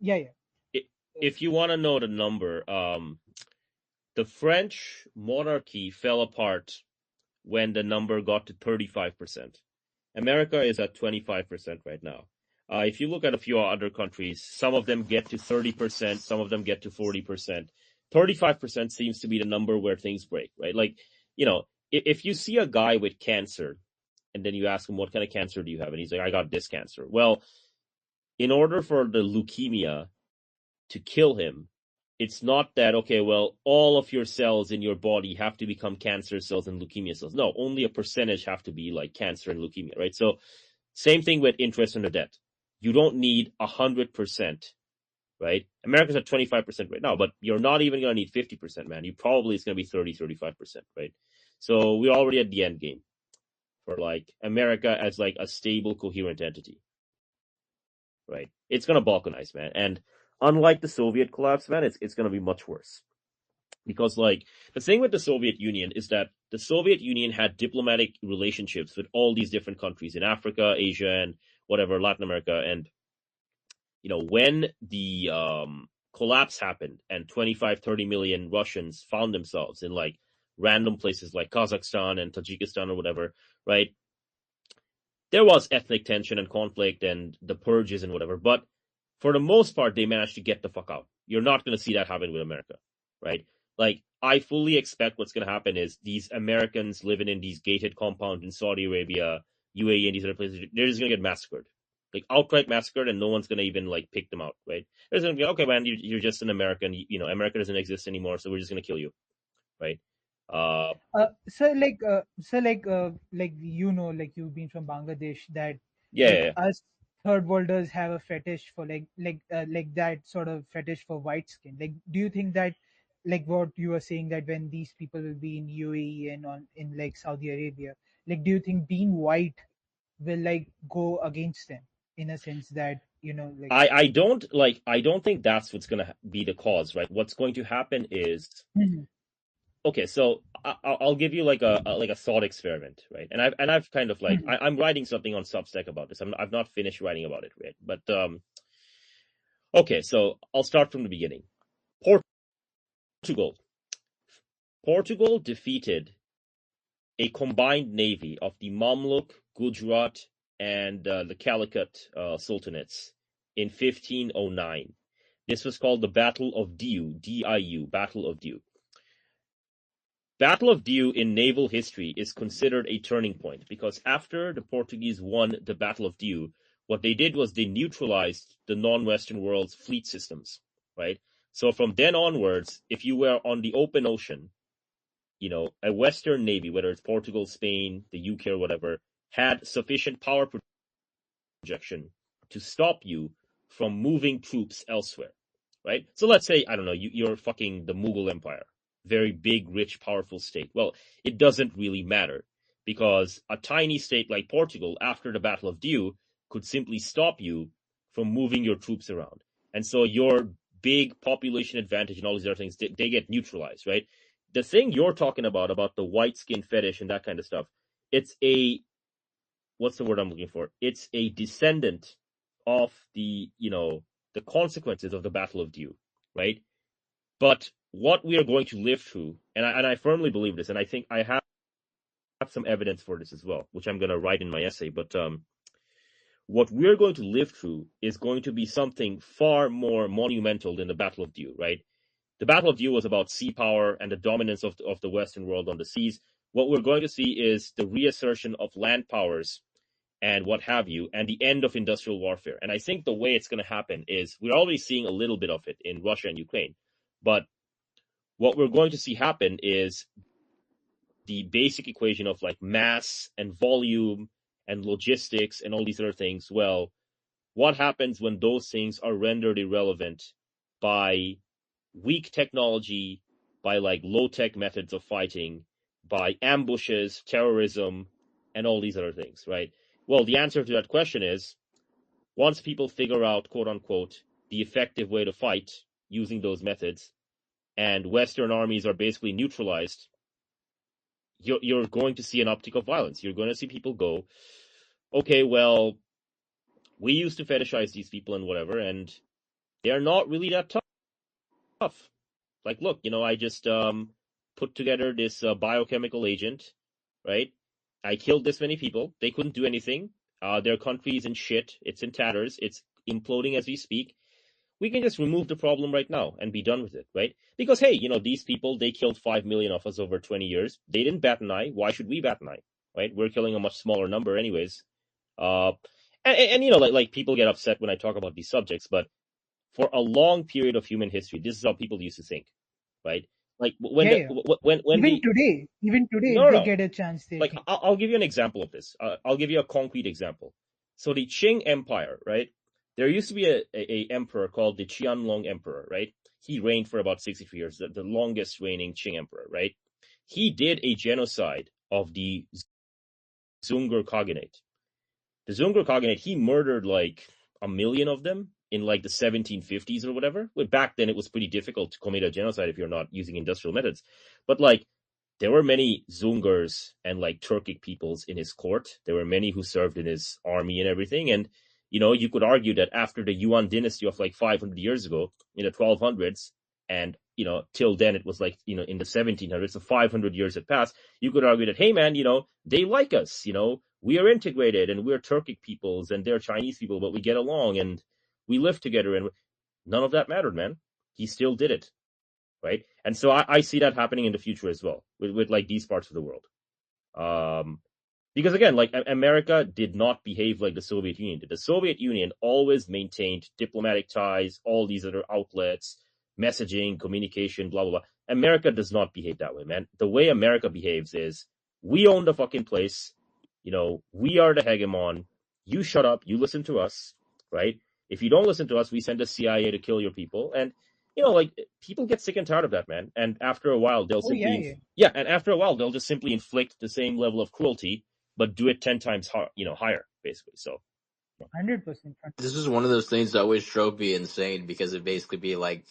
yeah, yeah, if you want to know the number, the French monarchy fell apart when the number got to 35%. America is at 25% right now. If you look at a few other countries, some of them get to 30%, some of them get to 40%. 35% seems to be the number where things break, right? Like, if you see a guy with cancer and then you ask him, what kind of cancer do you have? And he's like, I got this cancer. Well, in order for the leukemia to kill him, it's not that, okay, well, all of your cells in your body have to become cancer cells and leukemia cells. No, only a percentage have to be like cancer and leukemia, right? So same thing with interest on the debt. You don't need 100%, right? America's at 25% right now, but you're not even going to need 50%, man. You probably it's going to be 30, 35%, right? So we're already at the end game for like America as like a stable, coherent entity, right? It's going to balkanize, man. And unlike the Soviet collapse, man, it's going to be much worse. Because like the thing with the Soviet Union is that the Soviet Union had diplomatic relationships with all these different countries in Africa, Asia, and whatever, Latin America. And when the collapse happened and 25, 30 million Russians found themselves in like random places like Kazakhstan and Tajikistan or whatever, right? There was ethnic tension and conflict and the purges and whatever, but for the most part, they managed to get the fuck out. You're not going to see that happen with America, right? Like, I fully expect what's going to happen is these Americans living in these gated compounds in Saudi Arabia, UAE, and these other places, they're just going to get massacred. Like, outright massacred, and no one's going to even, like, pick them out, right? They're going to be, okay, man, you're just an American. America doesn't exist anymore, so we're just going to kill you, right? like like you've been from Bangladesh, that like Yeah. us third worlders have a fetish for like that sort of fetish for white skin. Like, do you think that like what you were saying, that when these people will be in UAE and in like Saudi Arabia, like do you think being white will like go against them in a sense that like I don't think that's what's going to be the cause, right? What's going to happen is, Mhm. okay, so I'll give you like a thought experiment, right? And I've kind of like Mhm. I'm writing something on Substack about this. I've not finished writing about it, right? But okay, so I'll start from the beginning. Portugal. Portugal defeated a combined navy of the Mamluk, Gujarat, and the Calicut sultanates in 1509. This was called the Battle of Diu, D-I-U, Battle of Diu. Battle of Diu in naval history is considered a turning point because after the Portuguese won the Battle of Diu, what they did was they neutralized the non-Western world's fleet systems, right? So from then onwards, if you were on the open ocean, a Western navy, whether it's Portugal, Spain, the UK, or whatever, had sufficient power projection to stop you from moving troops elsewhere, right? So let's say, I don't know, you're fucking the Mughal Empire, very big, rich, powerful state. Well, it doesn't really matter because a tiny state like Portugal, after the Battle of Diu, could simply stop you from moving your troops around. And so your big population advantage and all these other things, they get neutralized, right? The thing you're talking about the white skin fetish and that kind of stuff, it's what's the word I'm looking for? It's a descendant of the consequences of the Battle of Diu, right? But what we are going to live through, and I firmly believe this, and I think I have some evidence for this as well, which I'm going to write in my essay, but what we're going to live through is going to be something far more monumental than the Battle of Diu, right? The Battle of Diu was about sea power and the dominance of the Western world on the seas. What we're going to see is the reassertion of land powers and what have you, and the end of industrial warfare. And I think the way it's going to happen is we're already seeing a little bit of it in Russia and Ukraine. But what we're going to see happen is the basic equation of like mass and volume and logistics and all these other things. Well, what happens when those things are rendered irrelevant by weak technology, by like low-tech methods of fighting, by ambushes, terrorism, and all these other things, right? Well, the answer to that question is, once people figure out, quote unquote, the effective way to fight using those methods, and Western armies are basically neutralized, you're going to see an uptick of violence. You're going to see people go, okay, well, we used to fetishize these people and whatever, and they're not really that tough. Like, look, I just put together this biochemical agent, right? I killed this many people. They couldn't do anything. Their country is in shit. It's in tatters. It's imploding as we speak. We can just remove the problem right now and be done with it, right? Because, hey, these people, they killed 5 million of us over 20 years. They didn't bat an eye. Why should we bat an eye, right? We're killing a much smaller number anyways. And like people get upset when I talk about these subjects, but for a long period of human history, this is how people used to think, right? Like when Yeah, the yeah. when Even today, if no, they no, get a chance, they like think. I'll give you an example of this. I'll give you a concrete example. So the Qing Empire, right? There used to be a emperor called the Qianlong Emperor, right? He reigned for about 63 years, the longest reigning Qing emperor, right? He did a genocide of the Zungur Khaganate. The Zungur Khaganate, he murdered like 1 million of them in like the 1750s or whatever. But back then it was pretty difficult to commit a genocide if you're not using industrial methods. But like there were many Zungurs and like Turkic peoples in his court. There were many who served in his army and everything. And you could argue that after the Yuan dynasty of like 500 years ago in the 1200s, and till then it was like in the 1700s, so 500 years had passed. You could argue that, hey man, they like us. We are integrated and we're Turkic peoples and they're Chinese people, but we get along and we live together. And none of that mattered, man. He still did it, right? And so I see that happening in the future as well with like these parts of the world. Because again, like America did not behave like the Soviet Union did. The Soviet Union always maintained diplomatic ties, all these other outlets, messaging, communication, blah, blah, blah. America does not behave that way, man. The way America behaves is we own the fucking place. We are the hegemon. You shut up. You listen to us, right? If you don't listen to us, we send the CIA to kill your people. And, like people get sick and tired of that, man. And after a while, they'll simply, and after a while, they'll just simply inflict the same level of cruelty, but do it 10 times higher, basically. So 100%. This is one of those things that always drove me insane because it basically be like,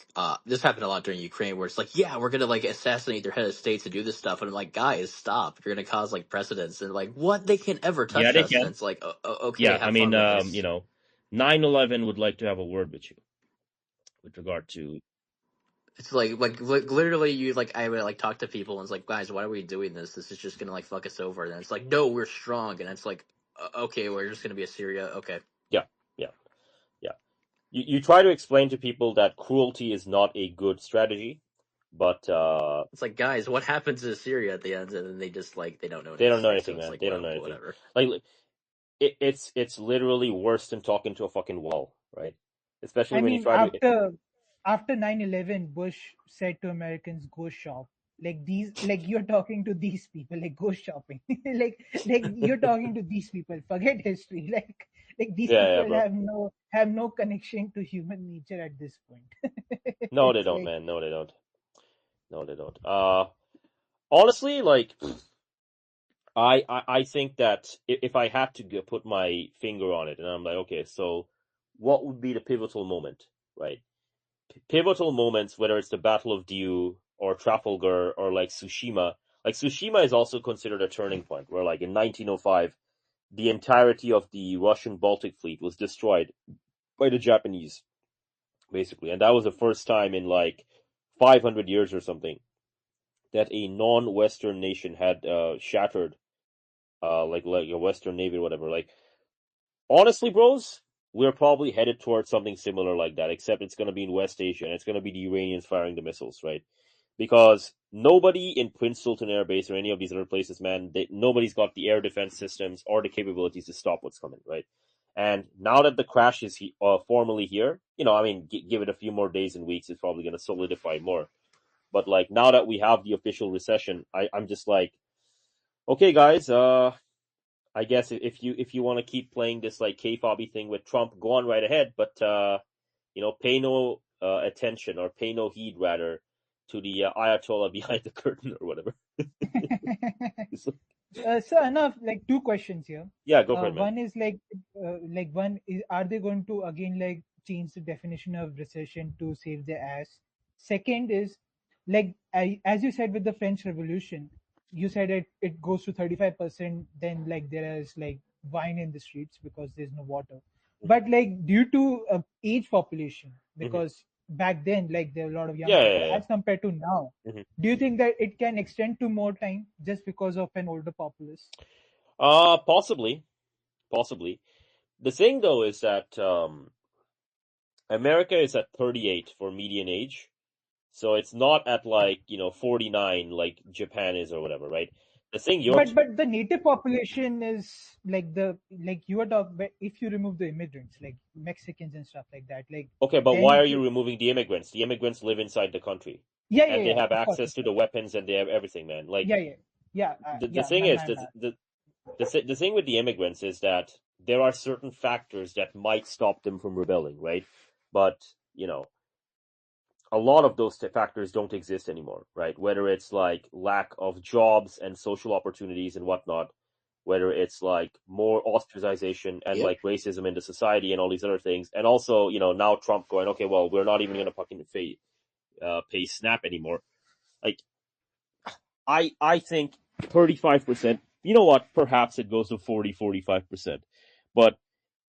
this happened a lot during Ukraine where it's like, yeah, we're gonna like assassinate their head of state to do this stuff, and I'm like, guys, stop! You're gonna cause like precedents, and like, what, they can ever touch yeah, they us, and can. it's like, okay, Yeah, have fun with this. 9/11 would like to have a word with you with regard to. It's like literally you like I would like talk to people and it's like, guys, why are we doing this? This is just gonna like fuck us over. And it's like, no, we're strong, and it's like, okay, we're just gonna be Assyria, okay. Yeah. You try to explain to people that cruelty is not a good strategy, but it's like, guys, what happens to Syria at the end? And then they just like they don't know they don't know anything. anything, So it's man. like, They don't well, know anything. whatever. Like it's literally worse than talking to a fucking wall, right? Especially I when you mean, try to. after 9/11, Bush said to Americans, "Go shop." Like you're talking to these people, like go shopping. like you're talking to these people. Forget history. Like these Yeah, people bro. have no connection to human nature at this point. No, they It's don't, like, man. No, they don't. No, they don't. Honestly, like I think that if I had to put my finger on it, and I'm like, okay, so what would be the pivotal moment, right? pivotal moments, whether it's the Battle of Diu or Trafalgar or like Tsushima. Like Tsushima is also considered a turning point, where like in 1905, the entirety of the Russian Baltic fleet was destroyed by the Japanese, basically, and that was the first time in like 500 years or something that a non-Western nation had shattered, like a Western navy or whatever. Like honestly, bros, we're probably headed towards something similar like that, except it's going to be in West Asia, and it's going to be the Iranians firing the missiles, right? Because nobody in Prince Sultan Air Base or any of these other places, man, nobody's got the air defense systems or the capabilities to stop what's coming, right? And now that the crash is formally here, I mean, give it a few more days and weeks, it's probably going to solidify more. But like now that we have the official recession, I'm just like, okay, guys, I guess if you want to keep playing this like K-fobby thing with Trump, go on right ahead, but pay no attention or pay no heed rather to the Ayatollah behind the curtain or whatever. So enough, like two questions here. Yeah, go for it, man. One is one is, are they going to again like change the definition of recession to save their ass? Second is like as you said with the French Revolution, you said it goes to 35%. Then like there is like wine in the streets because there's no water. But like due to age population, because back then like there were a lot of young people as compared to now. Do you think that it can extend to more time just because of an older populace? Possibly. The thing though is that America is at 38 for median age, so it's not at like 49 like Japan is or whatever, right? The thing but the native population is like you are talking. But if you remove the immigrants like Mexicans and stuff like that, like okay, but then why are you removing the immigrants? The immigrants live inside the country. And they have access to the weapons and they have everything, man. Like the thing is the thing with the immigrants is that there are certain factors that might stop them from rebelling, right? But a lot of those factors don't exist anymore, right? Whether it's like lack of jobs and social opportunities and whatnot, whether it's like more ostracization and like racism in the society and all these other things, and also now Trump going, okay, well, we're not even gonna fucking pay SNAP anymore. Like I think 35%. You know what? Perhaps it goes to 40-45%, but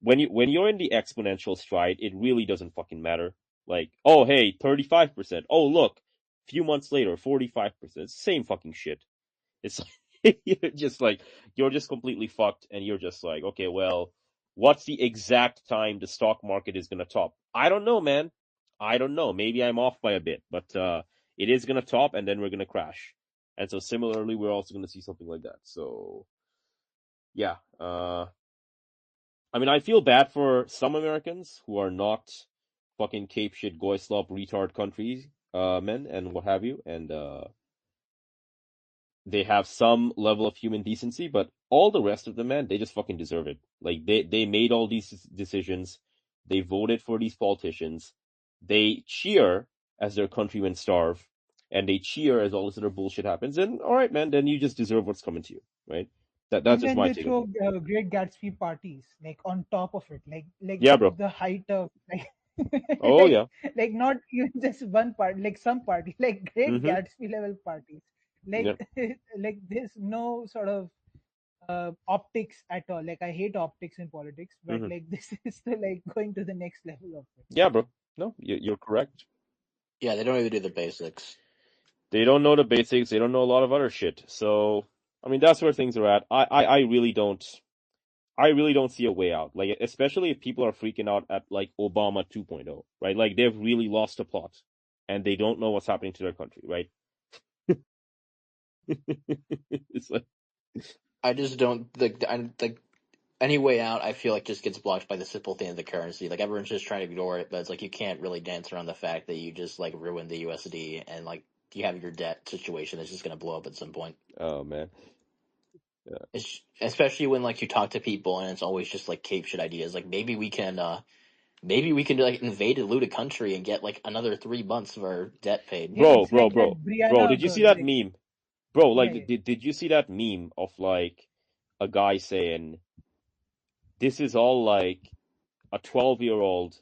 when you're in the exponential stride, it really doesn't fucking matter. Like, oh hey, 35%. Oh look, few months later, 45%. It's the same fucking shit. It's you're just completely fucked, and you're just like, okay, well, what's the exact time the stock market is gonna top? I don't know, man. I don't know. Maybe I'm off by a bit, but it is gonna top, and then we're gonna crash. And so similarly, we're also gonna see something like that. So yeah, I mean, I feel bad for some Americans who are not fucking cape shit, goy slop, retard countries, men, and what have you, and they have some level of human decency, but all the rest of them, man, they just fucking deserve it. Like, they made all these decisions, they voted for these politicians, they cheer as their countrymen starve, and they cheer as all this other bullshit happens, and alright, man, then you just deserve what's coming to you, right? That's and just then my they take. throw Great Gatsby parties like on top of it, like yeah, bro. the height of like Oh yeah, like not even just one part, like some party, like Great mm-hmm. Gatsby level parties, like Yep. like there's no sort of optics at all. Like I hate optics in politics, but like this is the like going to the next level of it. Yeah, bro. No, you're correct. Yeah, they don't even do the basics. They don't know the basics. They don't know a lot of other shit. So, I mean, that's where things are at. I really don't see a way out. Like, especially if people are freaking out at like Obama 2.0, right? Like they've really lost the plot and they don't know what's happening to their country, right? It's like, I just don't like any way out. I feel like just gets blocked by the simple thing of the currency. Like everyone's just trying to ignore it, but it's like you can't really dance around the fact that you just like ruined the USD and like you have your debt situation that's just gonna blow up at some point. oh man. Yeah. Especially when like you talk to people and it's always just like cape shit ideas. Like maybe we can like invade and loot a country and get like another 3 months of our debt paid. Yeah, Bro, it's like that bro, Brianna did you see girl, that like, meme? Bro, like, yeah. did you see that meme of like a guy saying, this is all like a 12-year-old,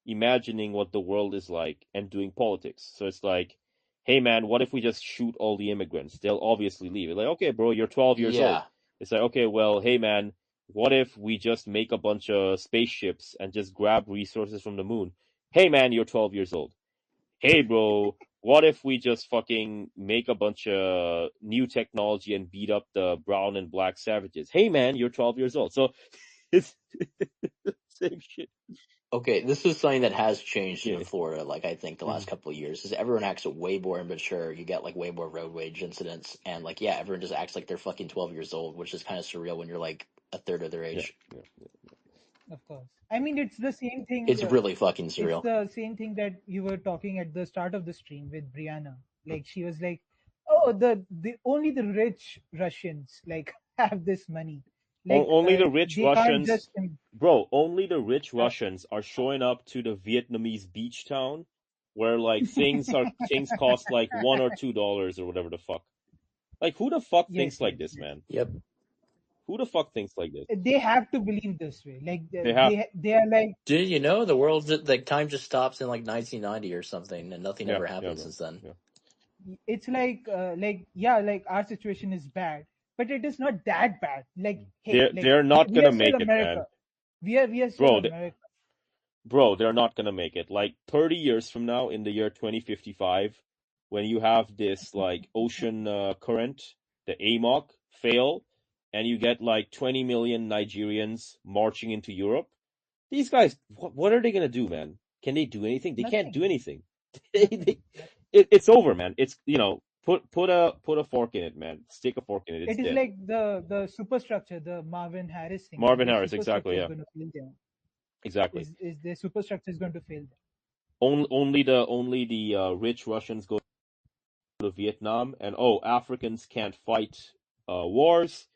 imagining what the world is like and doing politics. So it's like, hey man, what if we just shoot all the immigrants? They'll obviously leave. It's like, okay, bro, you're 12 years old. Yeah. It's like, okay, well, hey man, what if we just make a bunch of spaceships and just grab resources from the moon? Hey man, you're 12 years old. Hey bro, what if we just fucking make a bunch of new technology and beat up the brown and black savages? Hey man, you're 12 years old. So it's same shit. Okay, this is something that has changed Yeah. in Florida, like I think the last couple of years, is everyone acts way more immature. You get like way more road rage incidents, and like yeah, everyone just acts like they're fucking 12 years old, which is kind of surreal when you're like a third of their age. Yeah. Of course. I mean, it's the same thing. It's really fucking It's surreal. the same thing that you were talking at the start of the stream with Brianna. Like she was like, "Oh, the only the rich Russians like have this money. Like Only the rich they can't Russians, just bro. Only the rich Russians are showing up to the Vietnamese beach town, where like things cost like $1 or $2 or whatever the fuck. Like who the fuck thinks like this, man? Yep. Who the fuck thinks like this? They have to believe this way. Like They have. they are like, Did you know the world like time just stops in like 1990 or something, and nothing ever happened bro. since then? Yeah. it's like yeah, like our situation is bad, but it is not that bad. Like hey, They're not we gonna are still make it, America. man. We are still America. Bro, they're not gonna make it. Like 30 years from now, in the year 2055, when you have this like ocean current, the AMOC fail, and you get like 20 million Nigerians marching into Europe, these guys, what are they gonna do, man? Can they do anything? They can't do anything. It's over, man. It's put a fork in it, man. Stick a fork in it. It's It is dead. like the superstructure, the Marvin Harris thing. Marvin Harris, exactly. Yeah. Going to fail them. Exactly. Is the superstructure is going to fail them? Only the rich Russians go to Vietnam, and Africans can't fight wars.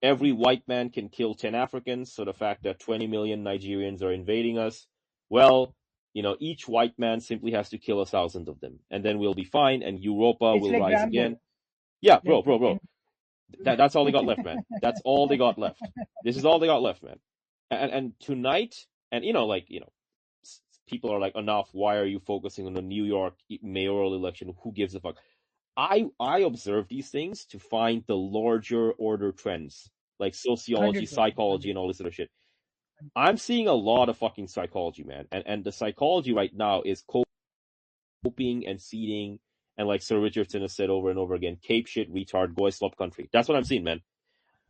Every white man can kill 10 Africans. So the fact that 20 million Nigerians are invading us, well, each white man simply has to kill 1,000 of them, and then we'll be fine, and Europa will like rise Rambo. again. Yeah, bro. That's all they got left, man. That's all they got left. This is all they got left, man. And tonight, and people are like, enough. Why are you focusing on the New York mayoral election? Who gives a fuck? I observe these things to find the larger order trends, like sociology, 100%. psychology, and all this other shit. I'm seeing a lot of fucking psychology, man. And the psychology right now is coping and seeding, and like Sir Richardson has said over and over again, cape shit, retard, goy slop country. That's what I'm seeing, man.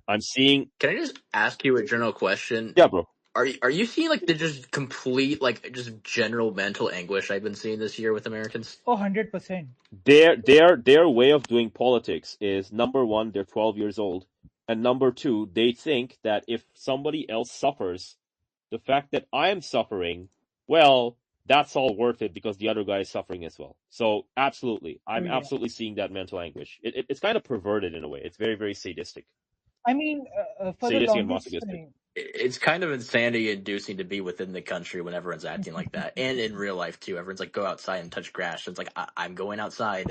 I'm seeing. Can I just ask you a general question? Yeah, bro. Are you seeing like the just complete like just general mental anguish I've been seeing this year with Americans? 100%. Their way of doing politics is, number one, they're 12 years old, and number two, they think that if somebody else suffers, the fact that I'm suffering, well, that's all worth it because the other guy is suffering as well. So absolutely, I'm absolutely seeing that mental anguish. It's kind of perverted in a way. It's very, very sadistic. I mean, for sadistic the and longest masochistic. time, It's kind of insanity-inducing to be within the country when everyone's acting like that, and in real life too. Everyone's like, "Go outside and touch grass." It's like, I'm going outside.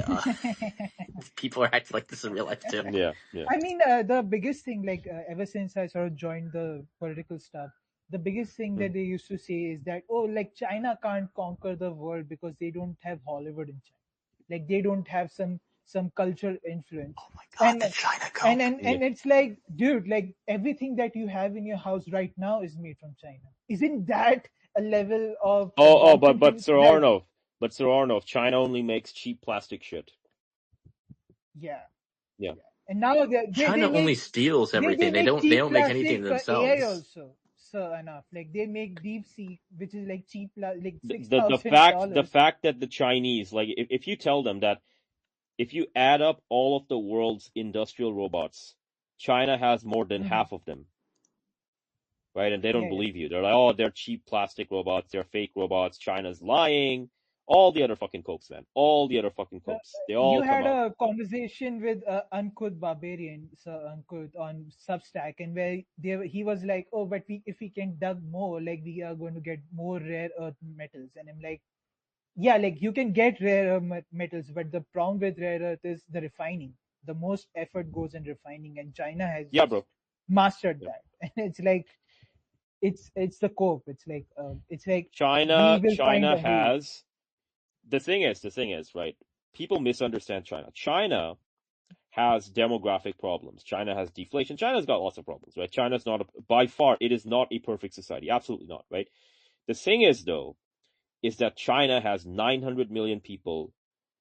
People are acting like this in real life too. Yeah. I mean, the biggest thing, like ever since I sort of joined the political stuff, the biggest thing that they used to say is that, like China can't conquer the world because they don't have Hollywood in China, like they don't have some cultural influence. Oh my god, the China Coke. And it's like, dude, like everything that you have in your house right now is made from China. Isn't that a level of but Sir Arnav, China only makes cheap plastic shit. Yeah. Yeah. And now China only steals everything. They don't make anything themselves. AI also, so enough. Like they make deep sea, which is like cheap, like the fact that the Chinese, like, if you tell them that if you add up all of the world's industrial robots, China has more than half of them, right? And they don't believe you. They're like, oh, they're cheap plastic robots. They're fake robots. China's lying. All the other fucking cokes, man. All the other fucking cokes. They all You had come out. a conversation with Ankud Barbarian, Sir Ankud, on Substack, and where he was like, oh, but if we can dug more, like we are going to get more rare earth metals. And I'm like, yeah, like you can get rare earth metals, but the problem with rare earth is the refining. The most effort goes in refining, and China has mastered that. And it's like, it's the cope. It's like we China will find a way. has the thing is, right? People misunderstand China. China has demographic problems. China has deflation. China's got lots of problems, right? China's not by far, it is not a perfect society. Absolutely not, right? The thing is, though, is that China has 900 million people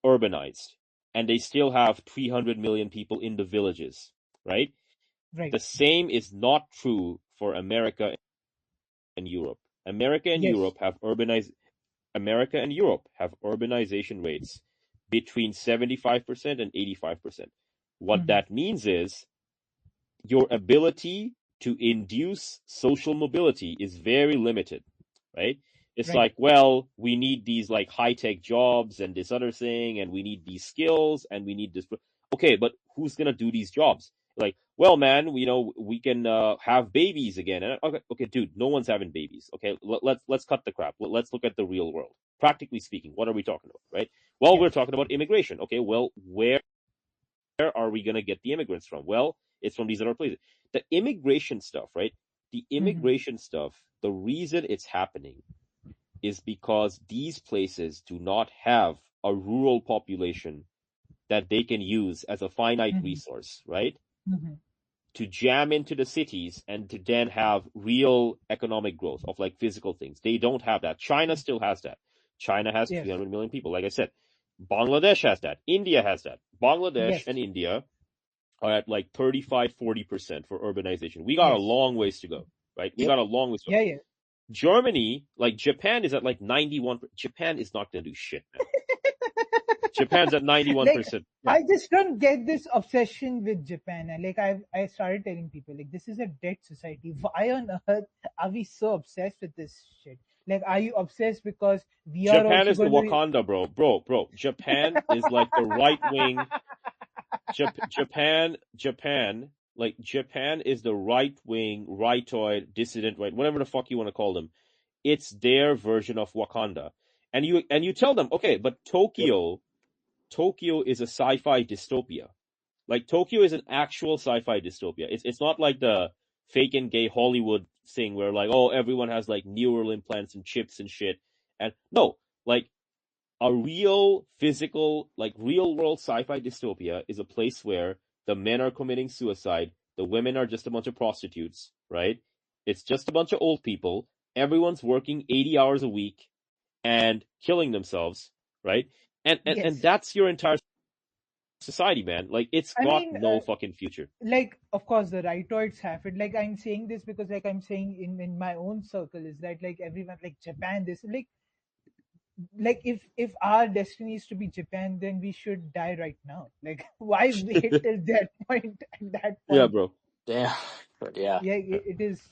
urbanized, and they still have 300 million people in the villages, right? Right. The same is not true for America and Europe. America and Yes. Europe have urbanization rates between 75% and 85%. What that means is your ability to induce social mobility is very limited, right? It's Right. like, well, we need these like high-tech jobs and this other thing, and we need these skills and we need this. Okay, but who's gonna do these jobs? Like, well, man, we can have babies again. And okay, dude, no one's having babies. Okay, let's cut the crap. Let's look at the real world. Practically speaking, what are we talking about, right? Well, Yeah. we're talking about immigration. Okay, well, where are we gonna get the immigrants from? Well, it's from these other places. The immigration stuff, right? The immigration stuff, the reason it's happening is because these places do not have a rural population that they can use as a finite resource, right? To jam into the cities and to then have real economic growth of like physical things. They don't have that. China still has that. China has Yes. 300 million people. Like I said, Bangladesh has that. India has that. Bangladesh Yes. and India are at like 35-40% for urbanization. We got a Yes. long ways to go, right? We Yep. got a long ways to go. Yeah. Yeah. Germany, like Japan is at like 91. Japan is not going to do shit, man. Japan's at 91%. Yeah. I just don't get this obsession with Japan. And I started telling people like this is a dead society. Why on earth are we so obsessed with this shit? Like, are you obsessed because we are Japan also is the going to? Wakanda, bro. Japan is like the right wing. Japan is the right wing, rightoid, dissident, right, whatever the fuck you want to call them. It's their version of Wakanda, and you tell them, okay, but Tokyo is a sci-fi dystopia. Like Tokyo is an actual sci-fi dystopia. It's not like the fake and gay Hollywood thing where like, oh, everyone has like neural implants and chips and shit. And no, like a real physical, like real world sci-fi dystopia is a place where the men are committing suicide, the women are just a bunch of prostitutes, right? It's just a bunch of old people. Everyone's working 80 hours a week and killing themselves, right? And Yes. that's your entire society, man. Like it's I got mean, no fucking future. like of course the rightoids have it. Like I'm saying this because like I'm saying in my own circle is that like everyone like Japan this like if our destiny is to be Japan, then we should die right now. Like why wait till that point? At that Yeah, point, bro. Yeah. But yeah. yeah, it is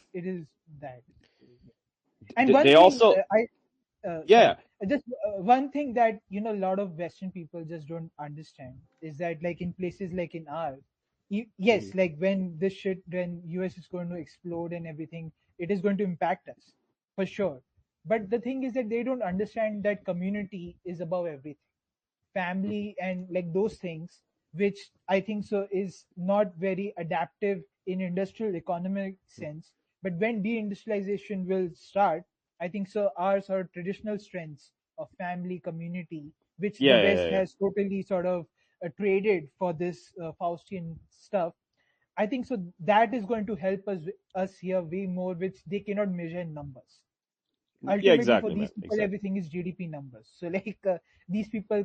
that. And They one thing also, yeah, sorry, just one thing that a lot of Western people just don't understand is that like in places like in ours, yes, like when US is going to explode and everything, it is going to impact us for sure. But the thing is that they don't understand that community is above everything, family and like those things, which I think so is not very adaptive in industrial economic sense. But when deindustrialization will start, I think so our sort of traditional strengths of family, community, which the West yeah. has totally sort of traded for this Faustian stuff. I think so that is going to help us here way more, which they cannot measure in numbers. Yeah, Ultimately for exactly, man. these people Exactly. everything is GDP numbers. So like these people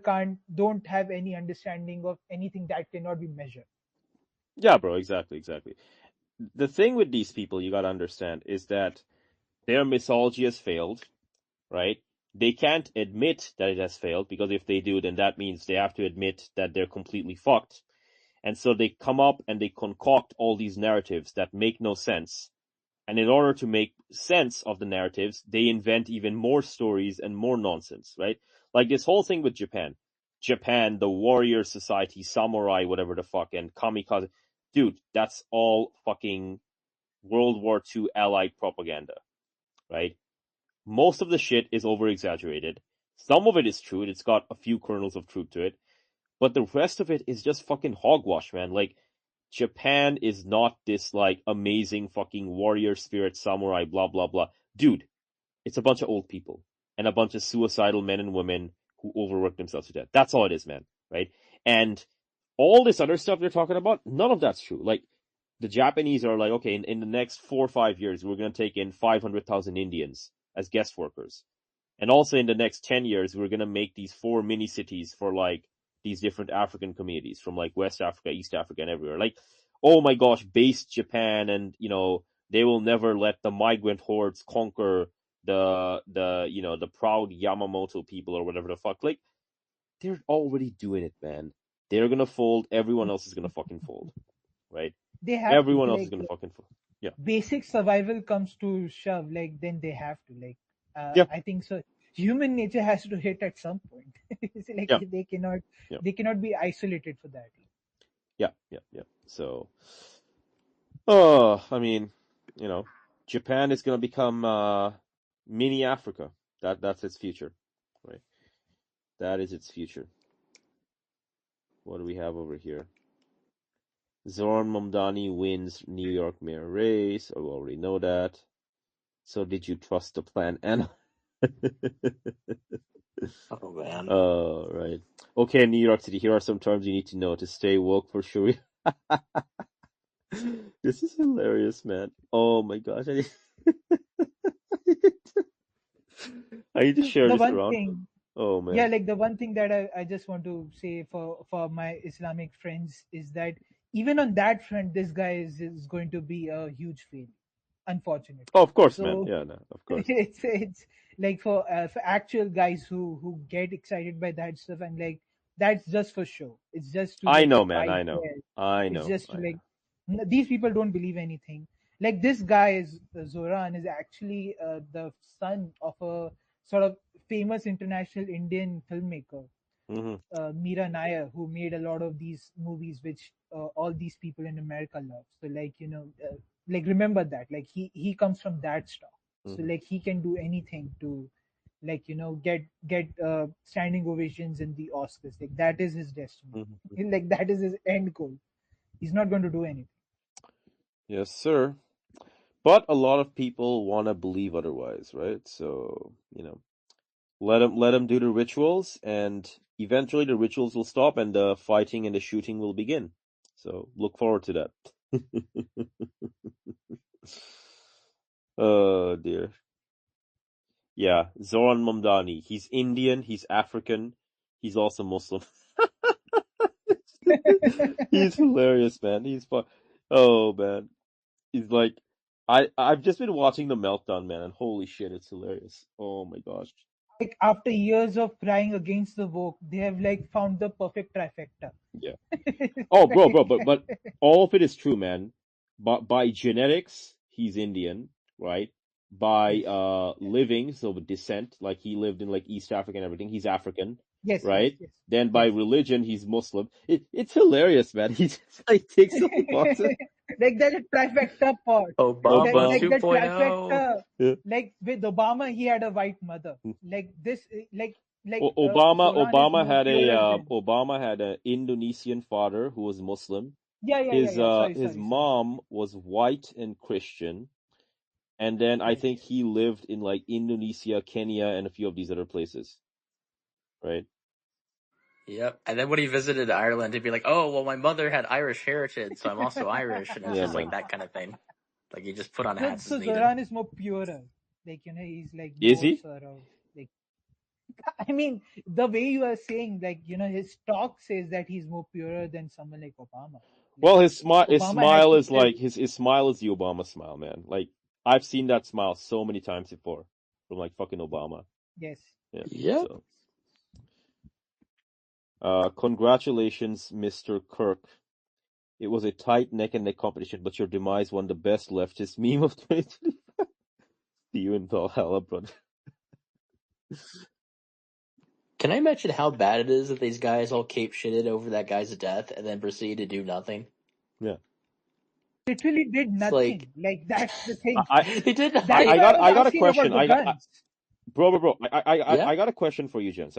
don't have any understanding of anything that cannot be measured. Yeah, bro, exactly. The thing with these people you gotta understand is that their mythology has failed, right? They can't admit that it has failed because if they do, then that means they have to admit that they're completely fucked. And so they come up and they concoct all these narratives that make no sense. And in order to make sense of the narratives, they invent even more stories and more nonsense, right? Like this whole thing with Japan. Japan, the warrior society, samurai, whatever the fuck, and kamikaze. Dude, that's all fucking World War II allied propaganda, right? Most of the shit is over exaggerated. Some of it is true, it's got a few kernels of truth to it, but the rest of it is just fucking hogwash, man. Like, Japan is not this like amazing fucking warrior spirit samurai blah blah blah. Dude, it's a bunch of old people and a bunch of suicidal men and women who overwork themselves to death. That's all it is, man. Right? And all this other stuff they're talking about, none of that's true. Like, the Japanese are like, okay, in the next 4 or 5 years, we're going to take in 500,000 Indians as guest workers. And also in the next 10 years, we're going to make these 4 mini cities for like these different African communities from like West Africa, East Africa, and everywhere. Like, oh my gosh, base Japan, and they will never let the migrant hordes conquer the proud Yamamoto people or whatever the fuck. Like, they're already doing it, man. They're gonna fold. Everyone else is gonna fucking fold, right? They have Everyone to, else is gonna fucking fold. Yeah, basic survival comes to shove, like then they have to, like yeah, I think so. Human nature has to hit at some point. It's like yeah, they cannot yeah, they cannot be isolated for that. yeah, yeah, yeah. So, I mean, Japan is gonna become mini Africa. That's its future, right? That is its future. What do we have over here? Zoran Mamdani wins New York mayor race. Oh, we already know that. So did you trust the plan? And Oh man. oh, right. Okay, New York City, here are some terms you need to know to stay woke for sure. This is hilarious, man. Oh my gosh. I need to share The this one around. thing, Oh man. yeah, like the one thing that I just want to say for my Islamic friends is that even on that front, this guy is going to be a huge fail, unfortunately. Oh, of course, man. So Yeah, no, of course. it's like for actual guys who get excited by that stuff, and like that's just for show. It's just to I like know, man. fight I know. there. I It's know. just to I like know. these people don't believe anything. Like this guy is Zoran is actually the son of a sort of famous international Indian filmmaker, Mm-hmm. Meera Nair, who made a lot of these movies which all these people in America love. So like like remember that, like he comes from that stock. So Mm-hmm. like he can do anything to like get standing ovations in the Oscars. Like that is his destiny. Mm-hmm. Like that is his end goal. He's not going to do anything. Yes, sir. But a lot of people want to believe otherwise, right? So, let him do the rituals, and eventually the rituals will stop and the fighting and the shooting will begin. So, look forward to that. Oh, dear. Yeah, Zoran Mamdani. He's Indian, he's African, he's also Muslim. He's hilarious, man. He's fun. Oh, man. He's like, I've just been watching the meltdown, man, and holy shit, it's hilarious. Oh my gosh. Like after years of crying against the woke, they have like found the perfect trifecta. Yeah. Oh, bro, but all of it is true, man. But by genetics, he's Indian, right? By Yes. living, so with descent, like he lived in like East Africa and everything, he's African, Yes, yes, right? yes, Then by yes. religion, he's Muslim. It's hilarious, man. He just like takes all the boxes. Like that trifecta part. Obama Like that 2.0. trifecta. Yeah. Like with Obama, he had a white mother. Like this, like Obama Zoran is had more purer than. Obama had an Indonesian father who was Muslim. Yeah. Sorry, His sorry. mom was white and Christian, and then I Yes. think he lived in like Indonesia, Kenya, and a few of these other places, right? Yep. And then when he visited Ireland, he'd be like, "Oh, well, my mother had Irish heritage, so I'm also Irish," and it's Yeah, just like man. that kind of thing. Like you just put on So, hats so as needed. Zoran is more purer. Like he's like Is more he? sort of like. I mean, the way you are saying, like his talk says that he's more purer than someone like Obama. Well, Like his Obama had smile to is live. like his smile is the Obama smile, man. Like I've seen that smile so many times before from like fucking Obama. Yes. Yeah. Yep. So, congratulations, Mr. Kirk. It was a tight neck and neck competition, but your demise won the best leftist meme of 2025. See you in Valhalla, brother. Can I mention how bad it is that these guys all cape shitted over that guy's death and then proceed to do nothing? Yeah. Literally did It's nothing. Like that's the thing. they did That's nothing. why I I was got a asking question. about the guns. Bro. Yeah. I got a question for you, gents.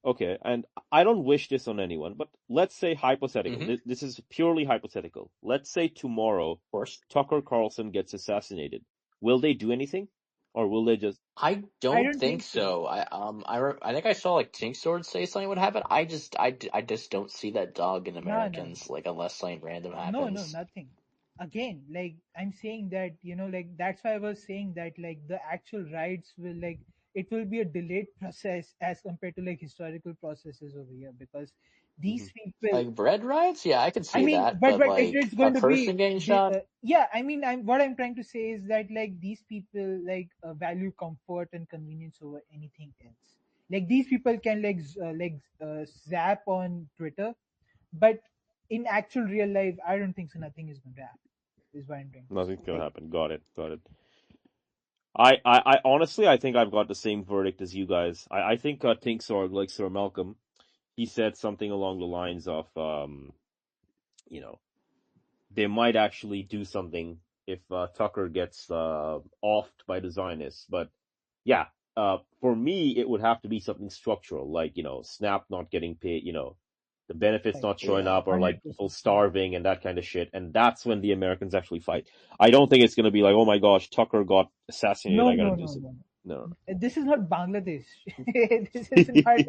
Okay, and I don't wish this on anyone, but let's say hypothetical. Mm-hmm. This is purely hypothetical. Let's say tomorrow Of course. Tucker Carlson gets assassinated. Will they do anything, or will they just? I I don't don't think think so. so. I think I saw like Tink Sword say something would happen. I just don't see that dog in No, Americans like unless something random no, happens. nothing. Again, like I'm saying that, like that's why I was saying that like the actual rights will like it will be a delayed process as compared to like historical processes over here because Mhm. these people. Like bread riots, yeah, I could I see mean, that, but but it's like a going to be, person getting shot, yeah. I mean, what I'm trying to say is that like these people like value comfort and convenience over anything else. Like these people can zap on Twitter, but in actual real life, I don't think so. Nothing is going to happen. Is what I'm trying to say. Nothing's gonna Like happen. Got it. Got it. I honestly, I think I've got the same verdict as you guys. I think Tink Sorg, like Sir Malcolm, he said something along the lines of, you know, they might actually do something if Tucker gets offed by the Zionists. But yeah, for me, it would have to be something structural, like Snap not getting paid, the benefits right, not showing yeah. up, or like 100%. people starving and that kind of shit. And that's when the Americans actually fight. I don't think it's gonna be like, oh my gosh, Tucker got assassinated. No, I gotta no, do no, something. no, no. No. This is not Bangladesh. This is not.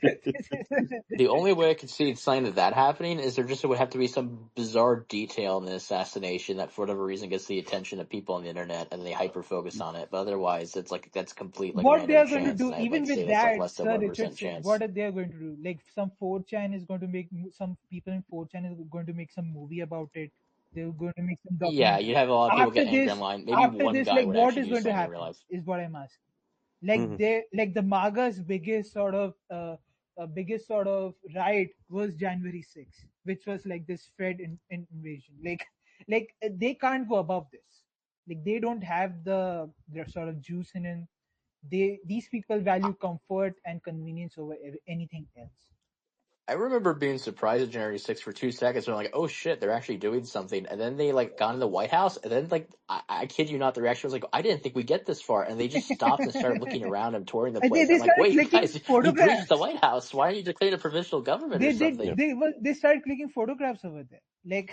This is. The only way I could see sign of that happening is there just would have to be some bizarre detail in the assassination that for whatever reason gets the attention of people on the internet and they hyper focus on it. But otherwise, it's like that's complete like What they random are going to chance, do, and I'd even like say with that's like that, less than Sir 1% Richardson, what chance. are they going to do? Like some 4chan is going to make some people in 4chan is going to make some movie about it. They're going to make some Yeah, documentary. you'd have a lot of people After get angry this, online. Maybe one guy like would what actually is do going to something in real happen life. is what I'm asking. Like Mhm. they, like the MAGA's biggest sort of riot was January 6th, which was like this Fed invasion. Like they can't go above this. Like they don't have the sort of juice in it. These people value comfort and convenience over anything else. I remember being surprised at January 6th for 2 seconds. When I'm like, oh shit, they're actually doing something. And then they like got in the White House, and then like I kid you not, the reaction was like, I didn't think we get this far, and they just stopped and started looking around and touring the And they, place. they I'm like, started wait, clicking guys, you breached the photographs. White House. Why aren't you declaring a provisional government or They they Yeah. something? they started clicking photographs over there. Like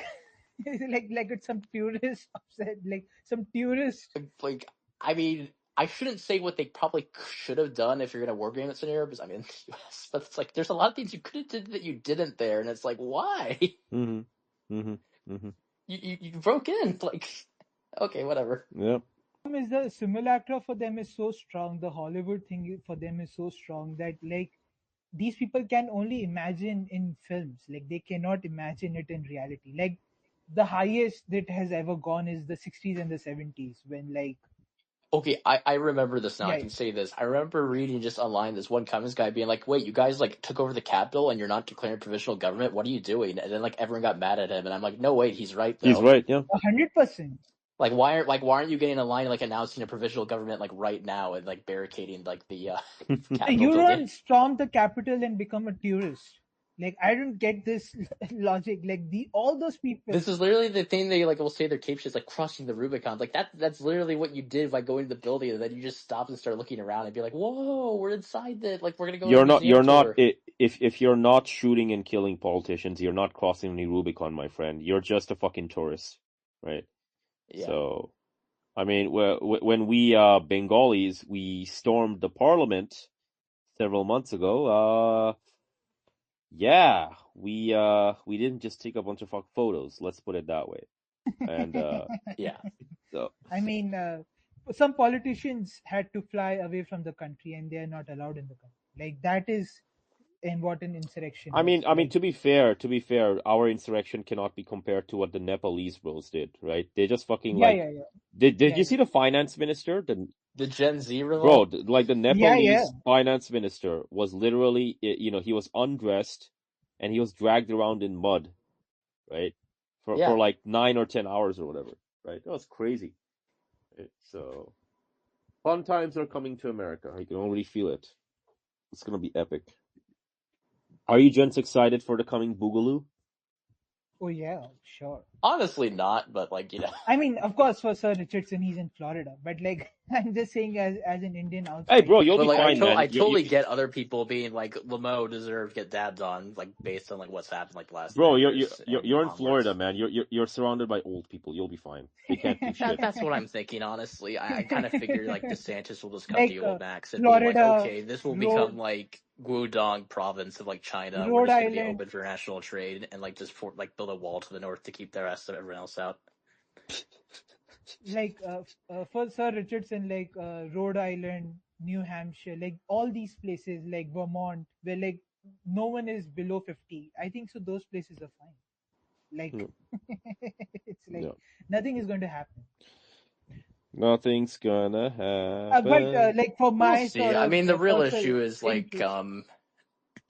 like it's some tourist upset. Like some tourist. Like, I mean, I shouldn't say what they probably should have done if you're gonna war game that scenario, because I mean, in the U.S. But it's like there's a lot of things you could have did that you didn't there, and it's like, why? Mhm. Mhm. Mhm. You broke in, like, okay, whatever. Yep. Is the simulacra for them is so strong. The Hollywood thing for them is so strong that like these people can only imagine in films. Like they cannot imagine it in reality. Like the highest that has ever gone is the 60s and the 70s when like Okay, I remember this now. I yeah. can say this. I remember reading just online this one communist guy being like, "Wait, you guys like took over the Capitol and you're not declaring provisional government? What are you doing?" And then like everyone got mad at him, and I'm like, "No, wait, he's right He's though. right. Yeah. 100%. Like, why aren't you getting in line and like announcing a provisional government like right now and like barricading like the Capitol You building?" don't storm the capital and become a tourist. Like I don't get this logic. Like the all those people. This is literally the thing they like will say their cape is like crossing the Rubicon. Like that's literally what you did by going to the building, and then you just stop and start looking around and be like, "Whoa, we're inside it! Like we're gonna go on a You're not. museum You're not. tour." If you're not shooting and killing politicians, you're not crossing any Rubicon, my friend. You're just a fucking tourist, right? Yeah. So, I mean, when we Bengalis we stormed the parliament several months ago. Yeah, we didn't just take a bunch of fuck photos. Let's put it that way. And Yeah. so I mean, some politicians had to fly away from the country, and they are not allowed in the country. Like that is in what an insurrection is. I mean, Like to be fair, our insurrection cannot be compared to what the Nepalese bros did, right? They just fucking yeah, like, yeah, yeah, did yeah, you yeah, see the finance minister? The Gen Z Bro, revolt. like the yeah, yeah. Nepalese finance minister was literally, he was undressed and he was dragged around in mud, right? For Yeah. like 9 or 10 hours or whatever, right? That was crazy. Right? So fun times are coming to America. I can already feel it. It's gonna be epic. Are you gents excited for the coming Boogaloo? Oh yeah, sure. Honestly, not, but like, I mean, of course, for Sir Richardson, he's in Florida, but like, I'm just saying as an Indian Hey, outsider. bro, you'll But be like, fine, man. I totally get other people being like, Lamo deserved to get dabbed on, like based on like what's happened like the last Bro, 30 years and you're in onwards. Florida, man. You're surrounded by old people. You'll be fine. They can't do shit. That's what I'm thinking, honestly. I kind of figure like DeSantis will just cut Like the old max and be like, Florida, okay, this will become like Guangdong province of like China. We're Rhode just going to be Island, open for international trade and like just build a wall to the north to keep the rest of everyone else out. like for Sir Richardson, like Rhode Island, New Hampshire, like all these places, like Vermont, where like no one is below 50. I think so. Those places are fine. Like it's like Yeah. nothing is going to happen. Nothing's gonna happen. But like for my We'll see. sort I of mean, the real personal issue is input-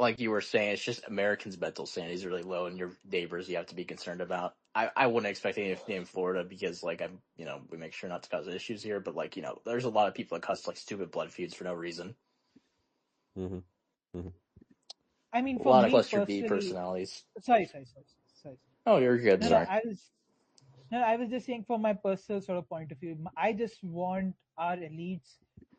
like you were saying, it's just Americans' mental sanity is really low, and your neighbors you have to be concerned about. I wouldn't expect anything in Florida because, like, we make sure not to cause issues here, but like, there's a lot of people that cause like stupid blood feuds for no reason. Mm-hmm. Mm-hmm. I mean, A for lot me of cluster personally, B personalities. Sorry. Oh, you're good. No, Sorry. I was just saying from my personal sort of point of view, I just want our elites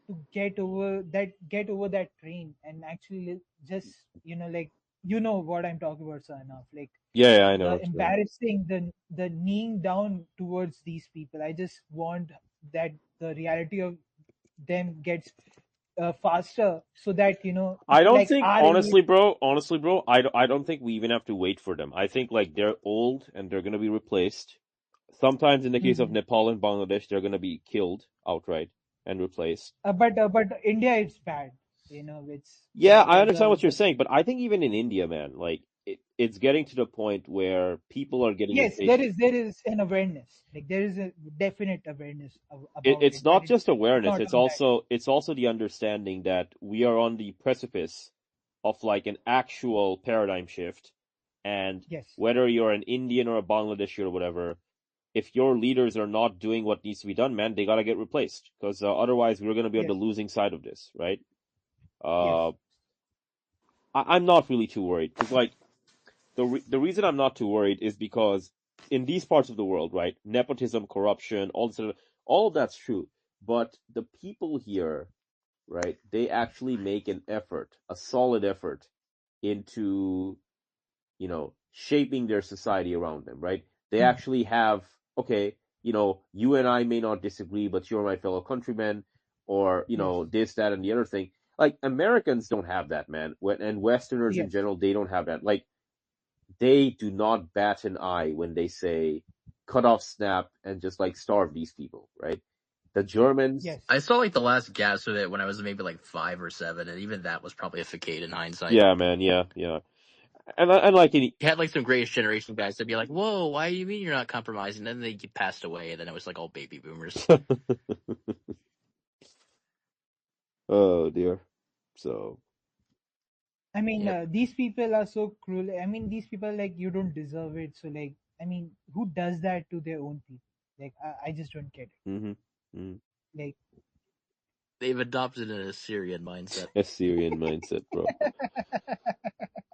to get over that train and actually just like what I'm talking about, sir, enough. Like Yeah, I know. the embarrassing, the kneeing down towards these people. I just want that the reality of them gets faster, so that I don't like think our honestly, elite, bro. I don't think we even have to wait for them. I think like they're old and they're gonna be replaced. Sometimes in the case of Nepal and Bangladesh, they're gonna be killed outright and replaced. but India is bad. It's Yeah, I understand what you're saying, but I think even in India, man, like it's getting to the point where people are getting yes, impatient. there is an awareness. Like there is a definite awareness about It's it. not just It's awareness, not on that. it's also the understanding that we are on the precipice of like an actual paradigm shift, and Yes. whether you're an Indian or a Bangladeshi or whatever, if your leaders are not doing what needs to be done, man, they gotta get replaced, because otherwise we're gonna be on the losing side of this, right? Yes. I'm not really too worried, because like the reason I'm not too worried is because in these parts of the world, right, nepotism, corruption, all of that's true, but the people here, right, they actually make an effort, a solid effort, into shaping their society around them, right? They actually have, okay, you and I may not disagree, but you're my fellow countrymen, or this, that, and the other thing. Like Americans don't have that, man. And Westerners in general, they don't have that. Like they do not bat an eye when they say cut off SNAP and just like starve these people, right? The Germans. Yes. I saw like the last gasp of it when I was maybe like 5 or 7, and even that was probably a facade in hindsight. Yeah, man. Yeah. And like you had like some greatest generation guys that'd be like, "Whoa, why do you mean you're not compromising?" And then they passed away, and then it was like all baby boomers. Oh dear. So. I mean, these people are so cruel. I mean, these people like you don't deserve it. So like, I mean, who does that to their own people? Like, I just don't get it. Mm-hmm. Like they've adopted an Assyrian mindset. Assyrian mindset, bro.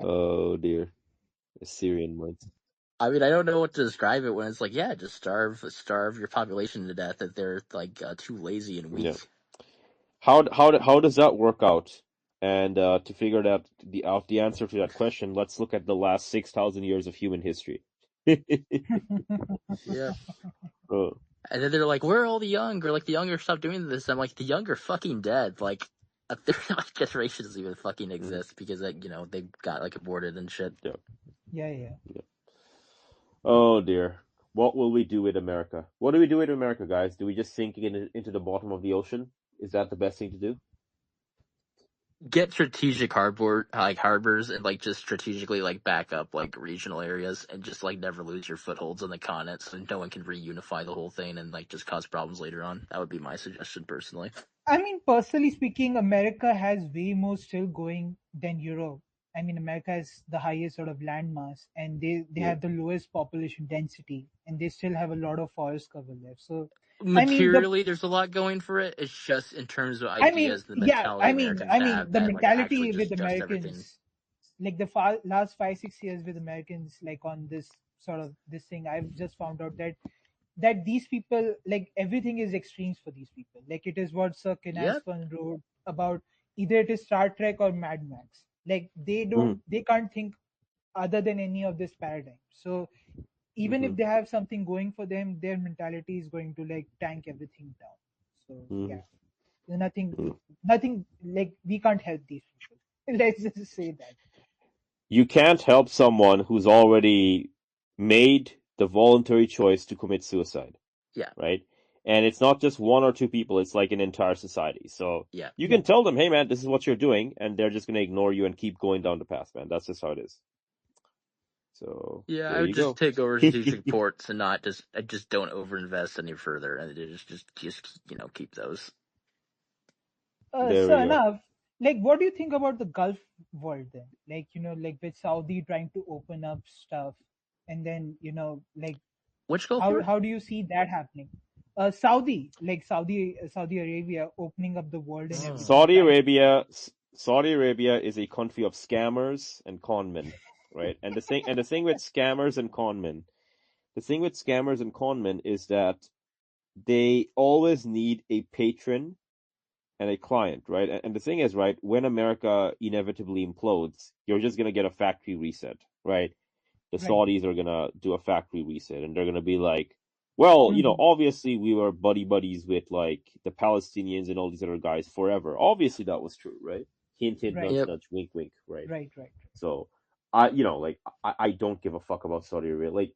Oh dear. Assyrian mindset. I mean, I don't know what to describe it when it's like, yeah, just starve your population to death if they're like too lazy and weak. Yeah. How does that work out? And to figure out the answer to that question, let's look at the last 6,000 years of human history. Yeah. Oh. And then they're like, "Where are all the young?" Or like, "The younger stop doing this." I'm like, "The young are fucking dead." Like, a third generation doesn't even fucking exist because like they got like aborted and shit. Yeah. Oh dear. What will we do with America? What do we do with America, guys? Do we just sink into the bottom of the ocean? Is that the best thing to do? Get strategic harbors and like just strategically like back up like regional areas and just like never lose your footholds on the continent so no one can reunify the whole thing and like just cause problems later on. That would be my suggestion personally. I mean, personally speaking, America has way more still going than Europe. I mean, America has the highest sort of land mass, and they have the lowest population density, and they still have a lot of forest cover there. So, Materially, there's a lot going for it. It's just in terms of ideas, the mentality Americans have the that like actually mentality just with adjust everything. Americans, like the last 5-6 years with Americans, like on this sort of this thing, I've just found out that these people, like, everything is extremes for these people. Like, it is what Sir Yep. Kinasfon wrote about. Either it is Star Trek or Mad Max. Like, they can't think other than any of this paradigm. So even if they have something going for them, their mentality is going to like tank everything down. So yeah, nothing like, we can't help these people. Let's just say that. You can't help someone who's already made the voluntary choice to commit suicide. Yeah. Right? And it's not just one or two people, it's like an entire society. So Yeah. you can tell them, hey man, this is what you're doing, and they're just gonna ignore you and keep going down the path, man. That's just how it is. So Yeah, there I would you just go. take over strategic ports and not just. I just don't overinvest any further, and just keep those. There So we go. enough. Like, what do you think about the Gulf world then? Like, like with Saudi trying to open up stuff, and then like, Which Gulf how War? how do you see that happening? Saudi, like Saudi Arabia opening up the world and everything. Saudi Arabia is a country of scammers and conmen, right? And the thing with scammers and conmen, is that they always need a patron and a client, right? And the thing is, right, when America inevitably implodes, you're just gonna get a factory reset, right? The Right. Saudis are gonna do a factory reset, and they're gonna be like, well, obviously we were buddies with like the Palestinians and all these other guys forever. Obviously that was true, right? Hint, hint, Right. nudge, nudge, wink, wink, right? Right. So I don't give a fuck about Saudi Arabia. Like,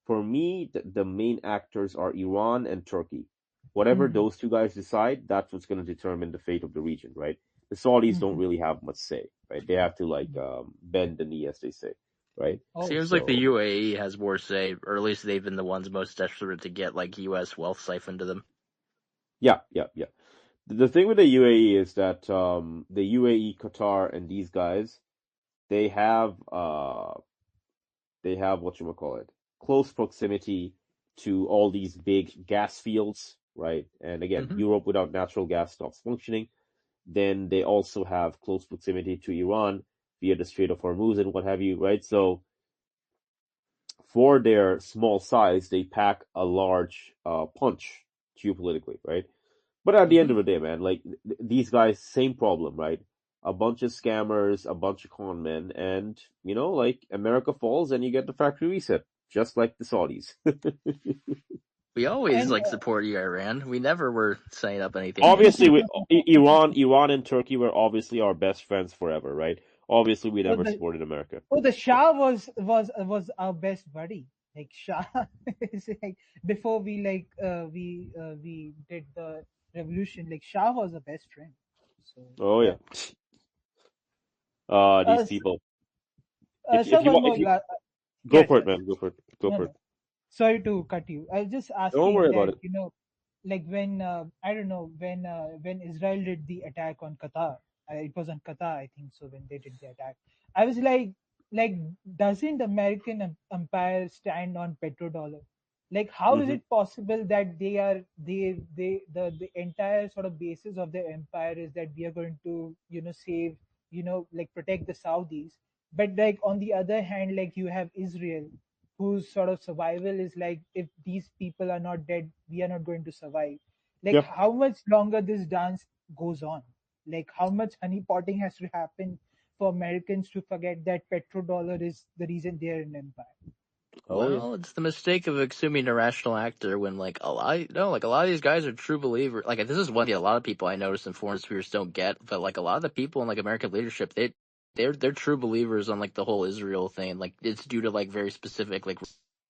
for me, the main actors are Iran and Turkey. Whatever those two guys decide, that's what's going to determine the fate of the region, right? The Saudis don't really have much say, right? They have to like bend the knee, as they say, right? Seems like the UAE has more say, or at least they've been the ones most desperate to get like U.S. wealth siphoned to them. Yeah. The thing with the UAE is that the UAE, Qatar, and these guys, they have whatchamacallit, close proximity to all these big gas fields, right? And again, Europe without natural gas stops functioning. Then they also have close proximity to Iran via the Strait of Hormuz and what have you, right? So for their small size, they pack a large punch geopolitically, right? But at the end of the day, man, like these guys, same problem, right? A bunch of scammers, a bunch of con men, and like America falls and you get the factory reset, just like the Saudis. We always supported Iran. We never were setting up anything. Obviously, Iran and Turkey were obviously our best friends forever, right? Obviously, we never supported America. The Shah was our best buddy. Like, Shah is like, before we we did the revolution. Like, Shah was the best friend. So, yeah. These people. If you want, go for it, man. Go for it. Go for it. Sorry to cut you. I was just asking. Don't worry about it. Like when I don't know, when Israel did the attack on Qatar, it was on Qatar, I think so. When they did the attack, I was like, doesn't American empire stand on petrodollar? Like, how is it possible that the entire sort of basis of their empire is that we are going to save, like, protect the Saudis, but like on the other hand, like, you have Israel, whose sort of survival is like, if these people are not dead, we are not going to survive. Like, how much longer this dance goes on? Like, how much honeypotting has to happen for Americans to forget that petrodollar is the reason they're an empire? Well, it's the mistake of assuming a rational actor when a lot of these guys are true believers. Like, this is one thing a lot of people I notice in foreign spheres don't get, but like a lot of the people in like American leadership, they're true believers on like the whole Israel thing. Like, it's due to like very specific like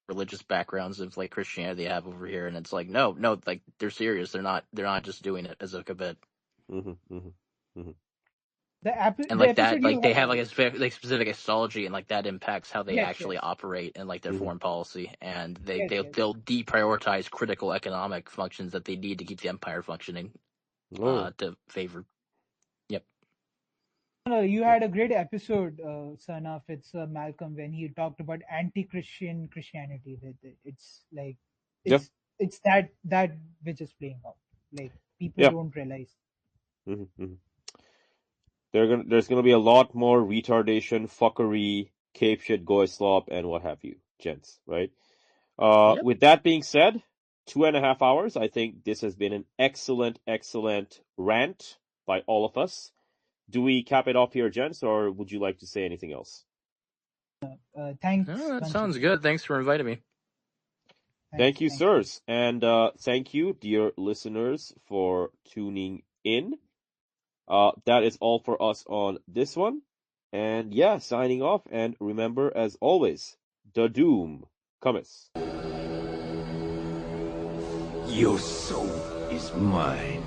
religious backgrounds of like Christianity they have over here, and it's like no, like they're serious. They're not just doing it as like a bit. And like that, like they have like a specific astrology, and like that impacts how they actually operate and like their foreign policy, and they'll deprioritize critical economic functions that they need to keep the empire functioning to favor. Yep. No, you had a great episode, son of it's Malcolm, when he talked about anti-Christian Christianity. It's like it's that which is playing out. Like, people don't realize. There's gonna be a lot more retardation, fuckery, cape shit, goy slop, and what have you. gents, right? Yep. With that being said, 2.5 hours. I think this has been an excellent rant by all of us. Do we cap it off here, gents, or would you like to say anything else? Thanks Oh, that once sounds again. good. Thanks for inviting me. Thank you, Thank you. sirs. And thank you, dear listeners, for tuning in. That is all for us on this one. And yeah, signing off. And remember, as always, the doom cometh. Your soul is mine.